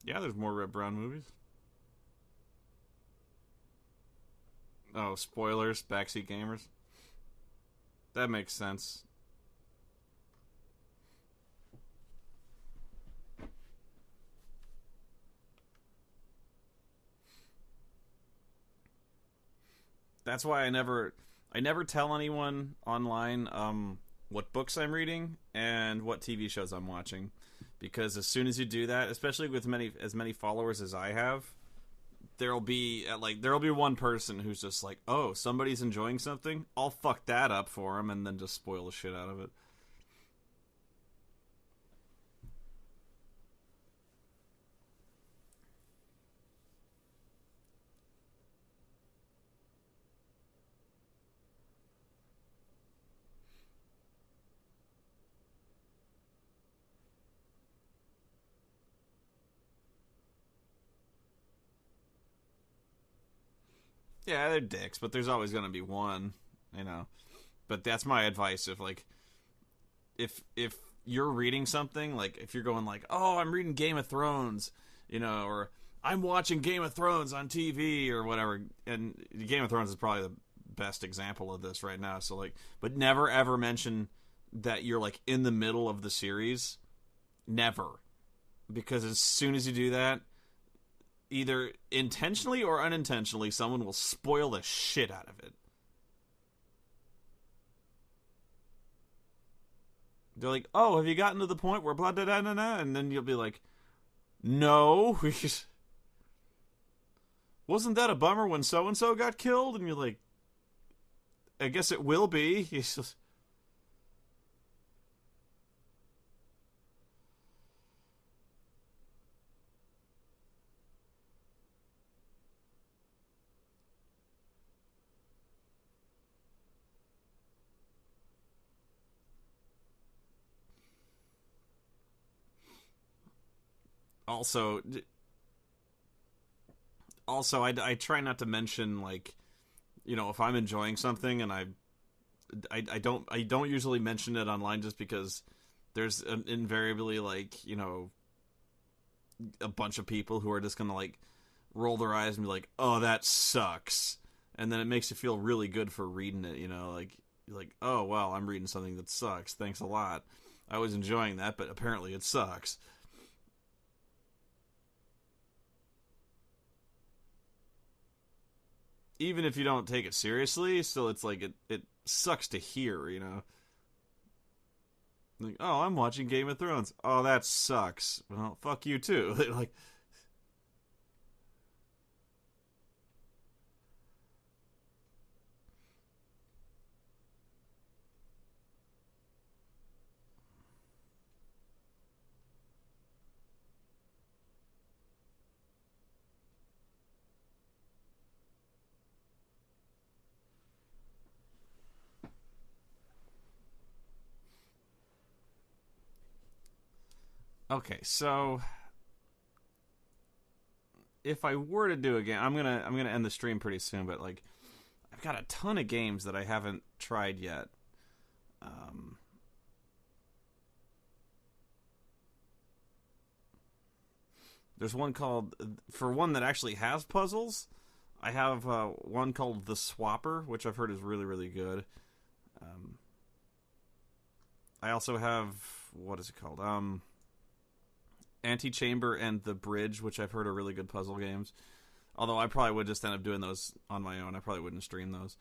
Yeah, there's more Red Brown movies. Oh, spoilers, backseat gamers. That makes sense. That's why I never tell anyone online what books I'm reading and what TV shows I'm watching. Because as soon as you do that, especially with as many followers as I have, there'll be one person who's just like, oh, somebody's enjoying something, I'll fuck that up for him and then just spoil the shit out of it. Yeah, they're dicks, but there's always going to be one, you know. But that's my advice. If like, if you're reading something, like if you're going like, oh, I'm reading Game of Thrones, you know, or I'm watching Game of Thrones on TV or whatever, and Game of Thrones is probably the best example of this right now. So like, but never ever mention that you're like in the middle of the series. Never, because as soon as you do that, either intentionally or unintentionally, someone will spoil the shit out of it. They're like, oh, have you gotten to the point where blah, blah, blah, blah, blah? And then you'll be like, no. Wasn't that a bummer when so-and-so got killed? And you're like, I guess it will be. He's just... Also, I try not to mention, like, you know, if I'm enjoying something and I don't usually mention it online, just because there's invariably, like, you know, a bunch of people who are just gonna like roll their eyes and be like, oh, that sucks, and then it makes you feel really good for reading it, you know, like, oh wow, I'm reading something that sucks, thanks a lot, I was enjoying that, but apparently it sucks. Even if you don't take it seriously, still it's like it sucks to hear, you know. Like, oh, I'm watching Game of Thrones. Oh, that sucks. Well, fuck you too. Like, okay, so if I were to do again, I'm gonna end the stream pretty soon, but like, I've got a ton of games that I haven't tried yet. Um, there's one called, for one that actually has puzzles, I have one called The Swapper, which I've heard is really, really good. I also have, what is it called? Antechamber and The Bridge, which I've heard are really good puzzle games. Although I probably would just end up doing those on my own. I probably wouldn't stream those.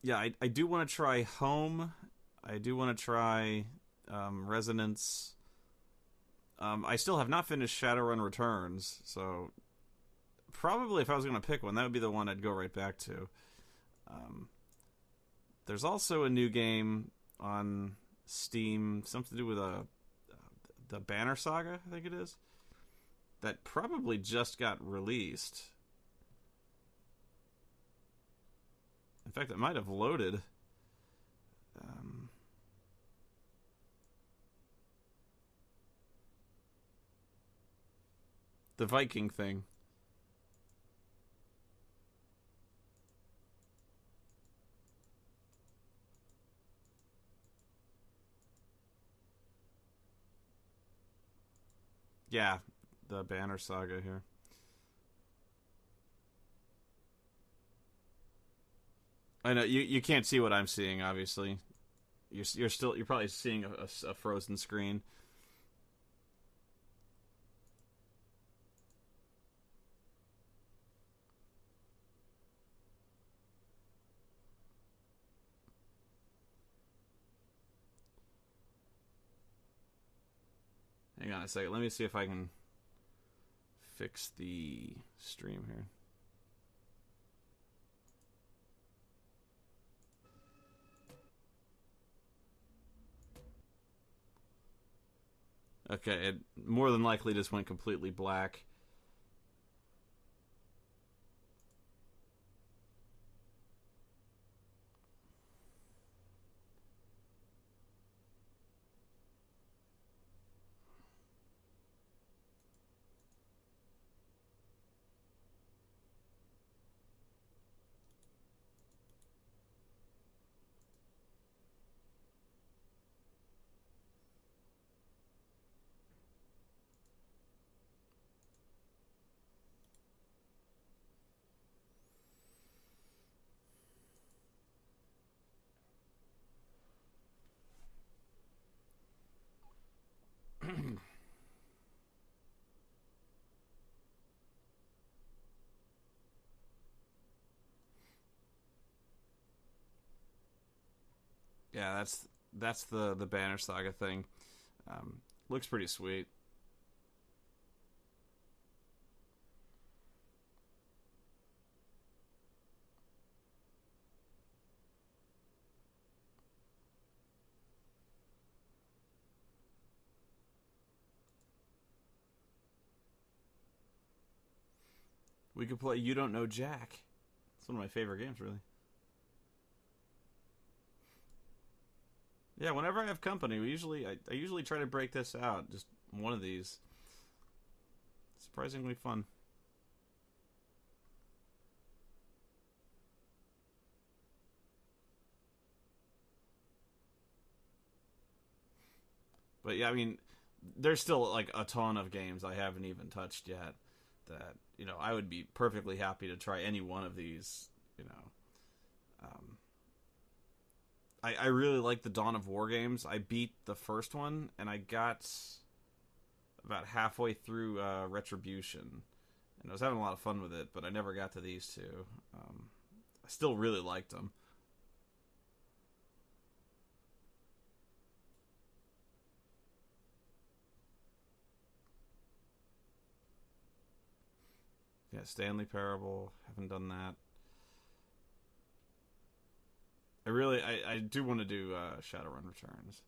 Yeah, I do want to try Home. I do want to try Resonance. I still have not finished Shadowrun Returns, so probably if I was going to pick one, that would be the one I'd go right back to. There's also a new game on Steam, something to do with the Banner Saga, I think it is, that probably just got released. In fact, it might have loaded. The Viking thing. Yeah, the Banner Saga here. I know you can't see what I'm seeing. Obviously, you're probably seeing a frozen screen. Hang on a second. Let me see if I can fix the stream here. Okay, it more than likely just went completely black. Yeah, that's the Banner Saga thing. Looks pretty sweet. We could play You Don't Know Jack. It's one of my favorite games, really. Yeah, whenever I have company, I usually try to break this out. Just one of these. Surprisingly fun. But yeah, I mean, there's still like a ton of games I haven't even touched yet that, you know, I would be perfectly happy to try any one of these, you know. I really like the Dawn of War games. I beat the first one, and I got about halfway through Retribution. And I was having a lot of fun with it, but I never got to these two. I still really liked them. Yeah, Stanley Parable. Haven't done that. I do want to do Shadowrun Returns.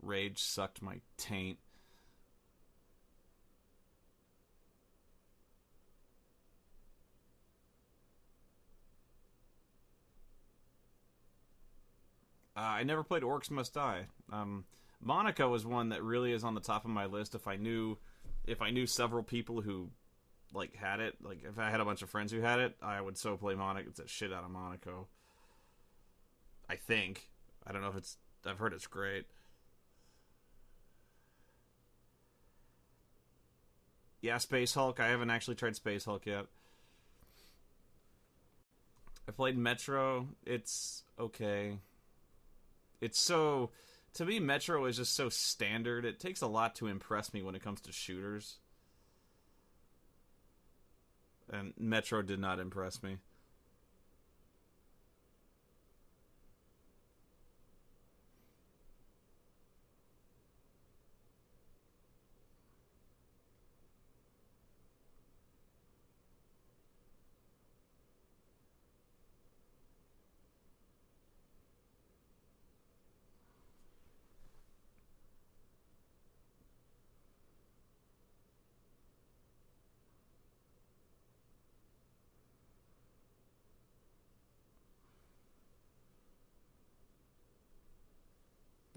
Rage sucked my taint. I never played Orcs Must Die. Monaco is one that really is on the top of my list. If I knew several people who like had it, like if I had a bunch of friends who had it, I would so play Monaco. It's a shit out of Monaco. I think. I don't know if it's. I've heard it's great. Yeah, Space Hulk. I haven't actually tried Space Hulk yet. I played Metro. It's okay. It's so, to me, Metro is just so standard. It takes a lot to impress me when it comes to shooters. And Metro did not impress me.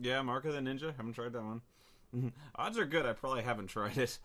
Yeah, Mark of the Ninja. Haven't tried that one. Odds are good. I probably haven't tried it.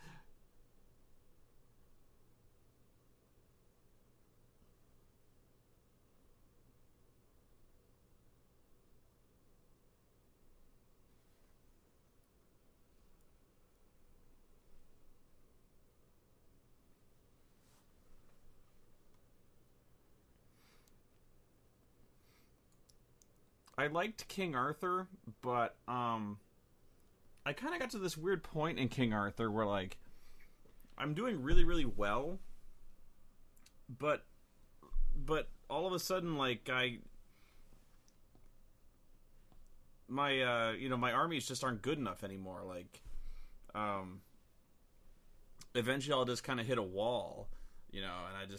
I liked King Arthur, but I kind of got to this weird point in King Arthur where like I'm doing really really well, but all of a sudden like my armies just aren't good enough anymore. Like eventually I'll just kind of hit a wall, you know, and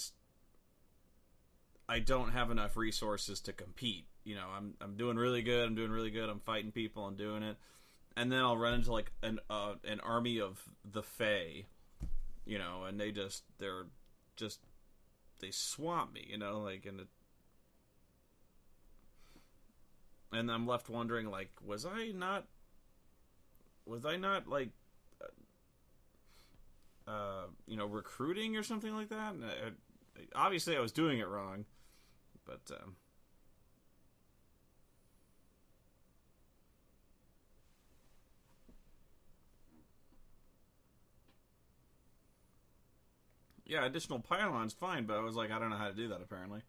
I don't have enough resources to compete. You know, I'm doing really good. I'm doing really good. I'm fighting people. I'm doing it, and then I'll run into like an army of the Fae, you know, and they swamp me, you know, like and I'm left wondering like was I not like you know, recruiting or something like that? And obviously I was doing it wrong, but yeah, additional pylons fine, but I was like I don't know how to do that apparently.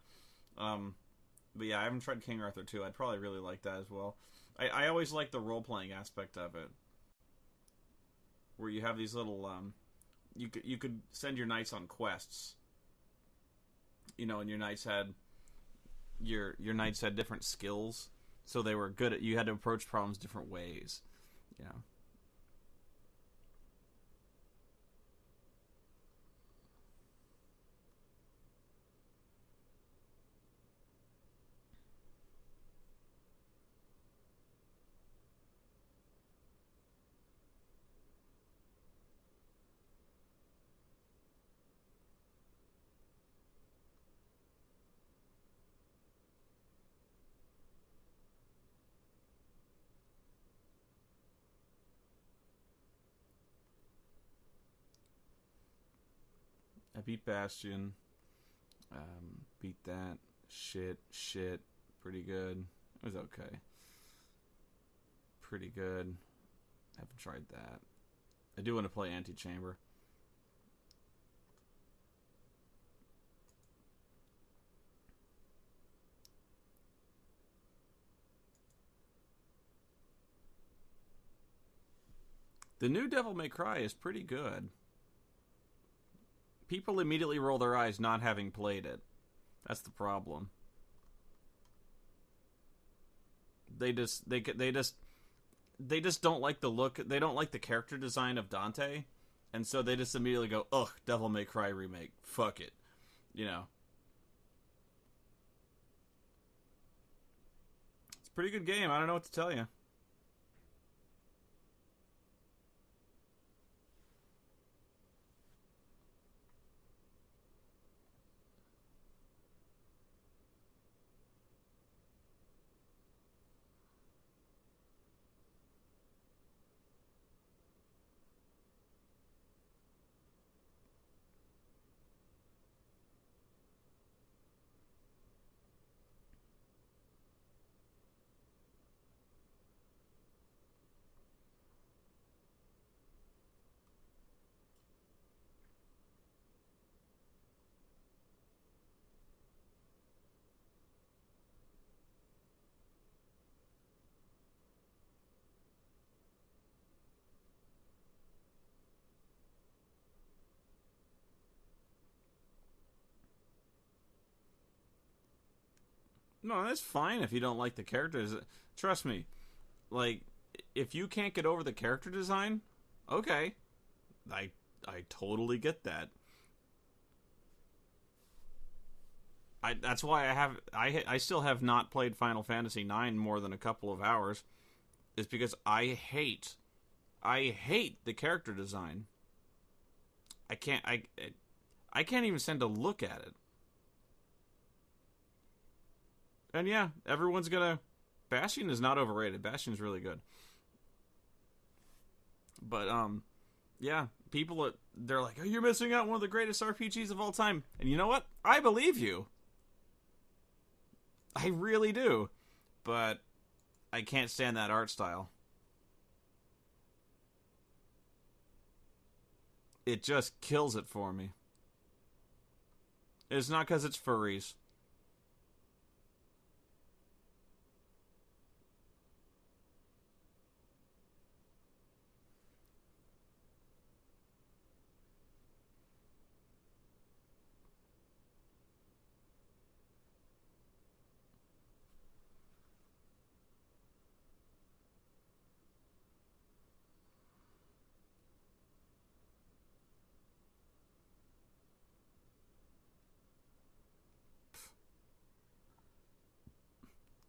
But yeah, I haven't tried King Arthur 2. I'd probably really like that as well. I always like the role playing aspect of it. where you have these little you could send your knights on quests. You know, and your knights had different skills, so they were good at. You had to approach problems different ways. You know. I beat Bastion. Beat that. Shit. Pretty good. It was okay. Pretty good. Haven't tried that. I do want to play Antichamber. The new Devil May Cry is pretty good. People immediately roll their eyes not having played it. That's the problem. They just don't like the look. They don't like the character design of Dante, and so they just immediately go, "Ugh, Devil May Cry remake. Fuck it," you know. It's a pretty good game. I don't know what to tell you. No, that's fine if you don't like the characters. Trust me. Like, if you can't get over the character design, okay. I totally get that. That's why I still have not played Final Fantasy IX more than a couple of hours. Is because I hate the character design. I can't even stand to look at it. And yeah, everyone's gonna... Bastion is not overrated. Bastion's really good. But, yeah, people, they're like, oh, you're missing out on one of the greatest RPGs of all time. And you know what? I believe you. I really do. But I can't stand that art style. It just kills it for me. It's not because it's furries.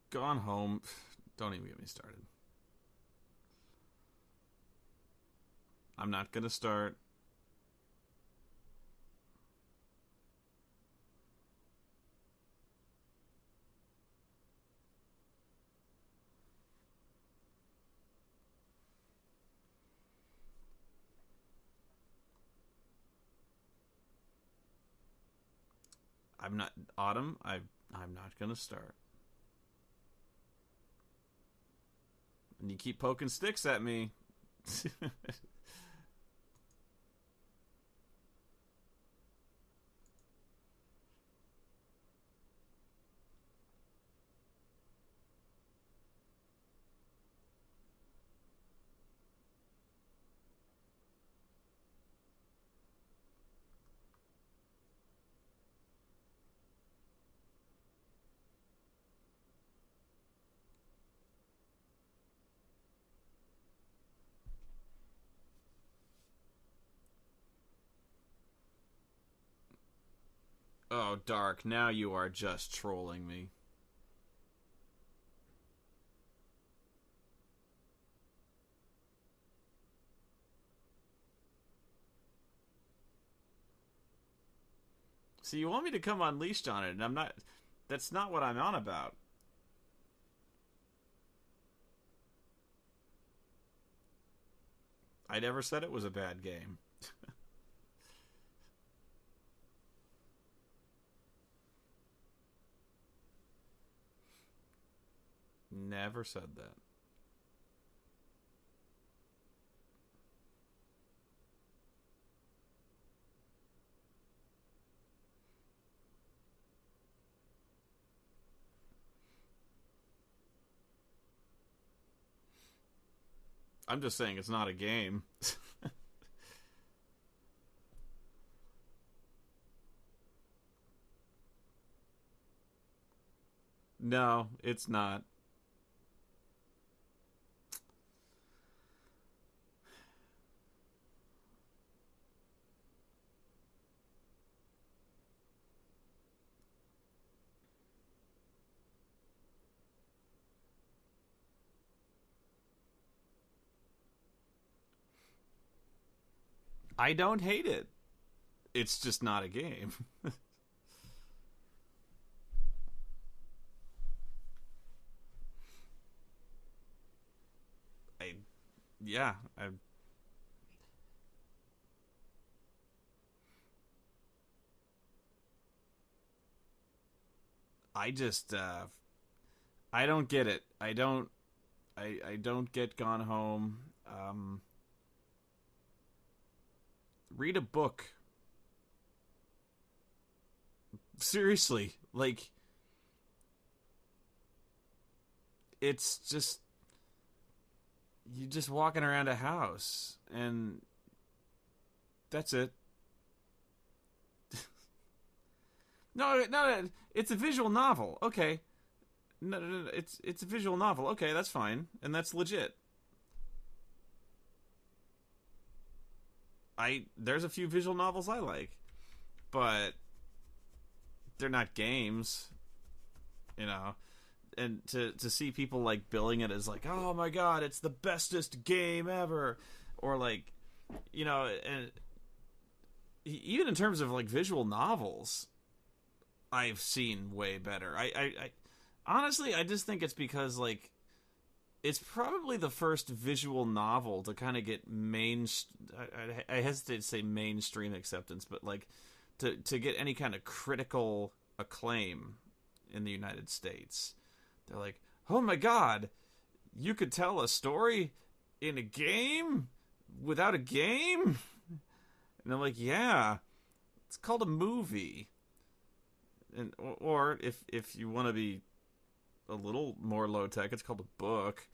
Gone Home. Don't even get me started. I'm not gonna start. I'm not... Autumn, I'm not gonna start. And you keep poking sticks at me. Oh, Dark, now you are just trolling me. See, you want me to come unleashed on it, and I'm not... That's not what I'm on about. I never said it was a bad game. Never said that. I'm just saying it's not a game. No, it's not. I don't hate it. It's just not a game. I, yeah, I just, I don't get it. I don't get Gone Home. Read a book. Seriously, like, it's just, you're just walking around a house, and that's it. No, it's a visual novel. Okay. No, it's a visual novel. Okay, that's fine, and that's legit. There's a few visual novels I like, but they're not games, you know. And to see people like billing it as like, oh my god, it's the bestest game ever, or like, you know, and even in terms of like visual novels, I've seen way better. I honestly, I just think it's because like it's probably the first visual novel to kind of get I hesitate to say mainstream acceptance, but like to get any kind of critical acclaim in the United States. They're like, oh my god, you could tell a story in a game without a game? And I'm like, yeah, it's called a movie. And or if you want to be a little more low tech, it's called a book.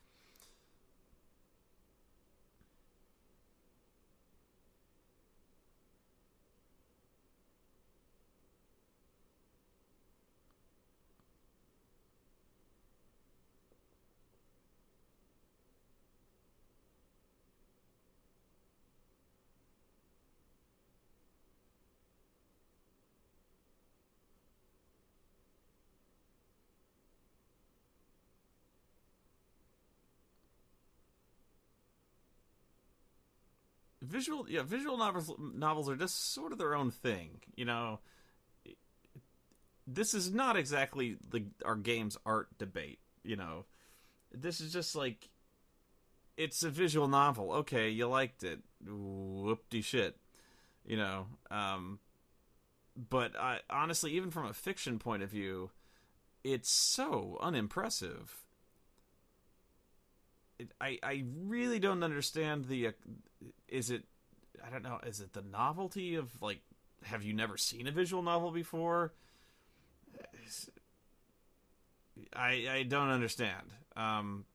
Visual novels are just sort of their own thing, you know. This is not exactly our game's art debate, you know. This is just like, it's a visual novel. Okay, you liked it. Whoop-de shit, you know. But honestly, even from a fiction point of view, it's so unimpressive. I really don't understand is it, I don't know, is it the novelty of, like, have you never seen a visual novel before? I don't understand. And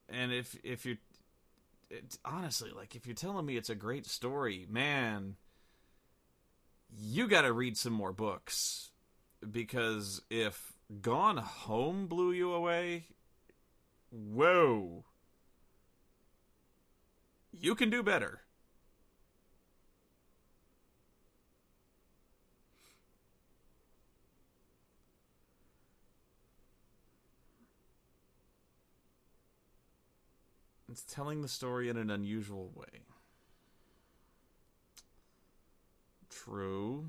if you're, honestly, like, if you're telling me it's a great story, man, you gotta read some more books. Because if Gone Home blew you away, whoa, you can do better. It's telling the story in an unusual way. True.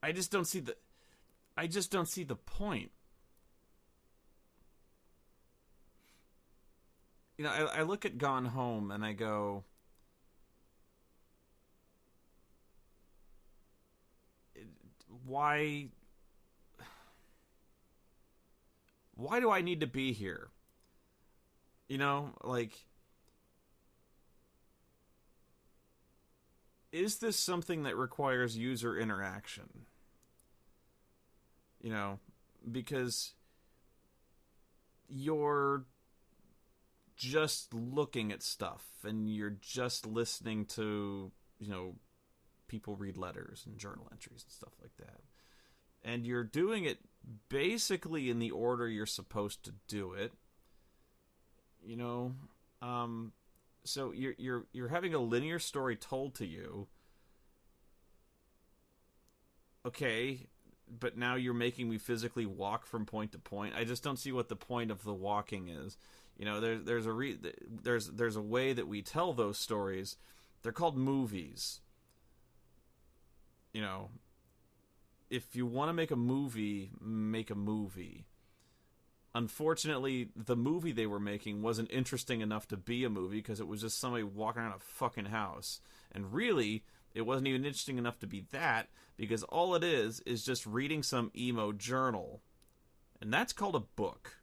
I just don't see the point. You know, I look at Gone Home and I go, why do I need to be here? You know, like, is this something that requires user interaction? You know, because you're just looking at stuff and you're just listening to, you know, people read letters and journal entries and stuff like that. And you're doing it basically in the order you're supposed to do it. You know, so you're having a linear story told to you. Okay, but now you're making me physically walk from point to point. I just don't see what the point of the walking is. You know, there's a way that we tell those stories. They're called movies. You know, if you want to make a movie, make a movie. Unfortunately, the movie they were making wasn't interesting enough to be a movie because it was just somebody walking around a fucking house. And really, it wasn't even interesting enough to be that because all it is just reading some emo journal. And that's called a book.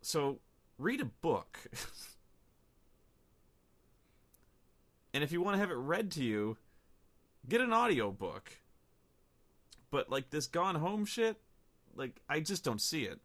So, read a book. And if you want to have it read to you, get an audiobook. But, like, this Gone Home shit, like, I just don't see it.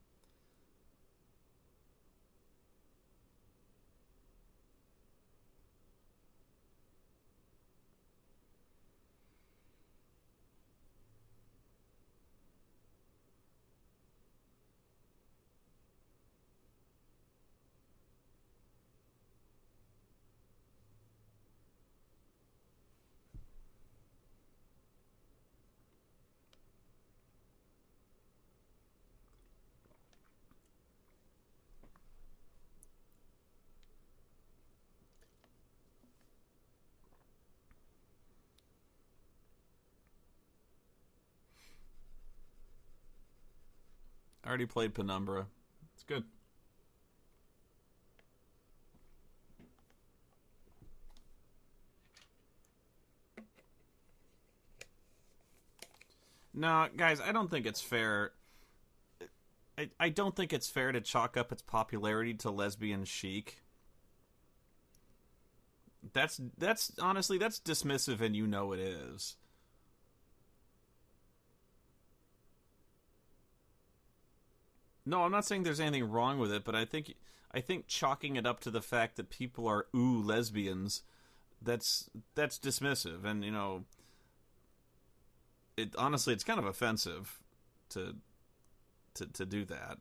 I already played Penumbra. It's good. No, guys, I don't think it's fair. I don't think it's fair to chalk up its popularity to lesbian chic. That's honestly, that's dismissive, and you know it is. No, I'm not saying there's anything wrong with it, but I think chalking it up to the fact that people are lesbians, that's dismissive, and you know, it honestly, it's kind of offensive to do that.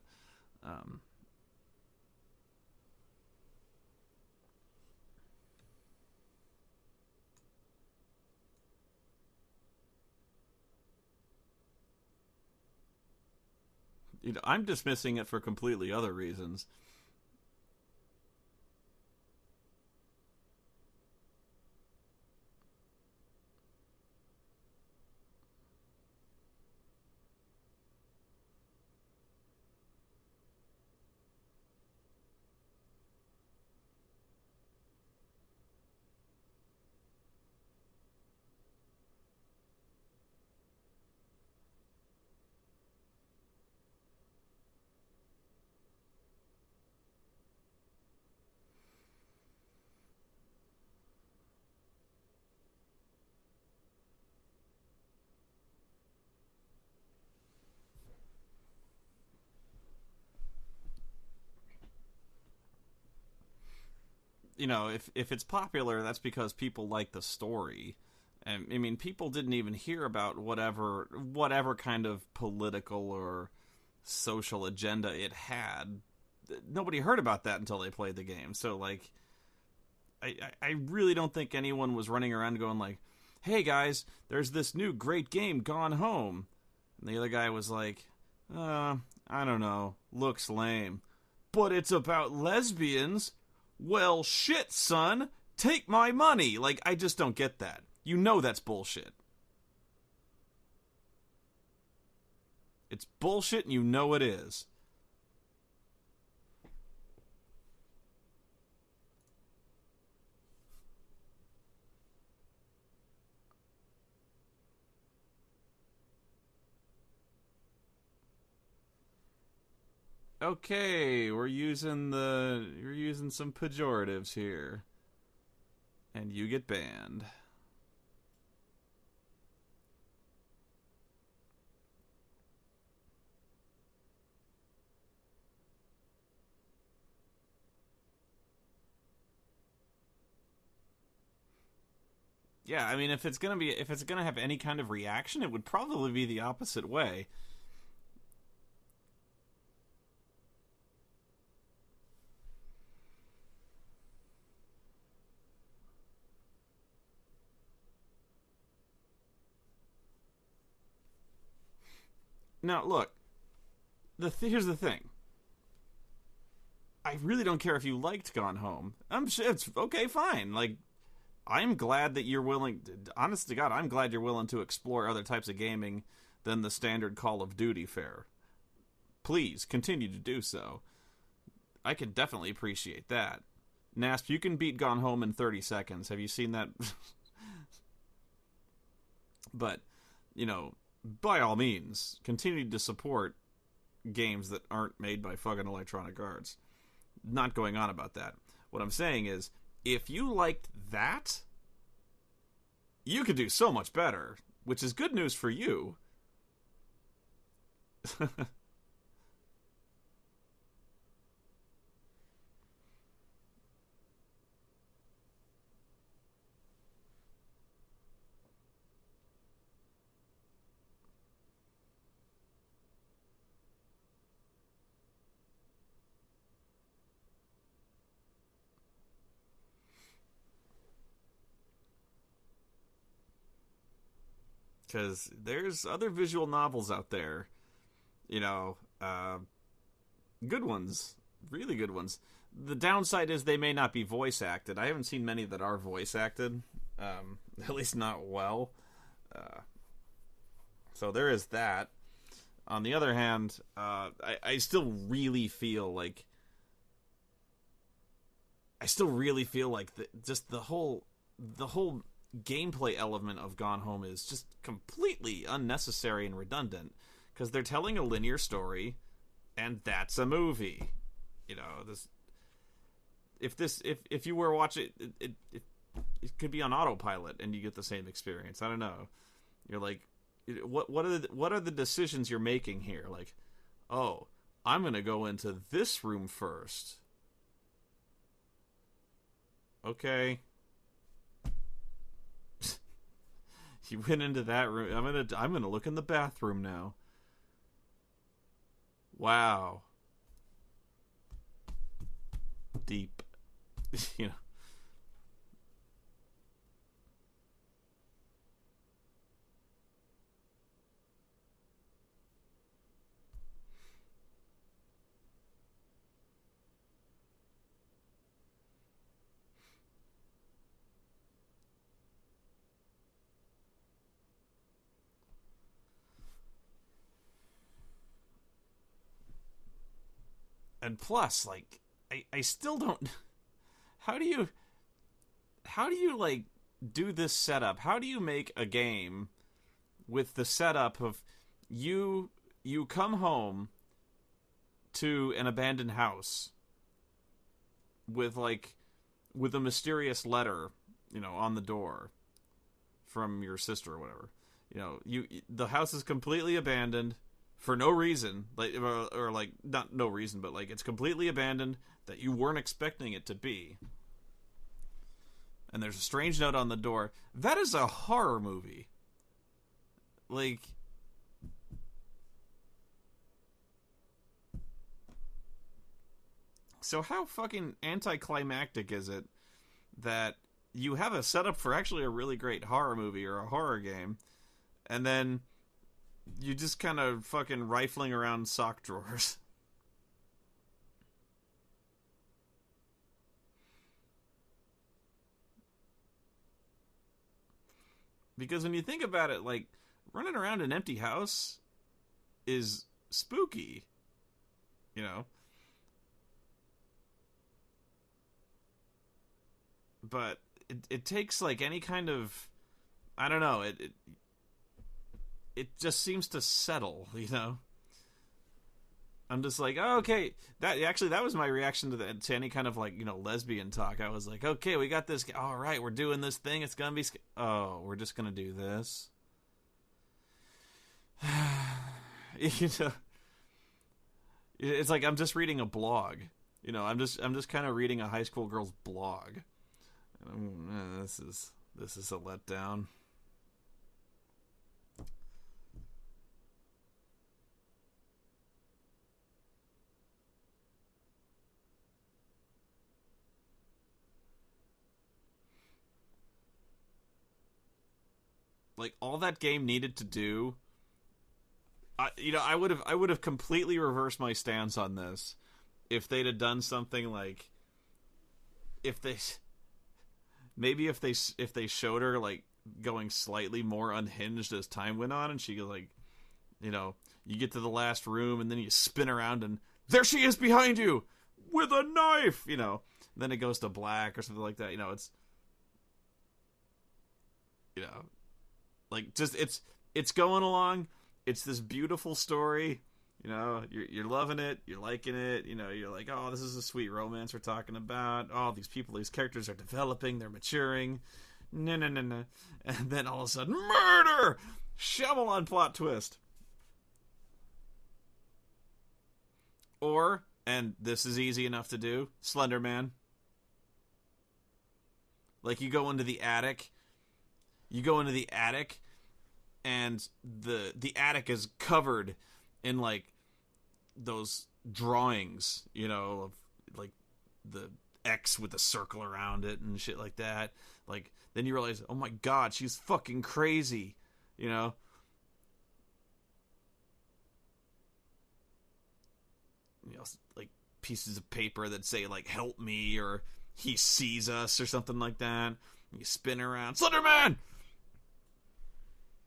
You know, I'm dismissing it for completely other reasons. You know, if it's popular, that's because people like the story. And I mean, people didn't even hear about whatever kind of political or social agenda it had. Nobody heard about that until they played the game. So, like, I really don't think anyone was running around going like, hey guys, there's this new great game, Gone Home. And the other guy was like, I don't know, looks lame. But it's about lesbians? Well, shit, son. Take my money. Like, I just don't get that. You know that's bullshit. It's bullshit and you know it is. Okay, we're using some pejoratives here. And you get banned. Yeah, I mean, if it's gonna have any kind of reaction, it would probably be the opposite way. Now, look, here's the thing. I really don't care if you liked Gone Home. I'm sure it's okay, fine. Like, I'm glad that you're willing. Honest to God, I'm glad you're willing to explore other types of gaming than the standard Call of Duty fare. Please continue to do so. I can definitely appreciate that. Nasp, you can beat Gone Home in 30 seconds. Have you seen that? But, you know, by all means, continue to support games that aren't made by fucking Electronic Arts. Not going on about that. What I'm saying is, if you liked that, you could do so much better, which is good news for you. Because there's other visual novels out there, you know, good ones, really good ones. The downside is they may not be voice acted. I haven't seen many that are voice acted, at least not well. So there is that. On the other hand, I still really feel like just the whole gameplay element of Gone Home is just completely unnecessary and redundant, because they're telling a linear story, and that's a movie. You know, if you were watching it could be on autopilot and you get the same experience. I don't know. You're like, what are the decisions you're making here? Like, oh, I'm gonna go into this room first. Okay. You went into that room. I'm gonna look in the bathroom now. Wow. Deep. You know. And plus, like, I still don't. How do you like do this setup? How do you make a game with the setup of you come home to an abandoned house with a mysterious letter, you know, on the door from your sister or whatever. You know, the house is completely abandoned for no reason, or like, not no reason, but like, it's completely abandoned that you weren't expecting it to be. And there's a strange note on the door. That is a horror movie. Like, so how fucking anticlimactic is it that you have a setup for actually a really great horror movie or a horror game, and then you just kind of fucking rifling around sock drawers. Because when you think about it, like, running around an empty house is spooky, you know? But it takes, like, any kind of, I don't know, it just seems to settle, you know? I'm just like, oh, okay. That was my reaction to any kind of, like, you know, lesbian talk. I was like, okay, we got this. All right, we're doing this thing. It's gonna be. Oh, we're just gonna do this. You know, it's like I'm just reading a blog. You know, I'm just kind of reading a high school girl's blog. And this is a letdown. Like, all that game needed to do, I would have completely reversed my stance on this if they'd have done something like, if they showed her, like, going slightly more unhinged as time went on, and she, like, you know, you get to the last room and then you spin around and there she is behind you with a knife, you know, and then it goes to black or something like that. You know, it's, you know, like, just it's going along. It's this beautiful story. You know, you're loving it. You're liking it. You know, you're like, oh, this is a sweet romance we're talking about. Oh, these characters are developing. They're maturing. No. And then all of a sudden, murder! Shyamalan plot twist. Or, and this is easy enough to do, Slender Man. Like, you go into the attic, and the attic is covered in, like, those drawings, you know, of, like, the X with a circle around it and shit like that. Like, then you realize, oh my god, she's fucking crazy, you know? You know, like, pieces of paper that say, like, help me, or he sees us, or something like that. And you spin around, Slenderman!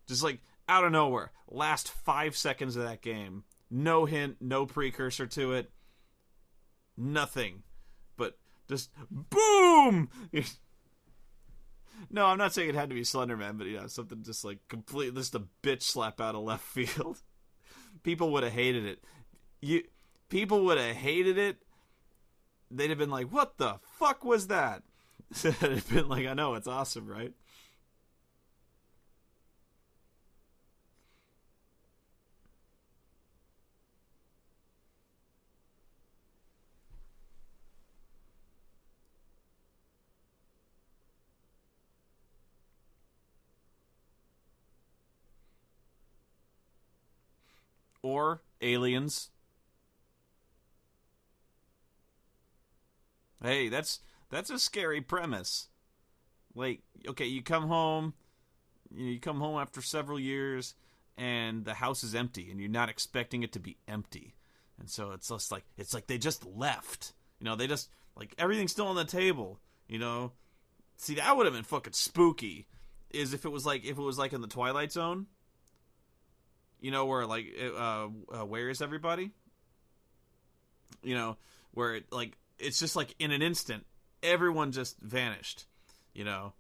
Just, like, out of nowhere. Last 5 seconds of that game. No hint, no precursor to it. Nothing. But just, boom! No, I'm not saying it had to be Slenderman, but, you know, something just, like, just a bitch slap out of left field. People would have hated it. People would have hated it. They'd have been like, what the fuck was that? It'd have been like, I know, it's awesome, right? Or Aliens. Hey, that's a scary premise. Like, okay, you come home after several years, and the house is empty, and you're not expecting it to be empty, and so it's like they just left. You know, they just, like, everything's still on the table. You know, see, that would have been fucking spooky. Is if it was like in the Twilight Zone. You know, where, like, where is everybody? You know, where it, like, it's just like in an instant, everyone just vanished. You know,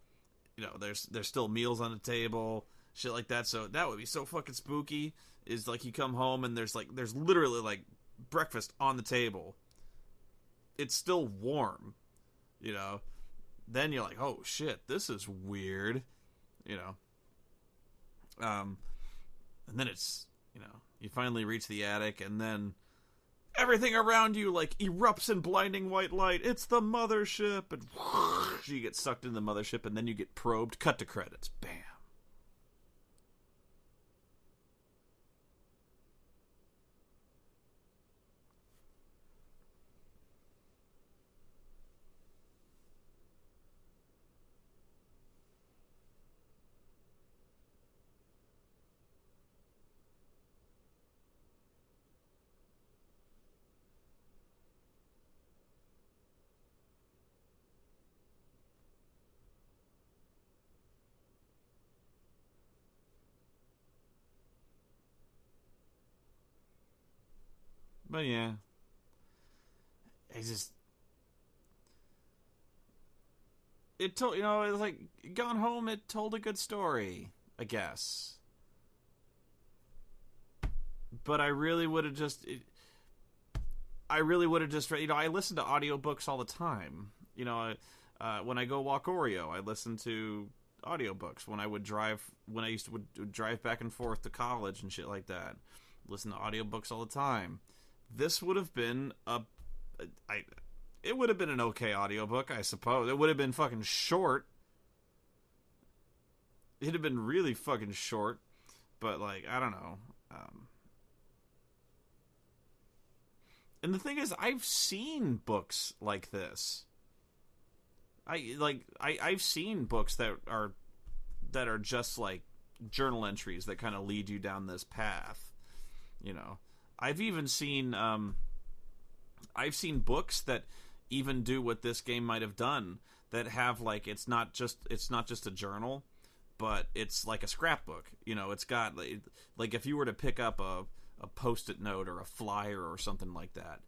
there's still meals on the table, shit like that. So that would be so fucking spooky. Is like you come home and there's literally, like, breakfast on the table. It's still warm, you know. Then you're like, oh shit, this is weird, you know. And then it's, you know, you finally reach the attic, and then everything around you, like, erupts in blinding white light. It's the mothership, and whoosh, you get sucked into the mothership, and then you get probed. Cut to credits. Bam. But yeah, I just it told it was like Gone Home. It told a good story, I guess. But I really would have just. I really would have just. I listen to audiobooks all the time. When I go walk Oreo, I listen to audiobooks. When I used to would drive back and forth to college and shit like that, listen to audiobooks all the time. This would have been it would have been an okay audiobook, I suppose. It would have been fucking short. It'd have been really fucking short, but like, I don't know. And the thing is, I've seen books like this. I've seen books that are just like journal entries that kind of lead you down this path. I've even seen I've seen books that even do what this game might have done, that have like it's not just a journal, but it's like a scrapbook. It's got like if you were to pick up a post-it note or a flyer or something like that,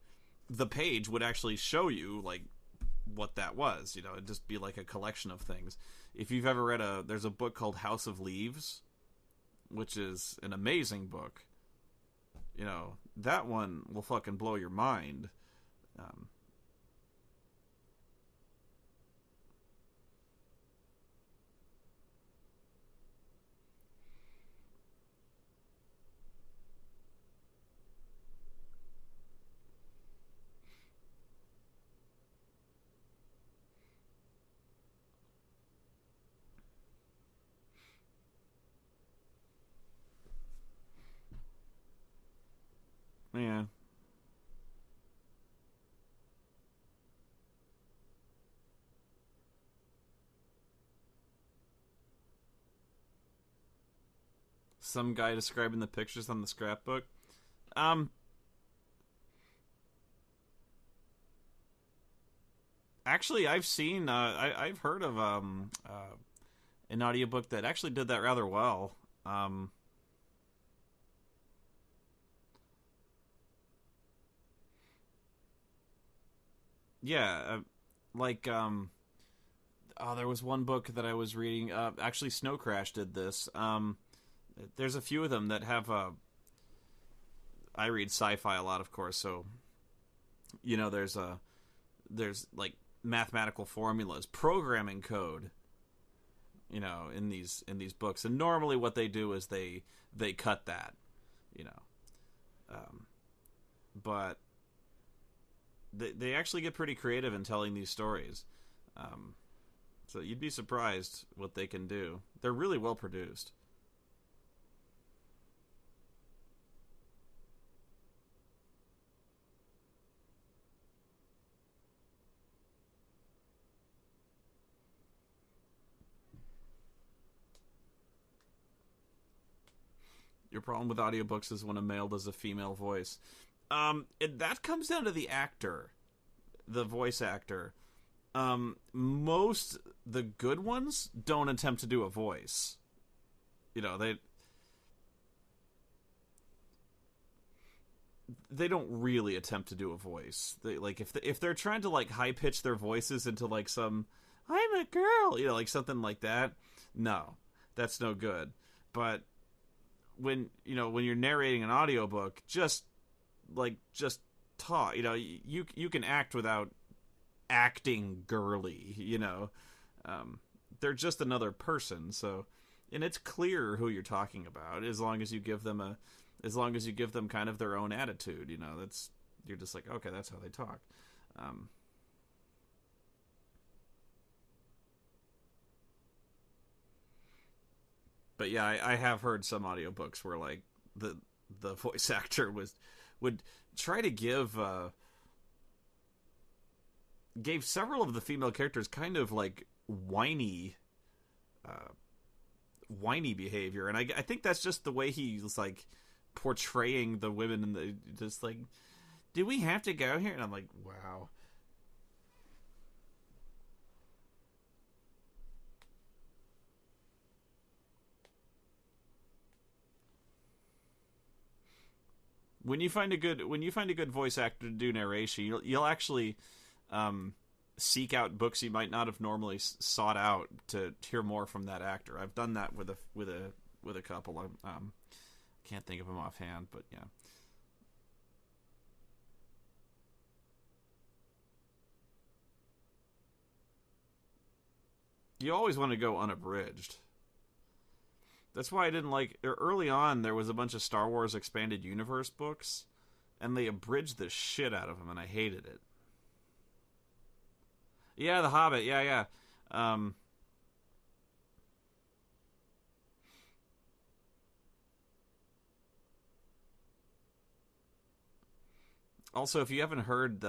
the page would actually show you like what that was. It'd just be like a collection of things. If you've ever read there's a book called House of Leaves, which is an amazing book. That one will fucking blow your mind. Yeah. Some guy describing the pictures on the scrapbook. Actually, I've seen. I've heard of an audiobook that actually did that rather well. Yeah, like there was one book that I was reading. Actually, Snow Crash did this. There's a few of them that have. I read sci-fi a lot, of course, so there's like mathematical formulas, programming code. In these books, and normally what they do is they cut that. But they actually get pretty creative in telling these stories. So you'd be surprised what they can do. They're really well produced. Your problem with audiobooks is when a male does a female voice. That comes down to the actor, the voice actor. Most the good ones don't attempt to do a voice. They don't really attempt to do a voice. If they're trying to like high pitch their voices into like some "I'm a girl," like something like that. No, that's no good. But when you're narrating an audiobook, just talk. You can act without acting girly. They're just another person. So, and it's clear who you're talking about as long as you give them kind of their own attitude. You're just like, okay, that's how they talk. But yeah, I have heard some audiobooks where like the voice actor would try to gave several of the female characters kind of like whiny behavior, and I think that's just the way he's like portraying the women, and just like, do we have to go here? And I'm like, wow. When you find a good voice actor to do narration, you'll actually seek out books you might not have normally sought out to hear more from that actor. I've done that with a couple. I can't think of them offhand, but yeah. You always want to go unabridged. That's why I didn't like... Early on, there was a bunch of Star Wars Expanded Universe books, and they abridged the shit out of them, and I hated it. Yeah, The Hobbit. Yeah. Also, if you haven't heard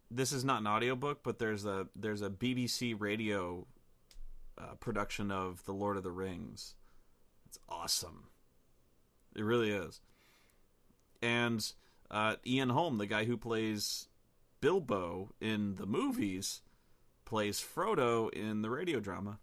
this is not an audiobook, but there's a BBC radio production of The Lord of the Rings. It's awesome. It really is. And Ian Holm, the guy who plays Bilbo in the movies, plays Frodo in the radio drama.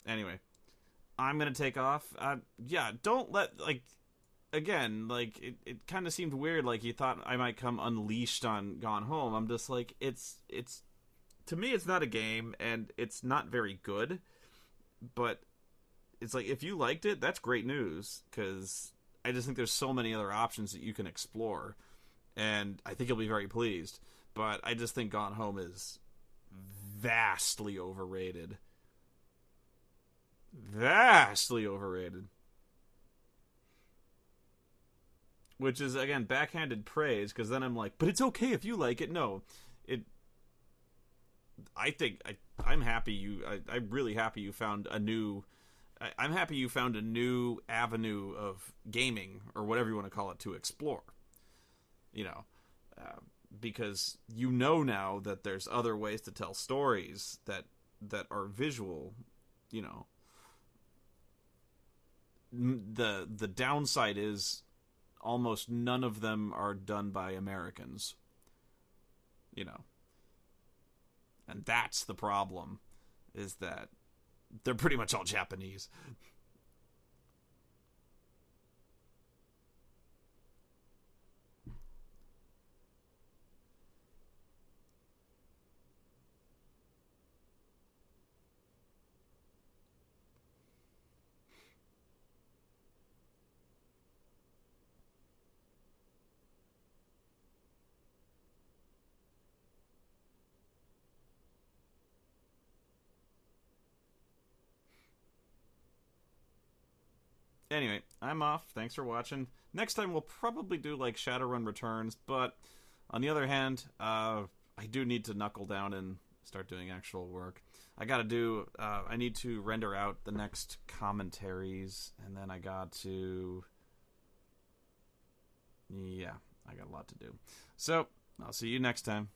Anyway, I'm gonna take off. Yeah, don't let, like, again, like, it kind of seemed weird, like you thought I might come unleashed on Gone Home. I'm just like, it's to me, it's not a game, and it's not very good, but it's like, if you liked it, that's great news, because I just think there's so many other options that you can explore, and I think you'll be very pleased. But I just think Gone Home is vastly overrated. Vastly overrated. Which is, again, backhanded praise, because then I'm like, but it's okay if you like it. No, I'm happy I'm really happy you found a new... I'm happy you found a new avenue of gaming, or whatever you want to call it, to explore. You know, because you know now that there's other ways to tell stories that are visual, you know. The downside is almost none of them are done by Americans, you know, and that's the problem, is that they're pretty much all Japanese. Anyway, I'm off. Thanks for watching. Next time we'll probably do, like, Shadowrun Returns, but on the other hand, I do need to knuckle down and start doing actual work. I need to render out the next commentaries, and then I got to... Yeah, I got a lot to do. So, I'll see you next time.